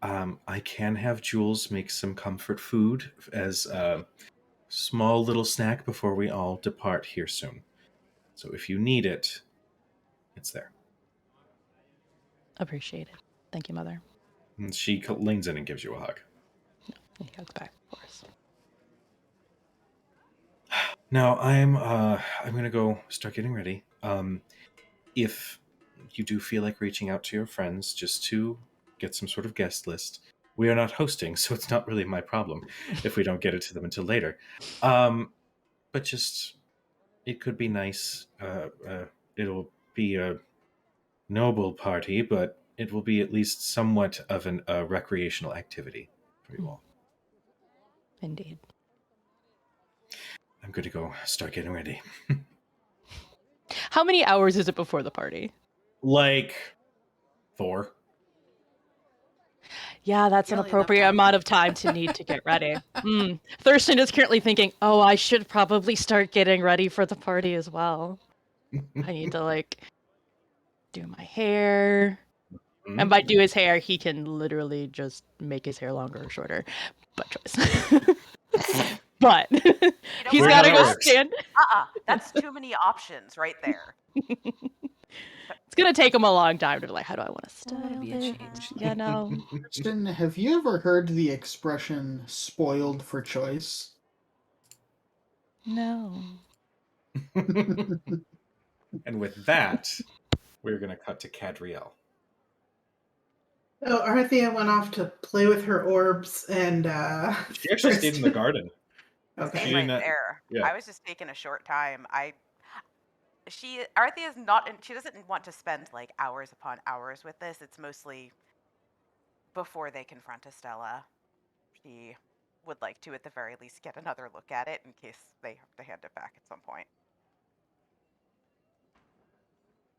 I can have Jules make some comfort food as a small little snack before we all depart here soon. So if you need it, it's there. appreciate it. Thank you, Mother. And she leans in and gives you a hug. He hugs back, of course. Now I'm gonna go start getting ready. If you do feel like reaching out to your friends just to get some sort of guest list, we are not hosting, so it's not really my problem if we don't get it to them until later. But just it could be nice. It'll be a noble party, but it will be at least somewhat of a recreational activity for you all. Indeed. I'm going to go start getting ready. How many hours is it before the party? Like 4. Yeah, that's an Barely enough appropriate time. amount of time to need to get ready. Thurston is currently thinking, oh, I should probably start getting ready for the party as well. I need to, like, do my hair. And by do his hair, he can literally just make his hair longer or shorter. But choice. But know he's what? got to that go works. stand. That's too many options right there. It's gonna take him a long time to be like, how do I want to style That'll be a it? change. You know. Kristen, have you ever heard the expression "spoiled for choice"? No. And with that, we're going to cut to Cadriel. Oh, Arthea went off to play with her orbs and She actually stayed in the garden. Okay. She Right didn't. there. Yeah. I was just taking a short time. Arthea is not. She doesn't want to spend like hours upon hours with this. It's mostly before they confront Estella. She would like to, at the very least, get another look at it in case they have to hand it back at some point.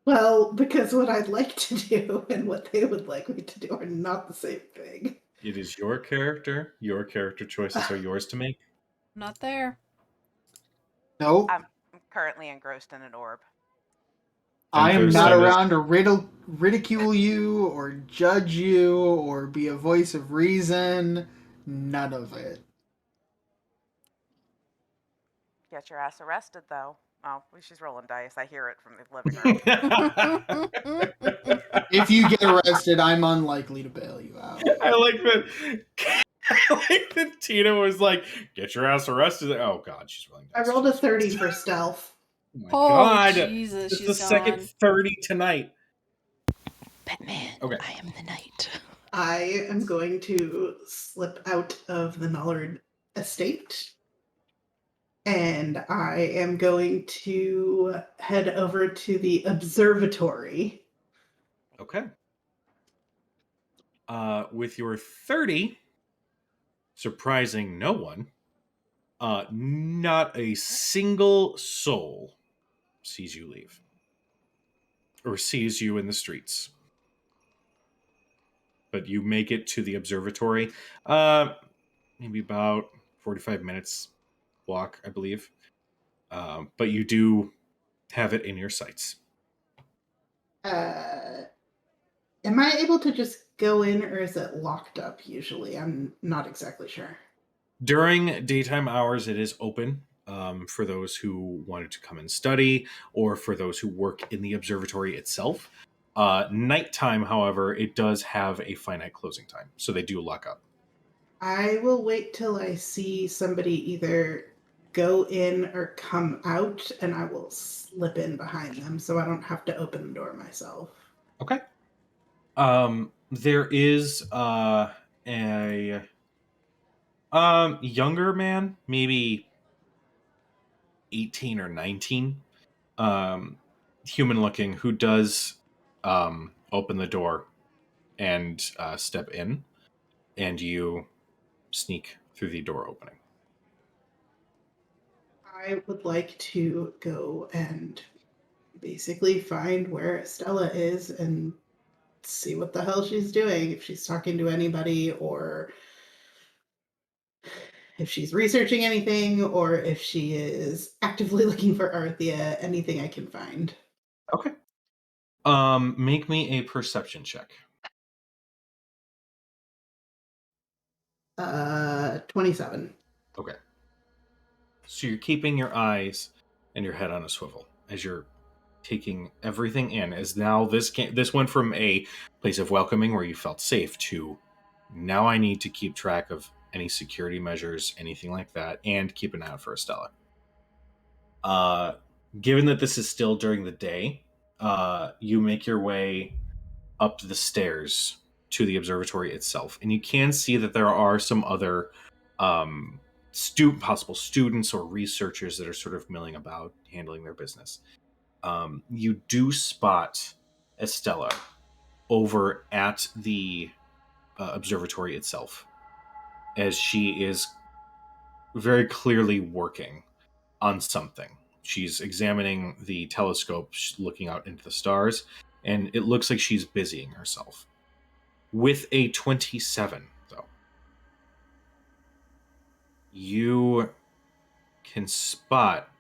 Well, because what I'd like to do and what they would like me to do are not the same thing. It is your character. Your character choices are yours to make. Not there. Nope. I'm currently engrossed in an orb. I am And not Thurston is- around to ridicule you or judge you or be a voice of reason. None of it. Get your ass arrested, though. Oh, she's rolling dice. I hear it from the living room. If you get arrested, I'm unlikely to bail you out. I like that. I like that Tina was like, "Get your ass arrested." Oh God, she's rolling I dice. rolled a 30 for stealth. Oh my Oh, God! Jesus, This is she's the second gone. 30 tonight. Batman, Okay. I am the knight. I am going to slip out of the Nullard estate. And I am going to head over to the observatory. Okay. With your 30, surprising no one, not a single soul sees you leave or sees you in the streets. But you make it to the observatory. Maybe about 45 minutes walk, I believe. But you do have it in your sights. Am Am I able to just go in, or is it locked up usually? I'm not exactly sure. During daytime hours, it is open for those who wanted to come and study or for those who work in the observatory itself. Nighttime, however, it does have a finite closing time, so they do lock up. I will wait till I see somebody either go in or come out, and I will slip in behind them so I don't have to open the door myself. Okay. There is a younger man, maybe 18 or 19, human looking, who does open the door and step in, and you sneak through the door opening. I would like to go and basically find where Estella is and see what the hell she's doing, if she's talking to anybody, or if she's researching anything, or if she is actively looking for Arthea, anything I can find. Okay. Make me a perception check. 27. Okay. So you're keeping your eyes and your head on a swivel as you're taking everything in. As now this went from a place of welcoming where you felt safe to now I need to keep track of any security measures, anything like that, and keep an eye out for Estella. Given that this is still during the day, you make your way up the stairs to the observatory itself, and you can see that there are some other possible students or researchers that are sort of milling about, handling their business. You do spot Estella over at the observatory itself, as she is very clearly working on something. She's examining the telescope, looking out into the stars, and it looks like she's busying herself. With a 27, though, you can spot,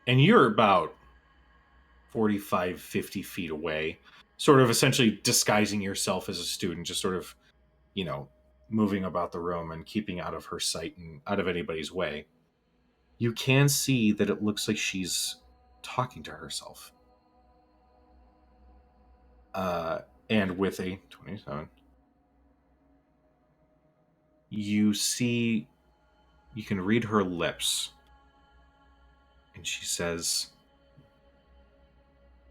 and you're about 45, 50 feet away, sort of essentially disguising yourself as a student, just sort of, moving about the room and keeping out of her sight and out of anybody's way. You can see that it looks like she's talking to herself. And with a 27, you can read her lips. And she says,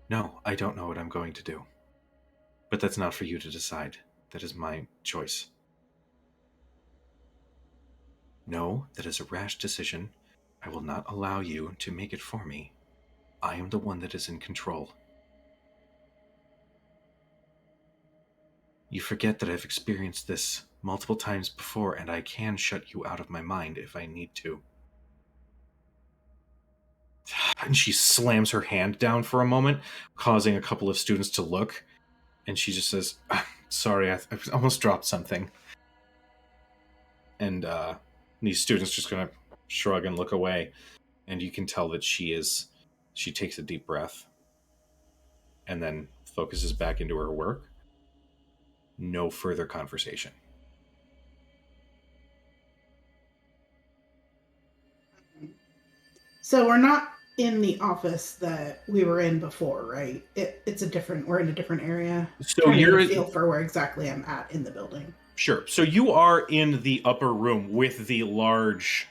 "No, I don't know what I'm going to do. But that's not for you to decide. That is my choice. No, that is a rash decision. I will not allow you to make it for me. I am the one that is in control. You forget that I've experienced this multiple times before, and I can shut you out of my mind if I need to." And she slams her hand down for a moment, causing a couple of students to look. And she just says, "Sorry, I almost dropped something." And these students just kind of shrug and look away. And you can tell that she takes a deep breath and then focuses back into her work. No further conversation. So we're not in the office that we were in before, right? We're in a different area. So Trying to you're get a feel for where exactly I'm at in the building. Sure. So you are in the upper room with the large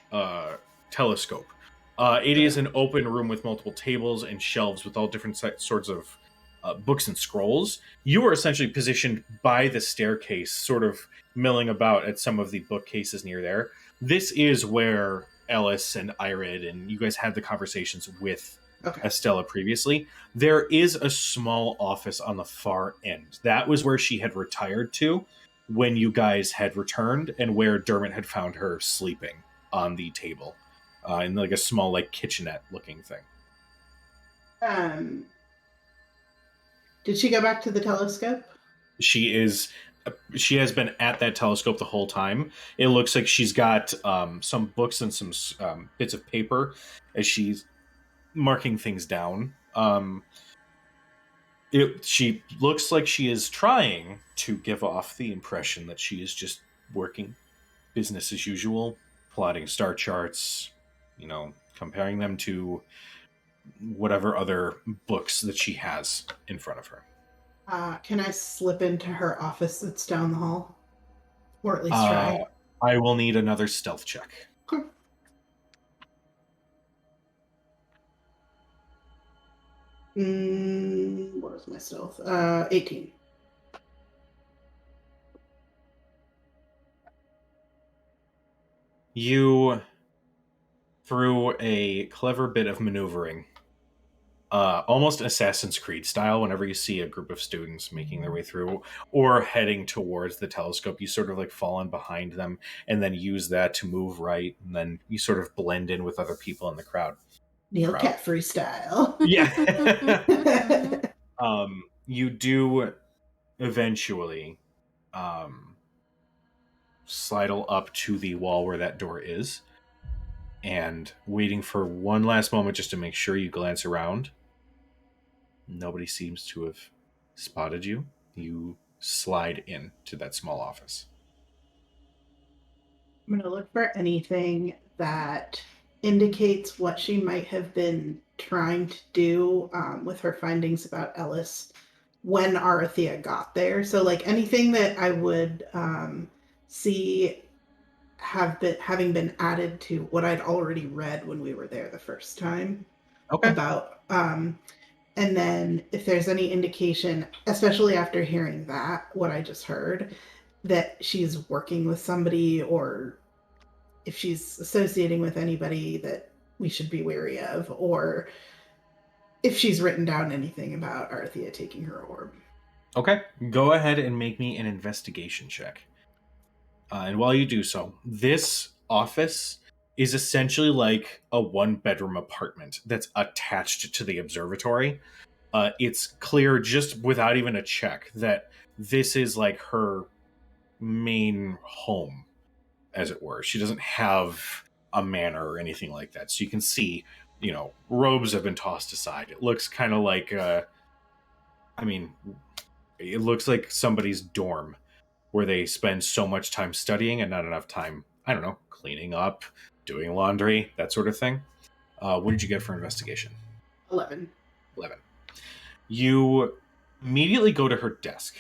telescope. It is an open room with multiple tables and shelves with all different sorts of books and scrolls. You are essentially positioned by the staircase, sort of milling about at some of the bookcases near there. This is where Ellis and Irid and you guys had the conversations with Estella previously. There is a small office on the far end. That was where she had retired to when you guys had returned, and where Dermot had found her sleeping on the table in like a small kitchenette looking thing. Did she go back to the telescope? She has been at that telescope the whole time. It looks like she's got some books and some bits of paper as she's marking things down. She looks like she is trying to give off the impression that she is just working business as usual, plotting star charts, comparing them to whatever other books that she has in front of her. Can I slip into her office that's down the hall? Or at least try? I will need another stealth check. What is my stealth? 18. You, through a clever bit of maneuvering, almost Assassin's Creed style, whenever you see a group of students making their way through or heading towards the telescope, you sort of like fall in behind them and then use that to move right, and then you sort of blend in with other people in the crowd. Neil Catfree style. Yeah. You do eventually sidle up to the wall where that door is, and waiting for one last moment just to make sure you glance around. Nobody seems to have spotted you. You slide in to that small office. I'm going to look for anything that indicates what she might have been trying to do with her findings about Ellis when Arathea got there. So, like, anything that I would see having been added to what I'd already read when we were there the first time. Okay. About and then if there's any indication, especially after hearing that, what I just heard, that she's working with somebody, or if she's associating with anybody that we should be wary of, or if she's written down anything about Arathea taking her orb. Okay. Go ahead and make me an investigation check. And while you do so, this office is essentially like a one-bedroom apartment that's attached to the observatory. It's clear just without even a check that this is like her main home, as it were. She doesn't have a manor or anything like that. So you can see, robes have been tossed aside. It looks kind of like, it looks like somebody's dorm where they spend so much time studying and not enough time, cleaning up, doing laundry, that sort of thing. What did you get for investigation? 11. You immediately go to her desk,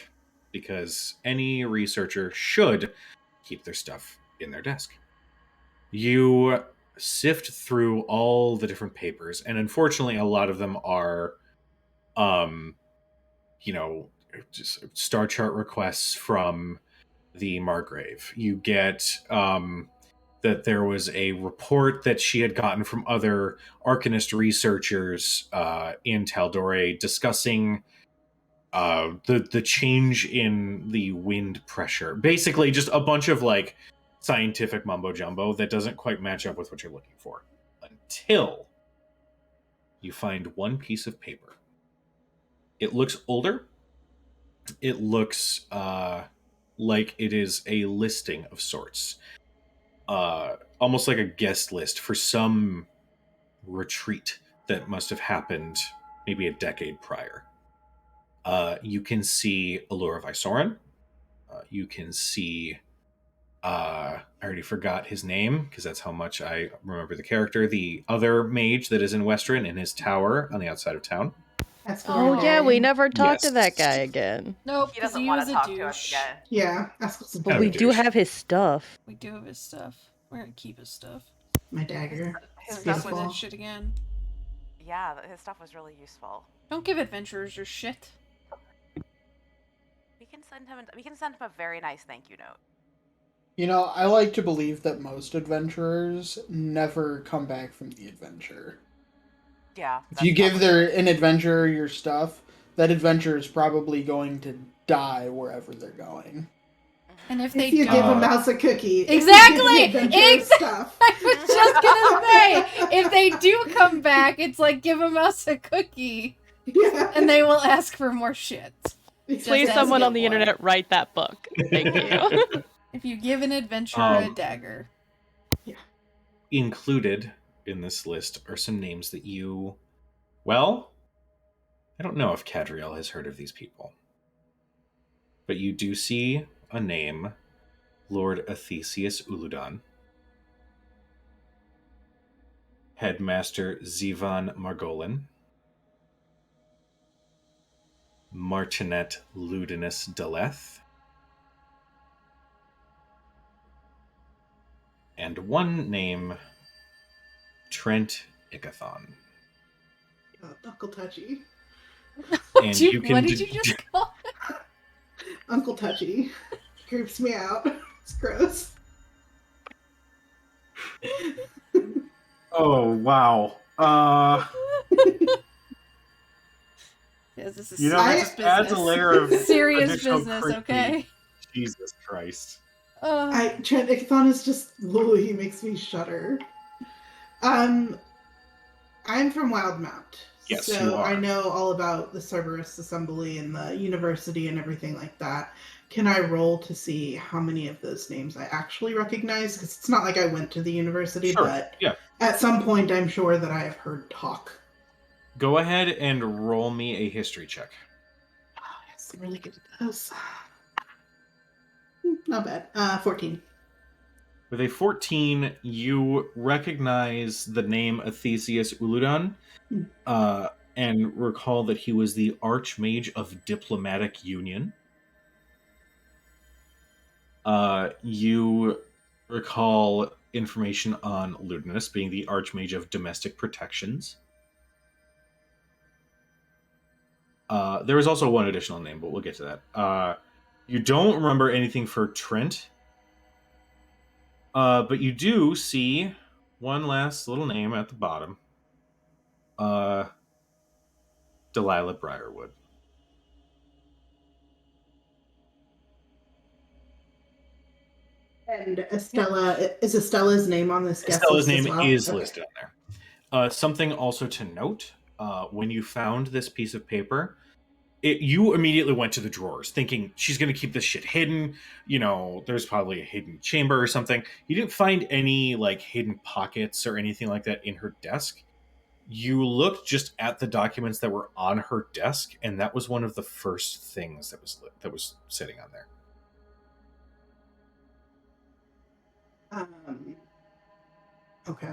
because any researcher should keep their stuff in their desk. You sift through all the different papers, and unfortunately a lot of them are just star chart requests from the Margrave. You get that there was a report that she had gotten from other Arcanist researchers in Tal'Dorei discussing the change in the wind pressure. Basically, just a bunch of like scientific mumbo jumbo that doesn't quite match up with what you're looking for, until you find one piece of paper. It looks older. It looks like it is a listing of sorts. Almost like a guest list for some retreat that must have happened maybe a decade prior. You can see Allure of Isorin. You can see, I already forgot his name because that's how much I remember the character. The other mage that is in Western in his tower on the outside of town. Oh yeah, we never talked to Yes. that guy again. Nope, He 'cause doesn't he want was to a talk to us douche. again. Yeah, Askel's Kind But of we a do douche. have his stuff. We do have his stuff. We're gonna keep his stuff. my dagger. His It's stuff Stuff with beautiful. that shit again. Yeah, his stuff was really useful. Don't give adventurers your shit. We can send him a very nice thank you note. I like to believe that most adventurers never come back from the adventure. Yeah. If you give an adventurer your stuff, that adventurer is probably going to die wherever they're going. And if they If you don't, give a mouse a cookie, Exactly! if you give the adventurer stuff. I was just gonna say, if they do come back, it's like give them us a cookie, Yeah. and they will ask for more shit. Please, Just someone ask on the it more. internet write that book. Thank you. If you give an adventurer a dagger. Included in this list are some names that you, I don't know if Cadriel has heard of these people. But you do see a name, Lord Athesius Uludan, Headmaster Zivan Margolin, Martinet Ludinus Deleth, and one name, Trent Ikathon. Uncle Touchy. And Dude, you can what did you just call it? Uncle Touchy. Creeps me out. It's gross. Oh, wow. Yes, this is You know, that serious just adds a business. layer of Serious additional business, creepy. okay? Jesus Christ. Trent Icthon is just he makes me shudder. I'm from Wildmount. Yes, so you are. I know all about the Cerberus Assembly and the university and everything like that. Can I roll to see how many of those names I actually recognize? Because it's not like I went to the university, Sure, but yeah. at some point I'm sure that I have heard talk. Go ahead and roll me a history check. Oh, yes, I'm really good at those. Not bad. 14. With a 14, you recognize the name Athesius Uludan, and recall that he was the Archmage of Diplomatic Union. You recall information on Ludinus being the Archmage of Domestic Protections. There was also one additional name, but we'll get to that. You don't remember anything for Trent, but you do see one last little name at the bottom. Delilah Briarwood. And Estella, is Estella's name on this guest Estella's list name as well? is Okay. listed on there. Something also to note, when you found this piece of paper, you immediately went to the drawers thinking she's going to keep this shit hidden. You know, there's probably a hidden chamber or something. You didn't find any like hidden pockets or anything like that in her desk. You looked just at the documents that were on her desk, and that was one of the first things that was sitting on there. Okay.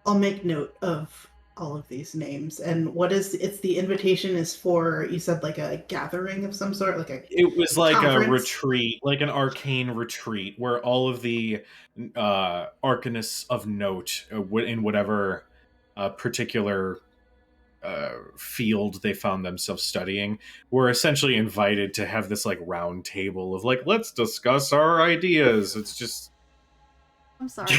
I'll make note of all of these names. And it's the invitation is for, you said like a gathering of some sort, like a It was like conference? a retreat, like an arcane retreat, where all of the arcanists of note in whatever particular field they found themselves studying were essentially invited to have this like round table of like, let's discuss our ideas. It's just I'm sorry.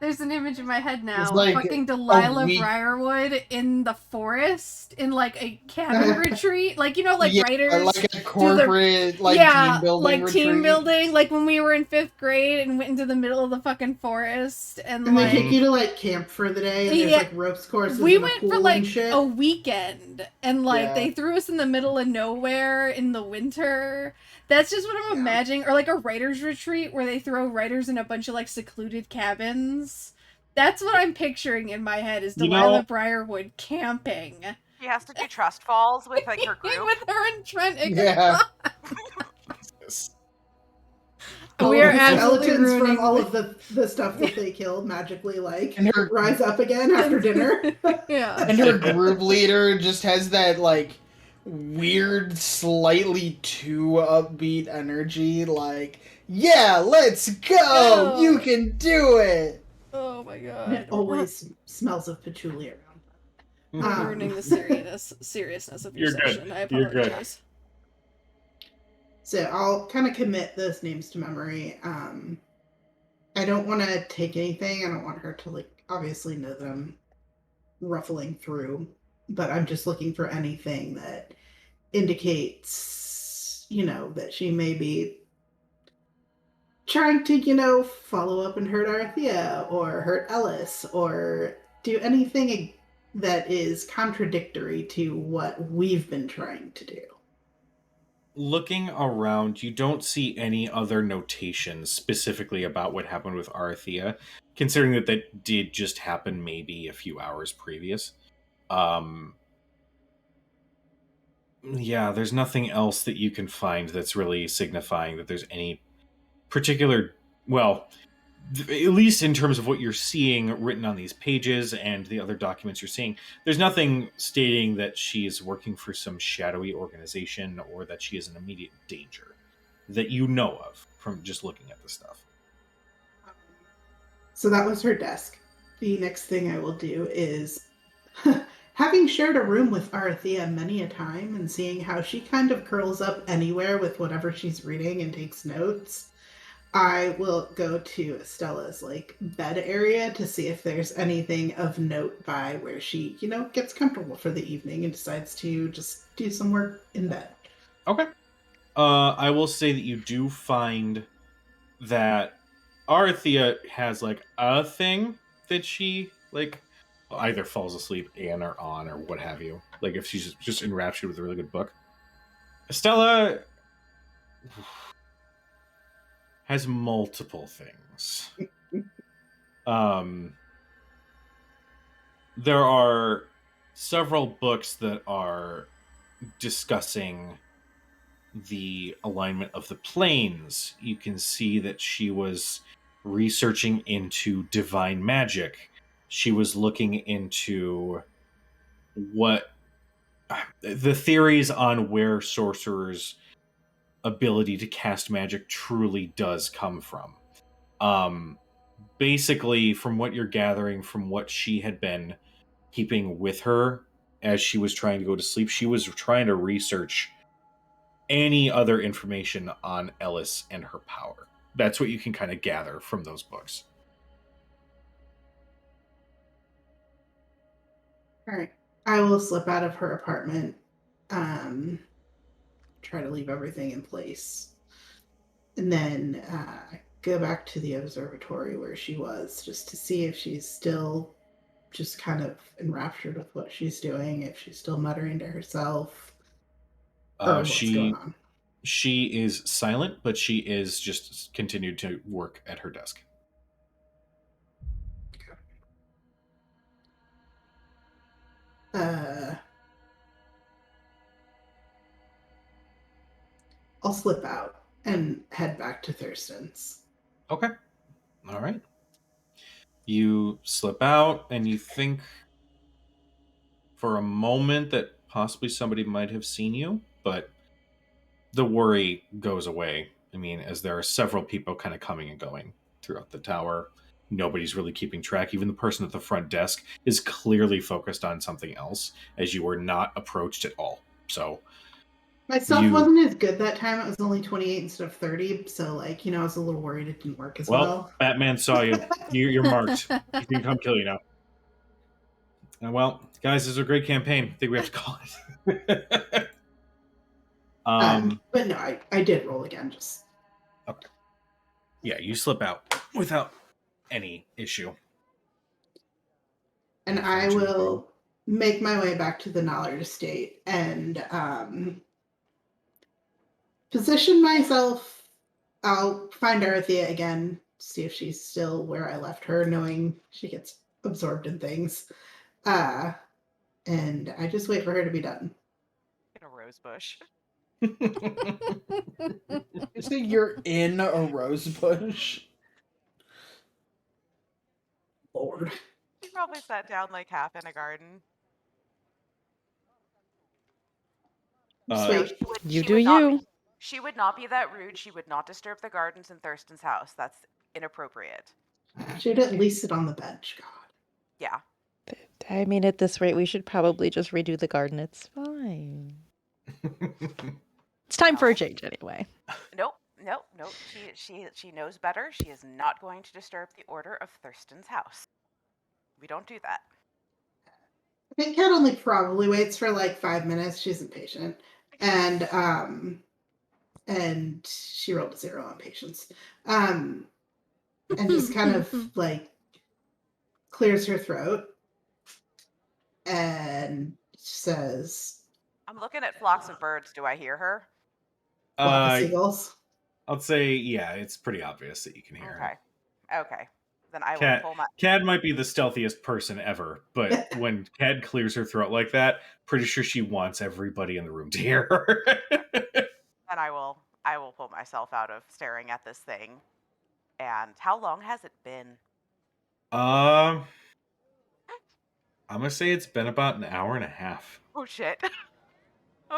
There's an image in my head now. It's like fucking a Delilah week- Briarwood in the forest in like a cabin retreat. Like, you know, like Yeah, writers. like a corporate, like yeah, team building like team retreat. building. Like when we were in 5th grade and went into the middle of the fucking forest and And they like. take you to like camp for the day, and there's Yeah. like ropes courses. We and a went pool for like and shit. a weekend and like Yeah. they threw us in the middle of nowhere in the winter. That's just what I'm Yeah. imagining. Or like a writer's retreat where they throw writers in a bunch of like secluded cabins. That's what I'm picturing in my head is You Delilah know- Briarwood camping. She has to do trust falls with like her group. With her and Trent Yeah. All We of are the absolutely skeletons ruining from all of the stuff that they killed magically like And her rise up again after dinner. Yeah. and her group leader just has that like weird, slightly too upbeat energy. Like, yeah, let's go. Oh. You can do it. Oh my And god. it always smells of patchouli around. We're Um, ruining the seriousness of your You're good. session. I You're good. apologize. So I'll kind of commit those names to memory. I don't want to take anything. I don't want her to like obviously know that I'm ruffling through, but I'm just looking for anything that indicates, that she may be trying to, follow up and hurt Arthea or hurt Ellis or do anything that is contradictory to what we've been trying to do. Looking around, you don't see any other notations specifically about what happened with Arthea, considering that did just happen maybe a few hours previous. Yeah, there's nothing else that you can find that's really signifying that there's any particular, well, at least in terms of what you're seeing written on these pages and the other documents you're seeing, there's nothing stating that she is working for some shadowy organization or that she is in immediate danger that you know of from just looking at the stuff. So that was her desk. The next thing I will do is, having shared a room with Arathea many a time and seeing how she kind of curls up anywhere with whatever she's reading and takes notes, I will go to Stella's like bed area to see if there's anything of note by where she, gets comfortable for the evening and decides to just do some work in bed. Okay. I will say that you do find that Arathea has like a thing that she like either falls asleep in or on or what have you. Like if she's just enraptured with a really good book. Stella has multiple things. There are several books that are discussing the alignment of the planes. You can see that she was researching into divine magic. She was looking into what the theories on where sorcerers' ability to cast magic truly does come from. Basically, from what you're gathering from what she had been keeping with her as she was trying to go to sleep, she was trying to research any other information on Ellis and her power. That's what you can kind of gather from those books. All right. I will slip out of her apartment, try to leave everything in place, and then go back to the observatory where she was just to see if she's still just kind of enraptured with what she's doing, if she's still muttering to herself, or what's going on. She is silent, but she is just continued to work at her desk. I'll slip out and head back to Thurston's. Okay. All right. You slip out and you think for a moment that possibly somebody might have seen you, but the worry goes away. I mean, as there are several people kind of coming and going throughout the tower. Nobody's really keeping track. Even the person at the front desk is clearly focused on something else, as you were not approached at all. So my stealth wasn't as good that time. It was only 28 instead of 30. So, I was a little worried it didn't work as well. Batman saw you. You're marked. He can come kill you now. Well, guys, this is a great campaign. I think we have to call it. But no, I did roll again. Just okay. Yeah, you slip out without any issue. And I will make my way back to the Nallard estate and position myself. I'll find Arathea again, see if she's still where I left her, knowing she gets absorbed in things. And I just wait for her to be done. In a rose bush. You say you're in a rose bush? Lord. She probably sat down like half in a garden. You do you. She would not be that rude. She would not disturb the gardens in Thurston's house. That's inappropriate. She'd at least sit on the bench. God. Yeah. I mean, at this rate, we should probably just redo the garden. It's fine. It's time for a change anyway. Nope. She knows better. She is not going to disturb the order of Thurston's house. We don't do that. I think Kat only probably waits for like 5 minutes. She's impatient. And she rolled a 0 on patience. And just kind of like clears her throat and says, I'm looking at flocks of birds. Do I hear her? Flock of seagulls? I'll say, yeah, it's pretty obvious that you can hear her. Okay. then I will Cat pull my. Cad might be the stealthiest person ever, but when Cad clears her throat like that, pretty sure she wants everybody in the room to hear her. And I will pull myself out of staring at this thing. And how long has it been? I'm gonna say it's been about an hour and a half. Oh shit. Yeah,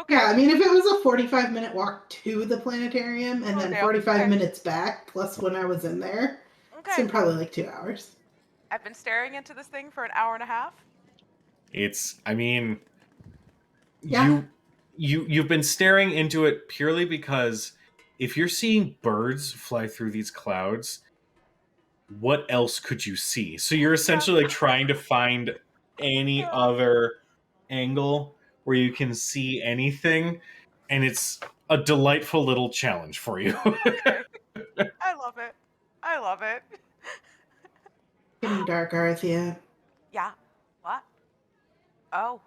Okay. I mean, if it was a 45-minute walk to the planetarium and Oh then damn. 45 Okay. minutes back, plus when I was in there, it's Okay. been probably like 2 hours. I've been staring into this thing for an hour and a half. I mean, Yeah. you've been staring into it purely because if you're seeing birds fly through these clouds, what else could you see? So you're essentially like trying to find any other angle where you can see anything, and it's a delightful little challenge for you. Okay. I love it. I love it. Getting dark, Arthia. Yeah. What? Oh.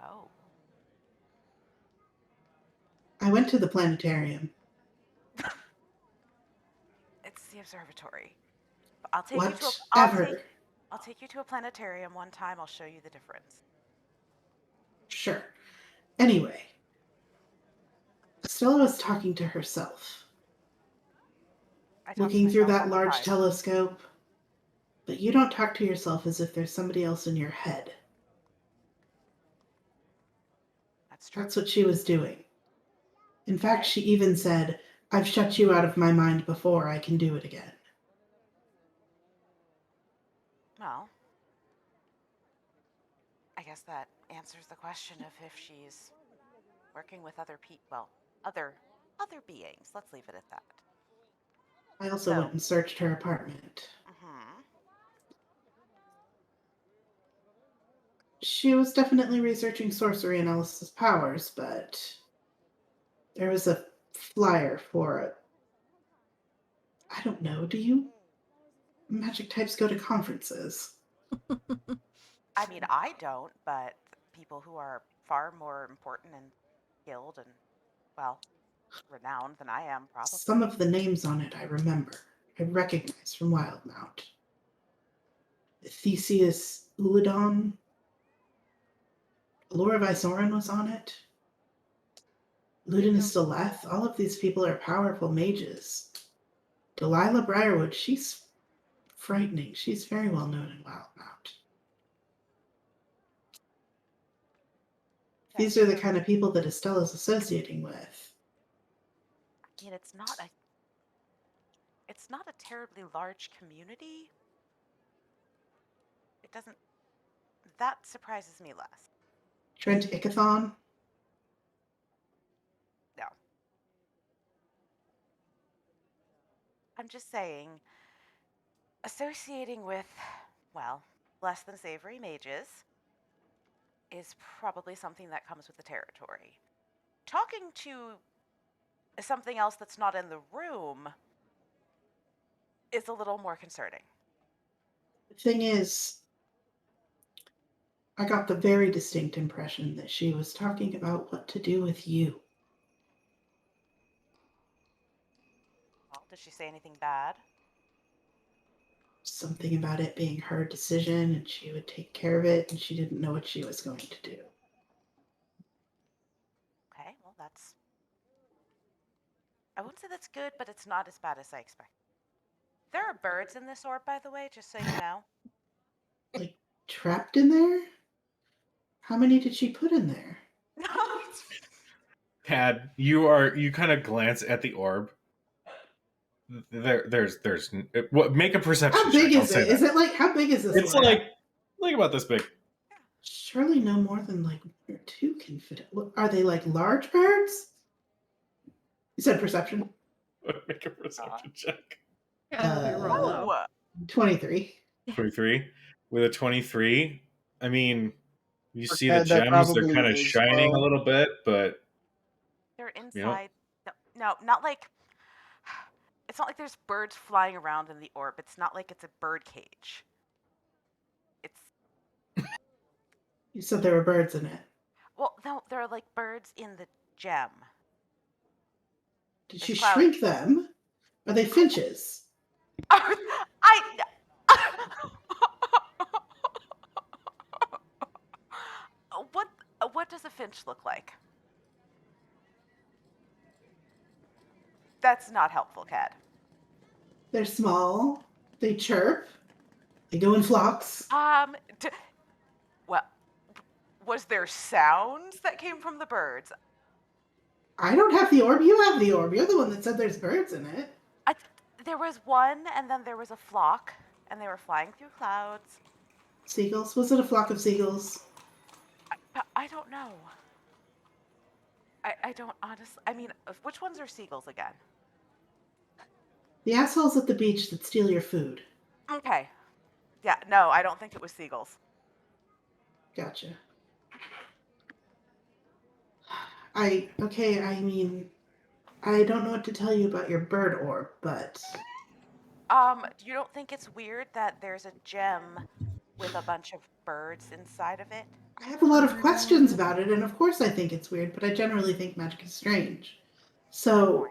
Oh. I went to the planetarium. It's the observatory. I'll take you to a Whatever. I'll take you to a planetarium one time. I'll show you the difference. Sure. Anyway, Stella was talking to herself, I talk to looking through myself that all the large time. telescope. But you don't talk to yourself as if there's somebody else in your head. That's true. That's what she was doing. In fact, she even said, I've shut you out of my mind before, I can do it again. Well, I guess that answers the question of if she's working with other other beings. Let's leave it at that. I also went and searched her apartment. Mm-hmm. She was definitely researching sorcery and Alice's powers, but there was a flyer for it. I don't know, do you? Magic types go to conferences. I mean, I don't, but people who are far more important and skilled and, well, renowned than I am, probably. Some of the names on it I remember. I recognize from Wildmount. Theseus Uladon. Laura Visorin was on it. Ludinus Deleth. All of these people are powerful mages. Delilah Briarwood, she's frightening. She's very well known in Wildmount. These are the kind of people that Estella's associating with. I mean, it's not a terribly large community. That surprises me less. Trent Ickathon. No. I'm just saying, associating with, well, less than savory mages is probably something that comes with the territory. Talking to something else that's not in the room is a little more concerning. The thing is, I got the very distinct impression that she was talking about what to do with you. Well, did she say anything bad? Something about it being her decision and she would take care of it and she didn't know what she was going to do. Okay, well, I wouldn't say that's good, but it's not as bad as I expected. There are birds in this orb, by the way, just so you know. Like, trapped in there? How many did she put in there? Cad, you kind of glance at the orb. There's what? Make a perception How big check. is it? Is it like, how big is this It's orb? like about this big. Surely no more than like 1 or 2 can fit it. Are they like large birds? You said perception? Make a perception check. Oh, 23. 23. With a 23, I mean, you For see the Cad, that gems, they're probably kind of is shining low. a little bit, but they're inside. No, not like. It's not like there's birds flying around in the orb. It's not like it's a bird cage. It's. You said there were birds in it. Well, no, there are like birds in the gem. Did There's she cloud- shrink them? Are they finches? I. what what does a finch look like? That's not helpful, Cad. They're small. They chirp. They go in flocks. D- well, was there sounds that came from the birds? I don't have the orb. You have the orb. You're the one that said there's birds in it. There was one, and then there was a flock, and they were flying through clouds. Seagulls? Was it a flock of seagulls? I don't know. I don't honestly. I mean, which ones are seagulls again? The assholes at the beach that steal your food. Okay. Yeah, no, I don't think it was seagulls. Gotcha. Okay, I mean, I don't know what to tell you about your bird orb, but You don't think it's weird that there's a gem with a bunch of birds inside of it? I have a lot of questions about it, and of course I think it's weird, but I generally think magic is strange. So,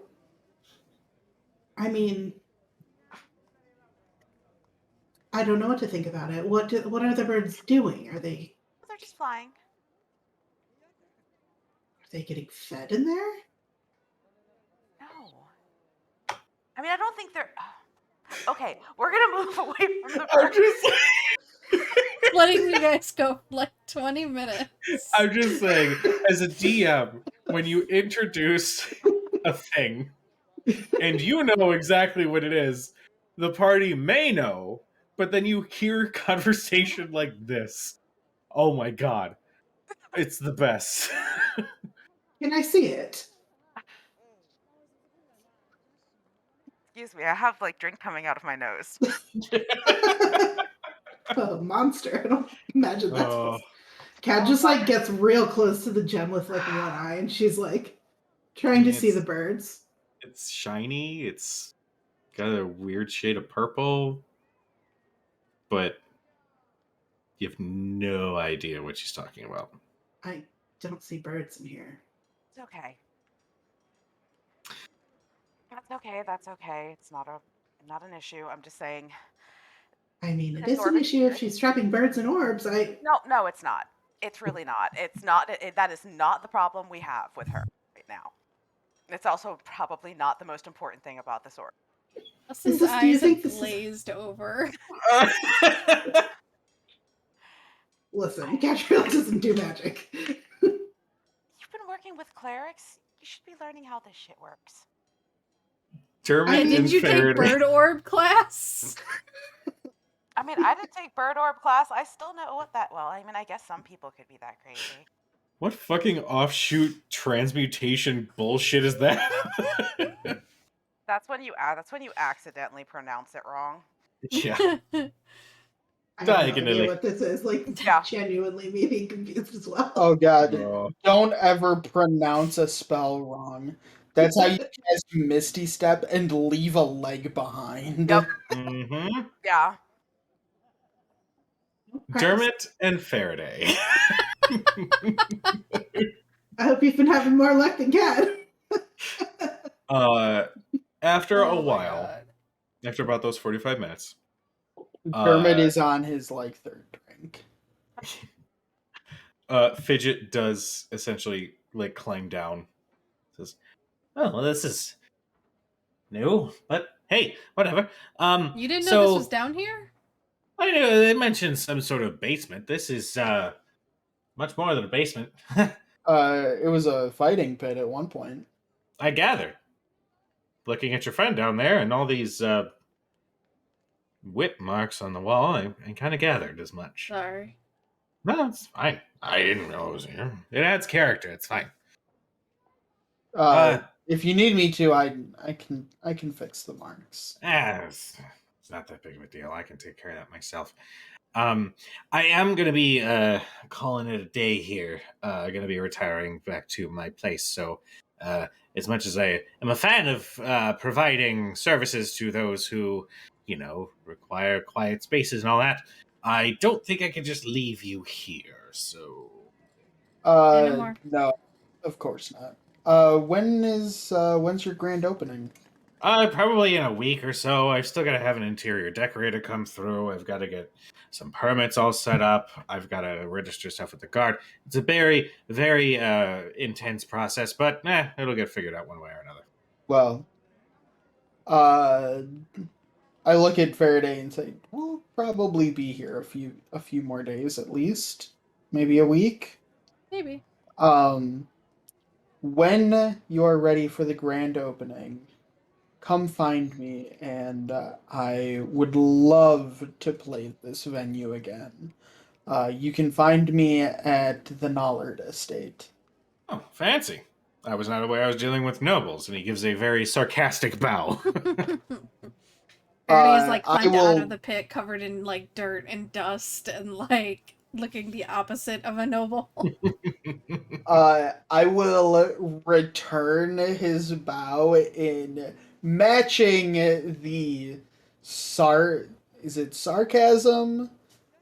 I mean, I don't know what to think about it. What are the birds doing? Are they They're just flying. getting fed in there? No. I mean, I don't think they're. Okay, we're gonna move away from the I'm birds. just, Letting you guys go for like 20 minutes. I'm just saying, as a DM, when you introduce a thing and you know exactly what it is, the party may know, but then you hear conversation like this. Oh my god. It's the best. Can I see it? Excuse me, I have like drink coming out of my nose. A monster. I don't imagine that's Oh. possible. Kat just like gets real close to the gem with like one eye, and she's like trying to see the birds. It's shiny. It's got a weird shade of purple, but you have no idea what she's talking about. I don't see birds in here. It's okay. That's okay. That's okay. It's not an issue. I'm just saying. I mean, it This is orb an is issue if weird. she's trapping birds and orbs. No, it's not. It's really not. It's not. That is not the problem we have with her right now. It's also probably not the most important thing about this orb. Austin's do you eyes think have this is- glazed over. Listen, Catriel doesn't do magic. You've been working with clerics. You should be learning how this shit works. Dermot Did and you take Faraday. bird orb class? I mean, I didn't take bird orb class. I still know what that. Well, I mean, I guess some people could be that crazy. What fucking offshoot transmutation bullshit is that? That's when you accidentally pronounce it wrong. Yeah. I have no Diagonally. idea what this is. Like, Yeah. genuinely me being confused as well. Oh god. Oh. Don't ever pronounce a spell wrong. That's how you cast Misty Step and leave a leg behind. Yep. Mm-hmm. Yeah. Dermot and Faraday. I hope you've been having more luck than Kat. After a Oh my while, God. after about those 45 minutes, Dermot is on his like third drink. Fidget does essentially like climb down. Says, "Oh, well, this is new, but hey, whatever." You didn't know so this was down here? I know they mentioned some sort of basement. This is much more than a basement. It was a fighting pit at one point. I gather. Looking at your friend down there and all these whip marks on the wall, I kind of gathered as much. Sorry. No, it's fine. I didn't know it was here. It adds character. It's fine. If you need me to, I can fix the marks. It's not that big of a deal. I can take care of that myself. I am going to be calling it a day here. Going to be retiring back to my place. So as much as I am a fan of providing services to those who, require quiet spaces and all that, I don't think I can just leave you here. So Anymore. No, of course not. When's your grand opening? Probably in a week or so. I've still got to have an interior decorator come through. I've got to get some permits all set up. I've got to register stuff with the guard. It's a very, very intense process, but it'll get figured out one way or another. Well, uh, I look at Faraday and say, "We'll probably be here a few more days at least, maybe a week." Maybe. Um, when you're ready for the grand opening, come find me, and I would love to play this venue again. You can find me at the Nollard Estate. Oh, fancy. I was not aware I was dealing with nobles, and he gives a very sarcastic bow. Faraday is like I climbed out will. of the pit covered in like dirt and dust and like looking the opposite of a noble. I will return his bow in matching the sar. Is it sarcasm,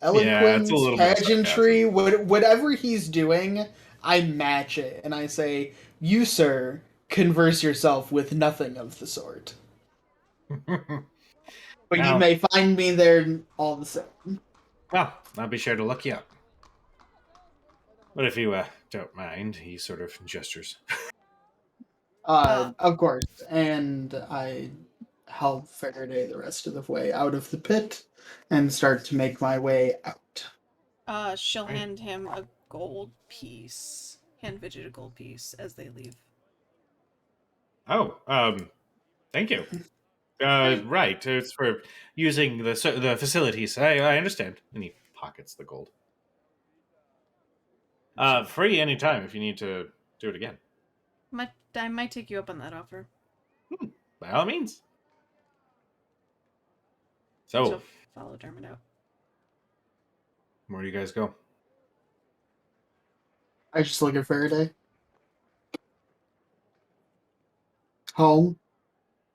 Yeah, it's a eloquence, little bit of pageantry, whatever he's doing? I match it, and I say, "You, sir, converse yourself with nothing of the sort. sarcasm. But you Now, may find me there all the same." well, I'll be sure to look you up. But if you don't mind, he sort of gestures. Of course, and I help Faraday the rest of the way out of the pit and start to make my way out. She'll Right. hand him a gold piece. Hand Vidget a gold piece as they leave. Oh, thank you. Right, it's for using the facilities. I understand. And he pockets the gold. Free anytime if you need to do it again. I might take you up on that offer. By all means. She'll So, follow Dermot out. where do you guys go? I just look at Faraday. Home,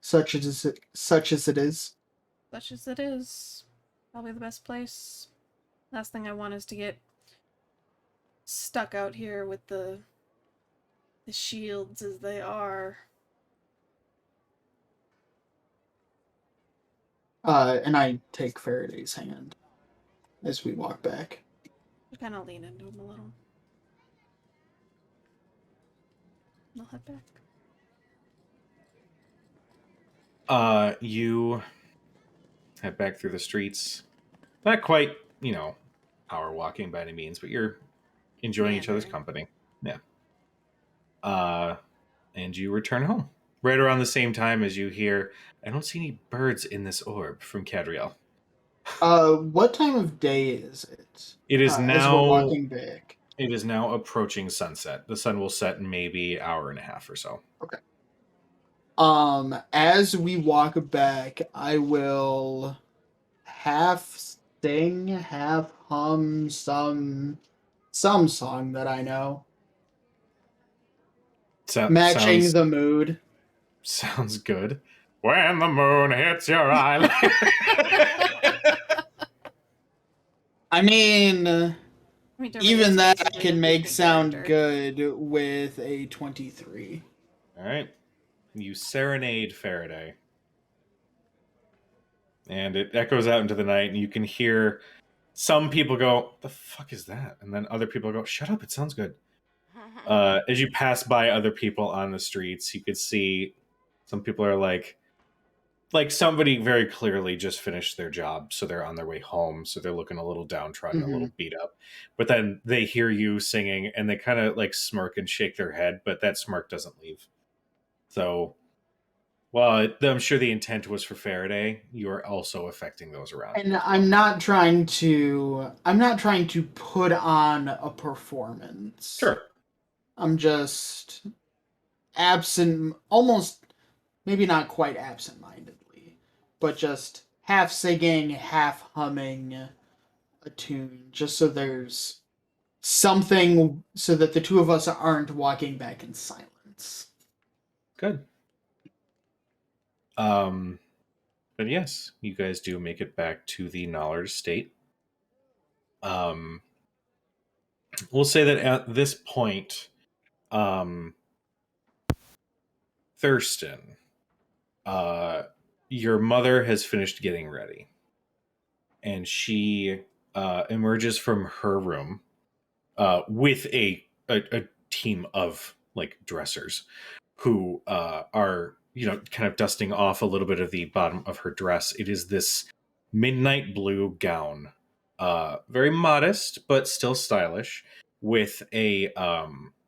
such as it is. Such as it is. Probably the best place. Last thing I want is to get stuck out here with the shields as they are. And I take Faraday's hand as we walk back. I kind of lean into him a little. I'll head back. You head back through the streets. Not quite, power walking by any means, but you're enjoying each other's Meandering. company. Yeah. And you return home. Right around the same time as you hear, I don't see any birds in this orb from Cadriel. What time of day is it? It is As we're now walking back. it is now approaching sunset. The sun will set in maybe an hour and a half or so. Okay. As we walk back, I will half sing, half hum some song that I know, matching the mood. Sounds good. When the moon hits your eye. I mean, even that I can make good sound character. good with a 23. All right. You serenade Faraday. And it echoes out into the night, and you can hear some people go, "The fuck is that?" And then other people go, "Shut up, it sounds good." As you pass by other people on the streets, you could see some people are like somebody very clearly just finished their job, so they're on their way home, so they're looking a little downtrodden, a little beat up. But then they hear you singing, and they kind of like smirk and shake their head, but that smirk doesn't leave. So, well, I'm sure the intent was for Faraday. You are also affecting those around. And I'm not trying to put on a performance. Sure. I'm just absent, almost, maybe not quite absent-mindedly, but just half singing, half humming a tune, just so there's something, so that the two of us aren't walking back in silence. Good. But yes, you guys do make it back to the Nollard estate. We'll say that at this point, Thurston, your mother has finished getting ready, and she emerges from her room with a team of like dressers who are kind of dusting off a little bit of the bottom of her dress. It is this midnight blue gown, very modest but still stylish, with a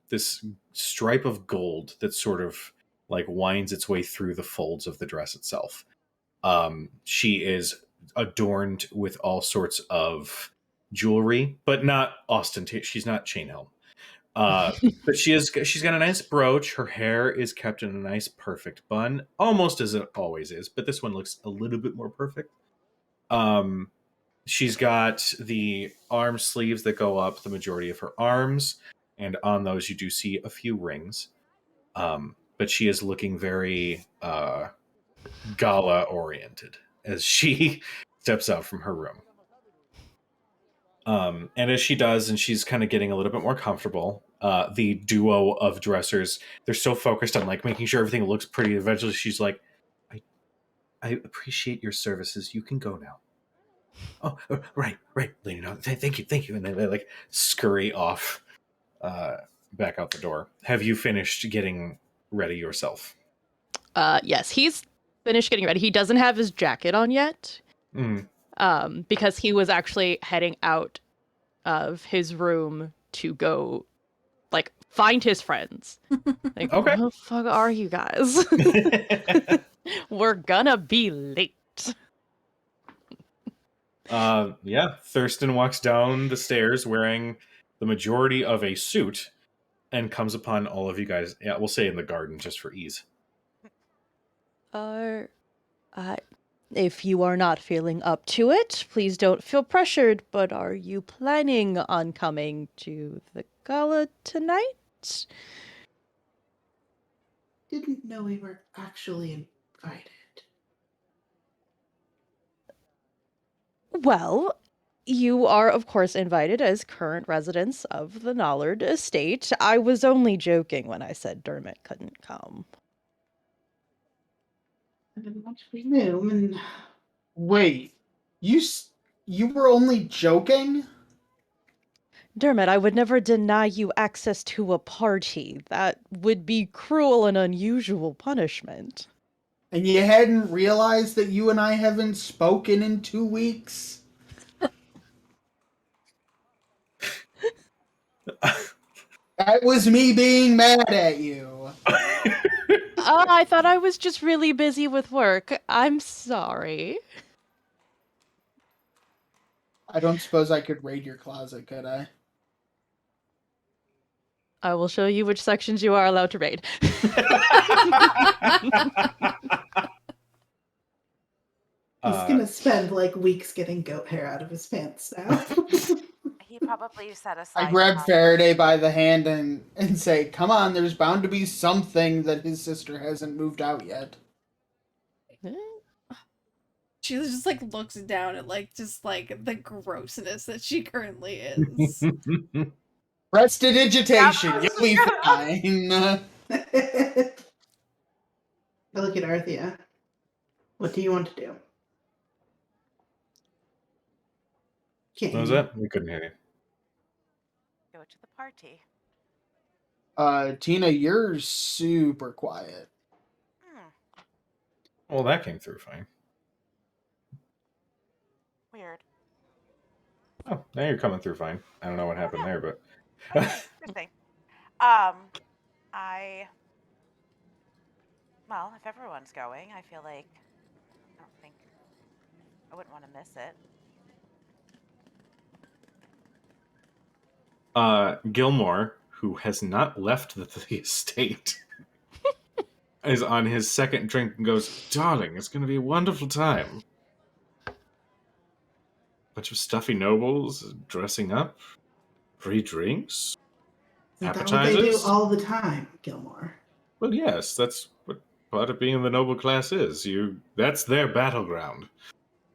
this stripe of gold that sort of like winds its way through the folds of the dress itself. She is adorned with all sorts of jewelry, but not ostentatious. She's not chain helm. But she's got a nice brooch. Her hair is kept in a nice perfect bun, almost as it always is, but this one looks a little bit more perfect. She's got the arm sleeves that go up the majority of her arms, and on those you do see a few rings. But she is looking very gala oriented as she steps out from her room. And as she does, and she's kind of getting a little bit more comfortable, the duo of dressers, they're so focused on like making sure everything looks pretty. Eventually she's like, I appreciate your services. You can go now. Oh, right, Lady. No, thank you. And they like scurry off back out the door. Have you finished getting ready yourself? Yes, he's finished getting ready. He doesn't have his jacket on yet. Because he was actually heading out of his room to go, like, find his friends. Like, Okay. where the fuck are you guys? We're gonna be late. Yeah, Thurston walks down the stairs wearing the majority of a suit and comes upon all of you guys. Yeah, we'll say in the garden just for ease. If you are not feeling up to it, please don't feel pressured, but are you planning on coming to the gala tonight? Didn't know we were actually invited. Well, you are, of course, invited as current residents of the Nollard estate. I was only joking when I said Dermot couldn't come. I didn't want to presume, and Wait, you were only joking? Dermot, I would never deny you access to a party. That would be cruel and unusual punishment. And you hadn't realized that you and I haven't spoken in 2 weeks? That was me being mad at you. I thought I was just really busy with work. I'm sorry. I don't suppose I could raid your closet, could I? I will show you which sections you are allowed to raid. he's gonna spend like weeks getting goat hair out of his pants now. He probably set aside. I grab Faraday by the hand and say, come on, there's bound to be something that his sister hasn't moved out yet. She just like looks down at like just like the grossness that she currently is. Prestidigitation, you'll be fine. I look at Arthea. What do you want to do? What was that? We couldn't hear you. Go to the party. Tina, you're super quiet. Well, that came through fine. Weird. Oh, now you're coming through fine. I don't know what happened there, but Good thing. Well, if everyone's going, I feel like I wouldn't want to miss it. Gilmore, who has not left the estate, is on his second drink and goes, "Darling, it's going to be a wonderful time. Bunch of stuffy nobles dressing up, free drinks, Isn't that what they do appetizers." all the time, Gilmore? Well, yes, that's what part of being in the noble class is. That's their battleground.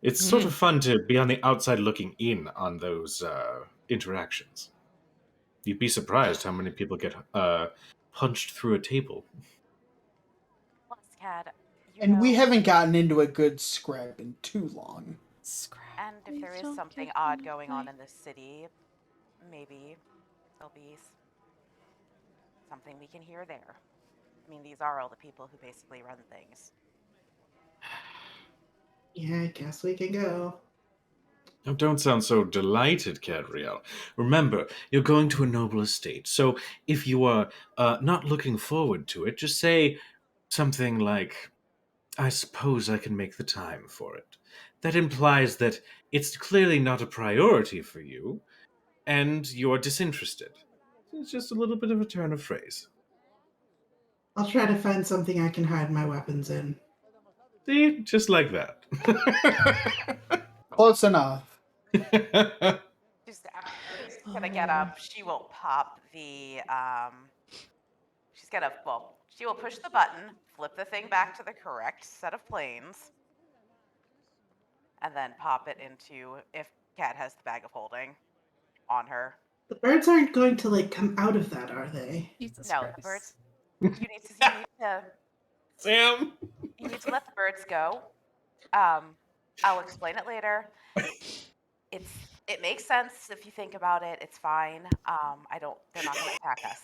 It's sort of fun to be on the outside looking in on those interactions. You'd be surprised how many people get punched through a table. Plus, Cad, And we know, haven't gotten into a good scrap in too long. Scrap. and if there Please is don't something give odd me going on light. in this city, maybe there'll be something we can hear there. I mean, these are all the people who basically run things. Yeah, I guess we can go. Oh, don't sound so delighted, Cadriel. Remember, you're going to a noble estate, so if you are not looking forward to it, just say something like, I suppose I can make the time for it. That implies that it's clearly not a priority for you, and you're disinterested. It's just a little bit of a turn of phrase. I'll try to find something I can hide my weapons in. See? Just like that. Close enough. She's gonna get up. She will pop the. She's gonna. Well, she will push the button, flip the thing back to the correct set of planes, and then pop it into, if Cat has the bag of holding on her. The birds aren't going to like come out of that, are they? Jesus No, Christ. the birds. You need to. Sam? You need to let the birds go. I'll explain it later. It makes sense if you think about it. It's fine. They're not gonna attack us.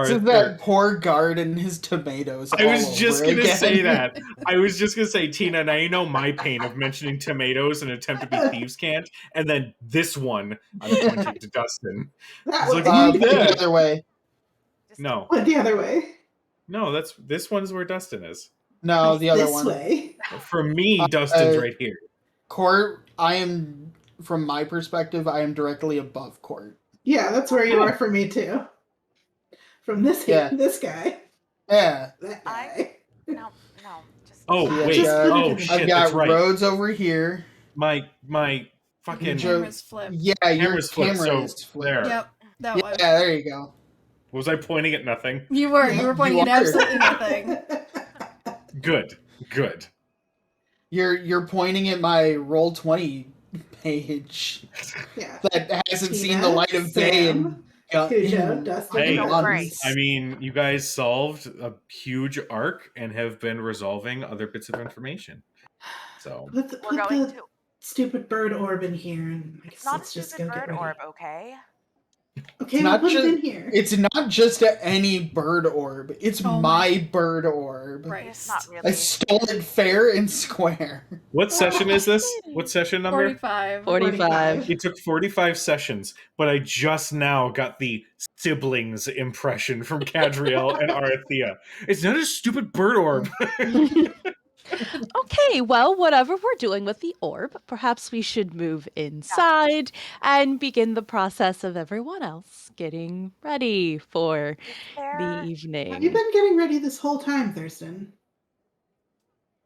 This is that poor guard and his tomatoes. I was all just over gonna again. say that. I was just gonna say, Tina, now you know my pain of mentioning tomatoes and attempt to be thieves can't, and then this one I'm pointing to Dustin. That It's way. like, But the other way. Just No, Went the other way. no, this one's where Dustin is. No, the other This one. way. For me, Dustin's right here. Court, I am, from my perspective, I am directly above Court. Yeah, that's where you are for me too. From this this guy. Yeah. That guy. no. Just Oh Yeah, wait! Just put it Oh in- shit! I've got That's right. roads over here. My fucking Joe- Cameras flipped. Yeah, your camera's flipped. camera So is flipped. there. Yep, that Yeah, was. there you go. Was I pointing at nothing? You were pointing You at are. absolutely nothing. Good. You're pointing at my Roll20 page Yeah. that hasn't seen Tina, the light of day Sam, in Cujo, in Dustin, Hey, and great. months. I mean, you guys solved a huge arc and have been resolving other bits of information. So Put the, We're put going the to. stupid bird orb in here, and I It's guess not a let's just stupid go get bird ready. orb, okay? Okay, It's we'll not put just- it in here. It's not just any bird orb. It's Oh my bird orb. Right. It's not I really. stole it fair and square. what session is this? What session number? 45. 45. It took 45 sessions, but I just now got the siblings impression from Cadriel and Arathea. It's not a stupid bird orb. Okay, well, whatever we're doing with the orb, perhaps we should move inside and begin the process of everyone else getting ready for the There. Have you evening. been getting ready this whole time, Thurston?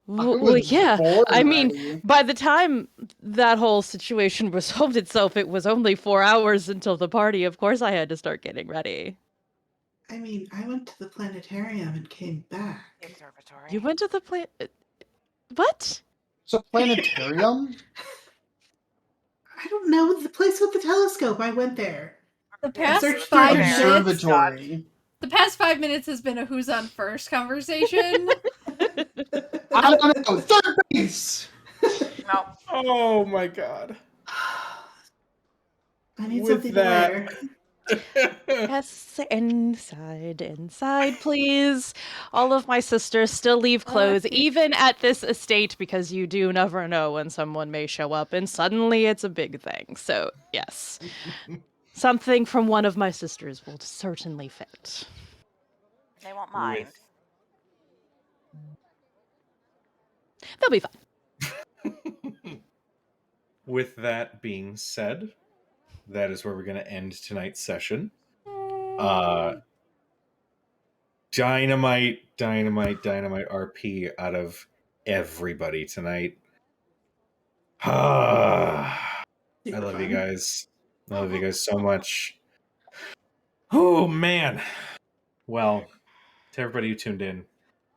Well, yeah. born I mean, ready. by the time that whole situation resolved itself, it was only 4 hours until the party. Of course, I had to start getting ready. I mean, I went to the planetarium and came back. Observatory. You went to the planet. What? So planetarium? I don't know, the place with the telescope. I went there. The I past searched for 5 it. minutes. Observatory. The past 5 minutes has been a who's on first conversation. I want to go third base. No. Oh my god. I need With something that- to wear. Yes, inside, please. All of my sisters still leave clothes, even at this estate, because you do never know when someone may show up, and suddenly it's a big thing. So, yes. Something from one of my sisters will certainly fit. They won't mind. They'll be fine. With that being said, that is where we're going to end tonight's session. Dynamite RP out of everybody tonight. I love you guys. I love you guys so much. Oh, man. Well, to everybody who tuned in,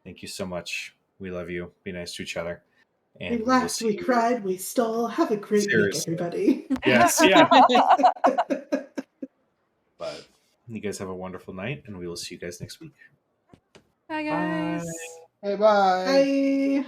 thank you so much. We love you. Be nice to each other. And We will laughed, see we you- cried, we stole. Have a great Seriously. week, everybody. Yes, yeah. But you guys have a wonderful night, and we will see you guys next week. Bye, guys. Bye. Hey, bye. Bye.